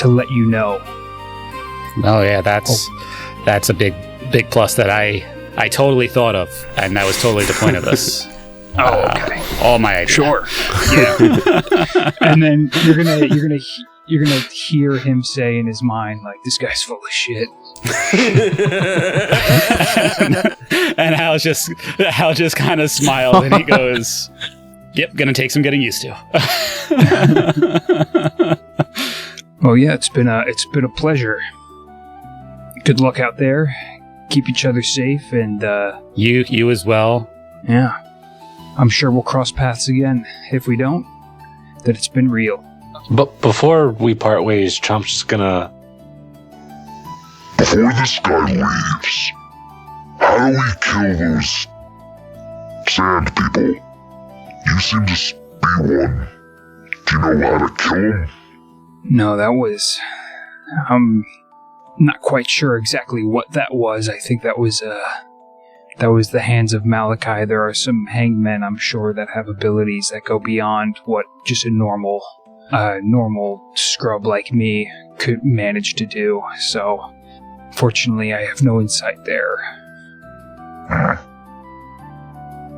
[SPEAKER 2] let you know.
[SPEAKER 6] Oh yeah, that's a big plus that I totally thought of, and that was totally the point of this.
[SPEAKER 2] Oh, okay.
[SPEAKER 6] All my idea.
[SPEAKER 2] Sure. Yeah. And then you're gonna hear him say in his mind, like, "This guy's full of shit."
[SPEAKER 6] And Hal just kind of smiled, and he goes, "Yep, gonna take some getting used to."
[SPEAKER 2] Well, yeah, it's been a pleasure. Good luck out there. Keep each other safe, and
[SPEAKER 6] you as well.
[SPEAKER 2] Yeah. I'm sure we'll cross paths again. If we don't, that it's been real.
[SPEAKER 7] But before we part ways, Chomp's just gonna...
[SPEAKER 11] Before this guy leaves, how how do we kill those sand people? You seem to be one. Do you know how to kill them?
[SPEAKER 2] No, that was... I'm not quite sure exactly what that was. I think that was the hands of Malachi. There are some hangmen, I'm sure, that have abilities that go beyond what just a normal scrub like me could manage to do. So, fortunately, I have no insight there.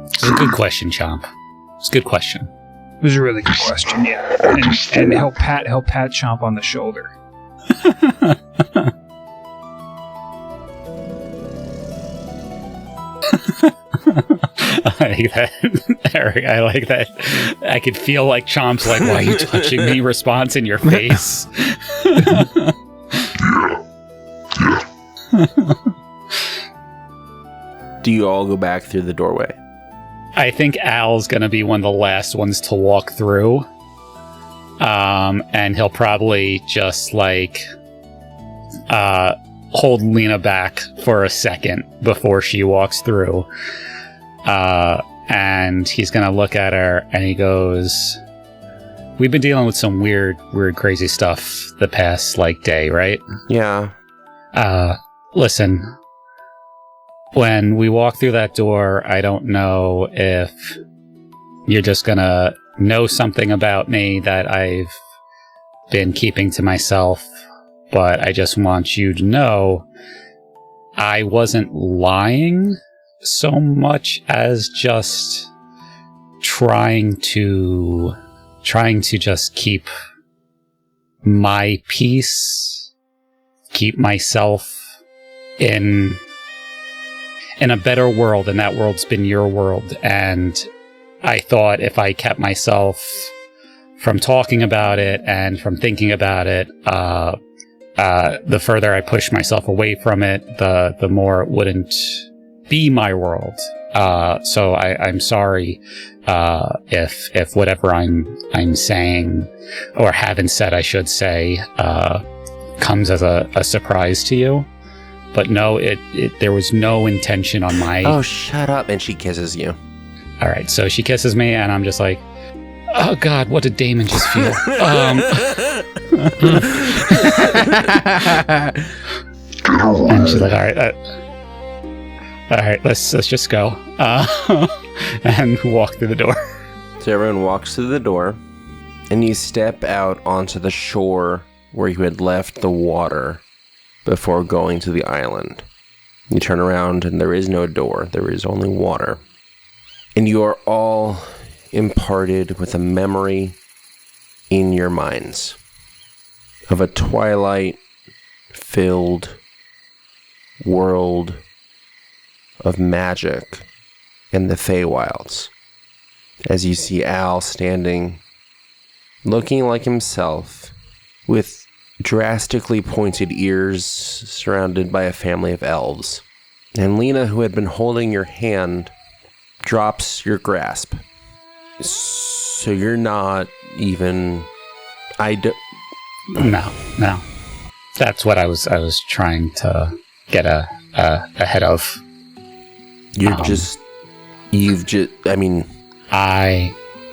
[SPEAKER 6] It's a good question, Chomp. It's a good question.
[SPEAKER 2] It was a really good question, yeah. And help pat Chomp on the shoulder.
[SPEAKER 6] I like that, Eric. I like that. I could feel like Chomp's like, "Why are you touching me?" response in your face.
[SPEAKER 1] Do you all go back through the doorway?
[SPEAKER 6] I think Al's gonna be one of the last ones to walk through. And he'll probably just like hold Lena back for a second before she walks through. And he's gonna look at her and he goes, "We've been dealing with some weird, crazy stuff the past day, right?
[SPEAKER 1] Yeah.
[SPEAKER 6] Listen, when we walk through that door, I don't know if you're just gonna know something about me that I've been keeping to myself, but I just want you to know I wasn't lying so much as just trying to just keep my peace, keep myself in a better world, and that world's been your world. And I thought if I kept myself from talking about it and from thinking about it, the further I pushed myself away from it, the more it wouldn't be my world. So I'm sorry if whatever I'm saying, or haven't said, I should say, comes as a surprise to you. But no, there was no intention on my...
[SPEAKER 1] Oh, shut up. And she kisses you.
[SPEAKER 6] All right, so she kisses me, and I'm just like, oh, God, what did Damon just feel? And she's like, all right, let's just go. And walk through the door.
[SPEAKER 1] So everyone walks through the door, and you step out onto the shore where you had left the water before going to the island. You turn around, and there is no door. There is only water. And you are all imparted with a memory in your minds of a twilight-filled world of magic in the Feywilds. As you see Al standing, looking like himself, with drastically pointed ears, surrounded by a family of elves. And Lena, who had been holding your hand, drops your grasp. So you're not even...
[SPEAKER 6] No. That's what I was trying to get ahead of.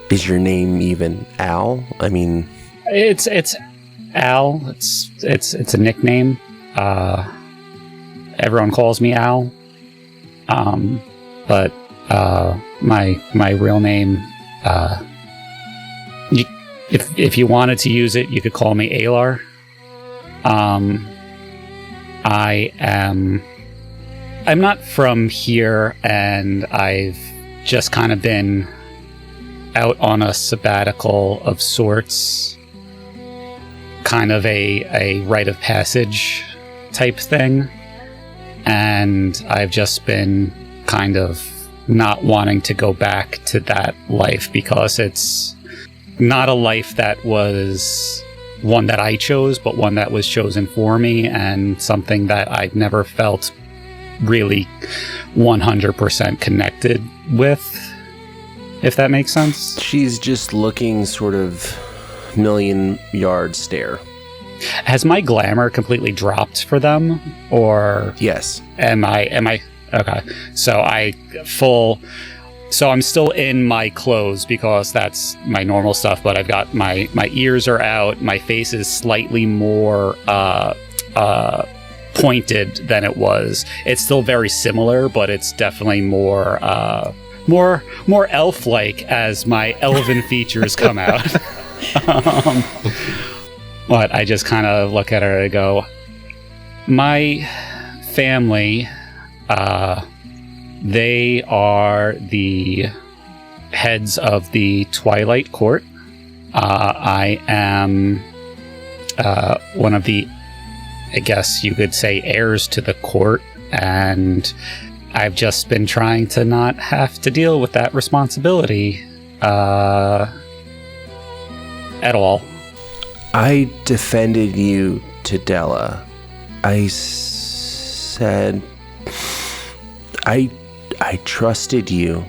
[SPEAKER 6] Is
[SPEAKER 1] your name even Al? I mean...
[SPEAKER 6] It's Al. It's a nickname. Everyone calls me Al. But my real name, if you wanted to use it, you could call me Alar. I'm not from here, and I've just kind of been out on a sabbatical of sorts. Kind of a rite of passage type thing. And I've just been kind of not wanting to go back to that life, because it's not a life that was one that I chose, but one that was chosen for me, and something that I've never felt really 100% connected with, if that makes sense.
[SPEAKER 1] She's just looking sort of million-yard stare.
[SPEAKER 6] Has my glamour completely dropped for them, or
[SPEAKER 1] yes?
[SPEAKER 6] Am I Okay. So I'm still in my clothes because that's my normal stuff, but I've got my ears are out, my face is slightly more pointed than it was. It's still very similar, but it's definitely more elf-like as my elven features come out. But I just kind of look at her and go, my family, they are the heads of the Twilight Court. I am one of the, I guess you could say, heirs to the court, and I've just been trying to not have to deal with that responsibility at all.
[SPEAKER 1] I defended you to Della. I said I trusted you.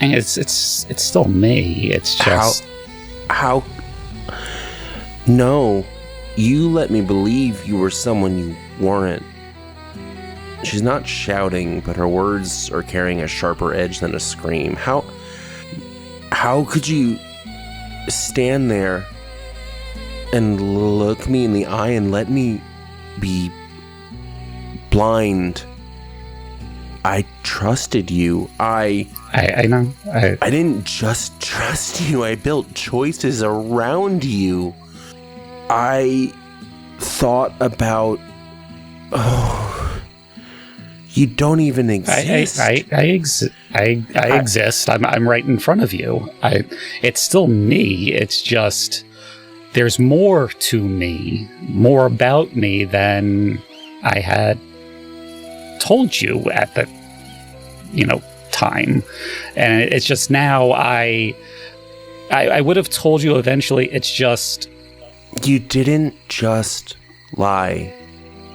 [SPEAKER 6] And it's still me. It's just
[SPEAKER 1] how no, you let me believe you were someone you weren't. She's not shouting, but her words are carrying a sharper edge than a scream. How could you stand there and look me in the eye and let me be blind? I trusted you. I
[SPEAKER 6] know.
[SPEAKER 1] I didn't just trust you. I built choices around you. I thought about... Oh, you don't even exist.
[SPEAKER 6] I exist. I'm right in front of you. It's still me. It's just there's more to me, more about me than I had told you at the time. And it's just now I would have told you eventually. It's just
[SPEAKER 1] you didn't just lie.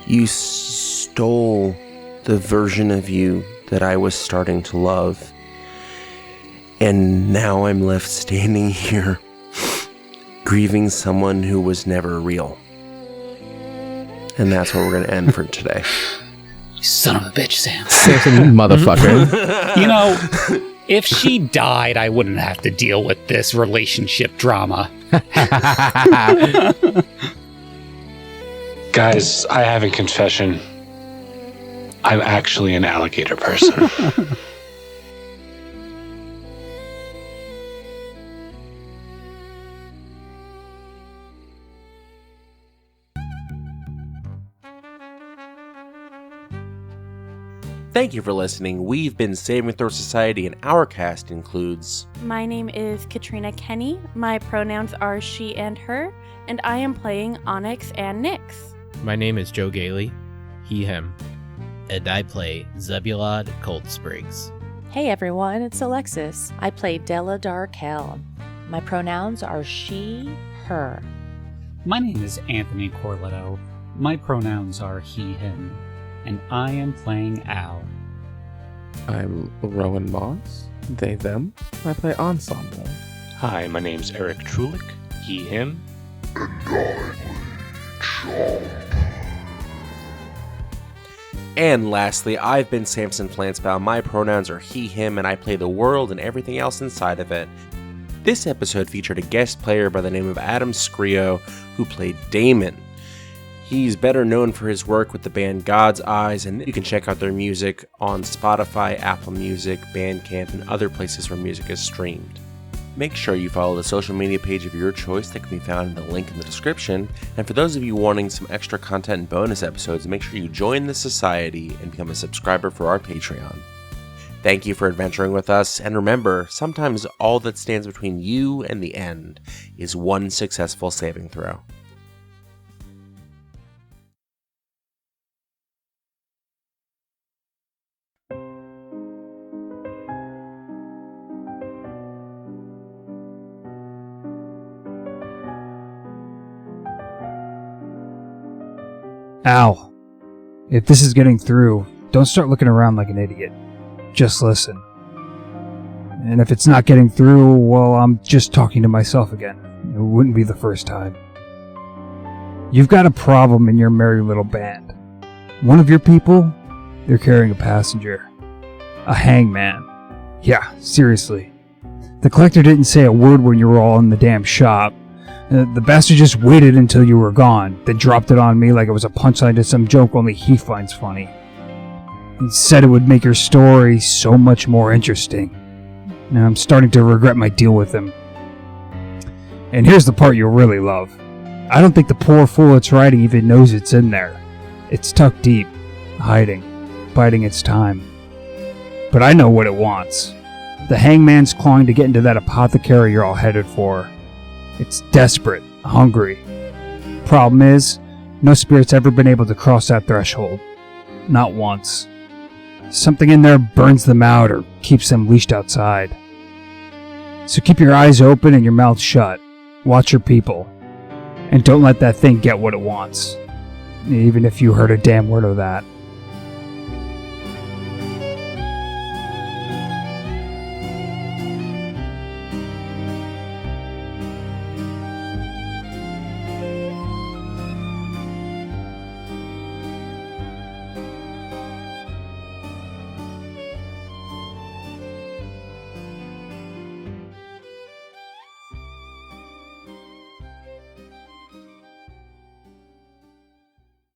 [SPEAKER 1] You stole the version of you that I was starting to love. And now I'm left standing here grieving someone who was never real. And that's where we're going to end for today.
[SPEAKER 6] You son of a bitch, Sam.
[SPEAKER 9] Motherfucker.
[SPEAKER 6] If she died, I wouldn't have to deal with this relationship drama.
[SPEAKER 7] Guys, I have a confession. I'm actually an alligator person.
[SPEAKER 1] Thank you for listening. We've been Saving Throw Society, and our cast includes...
[SPEAKER 12] My name is Katrina Kenny. My pronouns are she and her, and I am playing Onyx and Nyx.
[SPEAKER 10] My name is Joe Gailey, he, him. And I play Zebulon Cold Springs.
[SPEAKER 4] Hey everyone, it's Alexis. I play Della Darkel. My pronouns are she, her.
[SPEAKER 6] My name is Anthony Corletto. My pronouns are he, him. And I am playing Al.
[SPEAKER 9] I'm Rowan Moss, they, them. I play Ensemble.
[SPEAKER 7] Hi, my name's Eric Trulick, he, him.
[SPEAKER 11] And I play Chomp.
[SPEAKER 1] And lastly, I've been Samson Flansbaugh. My pronouns are he, him, and I play the world and everything else inside of it. This episode featured a guest player by the name of Adam Scrio, who played Damon. He's better known for his work with the band God's Eyes, and you can check out their music on Spotify, Apple Music, Bandcamp, and other places where music is streamed. Make sure you follow the social media page of your choice that can be found in the link in the description, and for those of you wanting some extra content and bonus episodes, make sure you join the society and become a subscriber for our Patreon. Thank you for adventuring with us, and remember, sometimes all that stands between you and the end is one successful saving throw.
[SPEAKER 2] Al, if this is getting through, don't start looking around like an idiot. Just listen. And if it's not getting through, well, I'm just talking to myself again. It wouldn't be the first time. You've got a problem in your merry little band. One of your people, they're carrying a passenger. A hangman. Yeah, seriously. The collector didn't say a word when you were all in the damn shop. The bastard just waited until you were gone, then dropped it on me like it was a punchline to some joke only he finds funny. He said it would make your story so much more interesting. Now I'm starting to regret my deal with him. And here's the part you'll really love. I don't think the poor fool it's riding even knows it's in there. It's tucked deep, hiding, biding its time. But I know what it wants. The hangman's clawing to get into that apothecary you're all headed for. It's desperate, hungry. Problem is, no spirit's ever been able to cross that threshold. Not once. Something in there burns them out or keeps them leashed outside. So keep your eyes open and your mouth shut. Watch your people. And don't let that thing get what it wants. Even if you heard a damn word of that.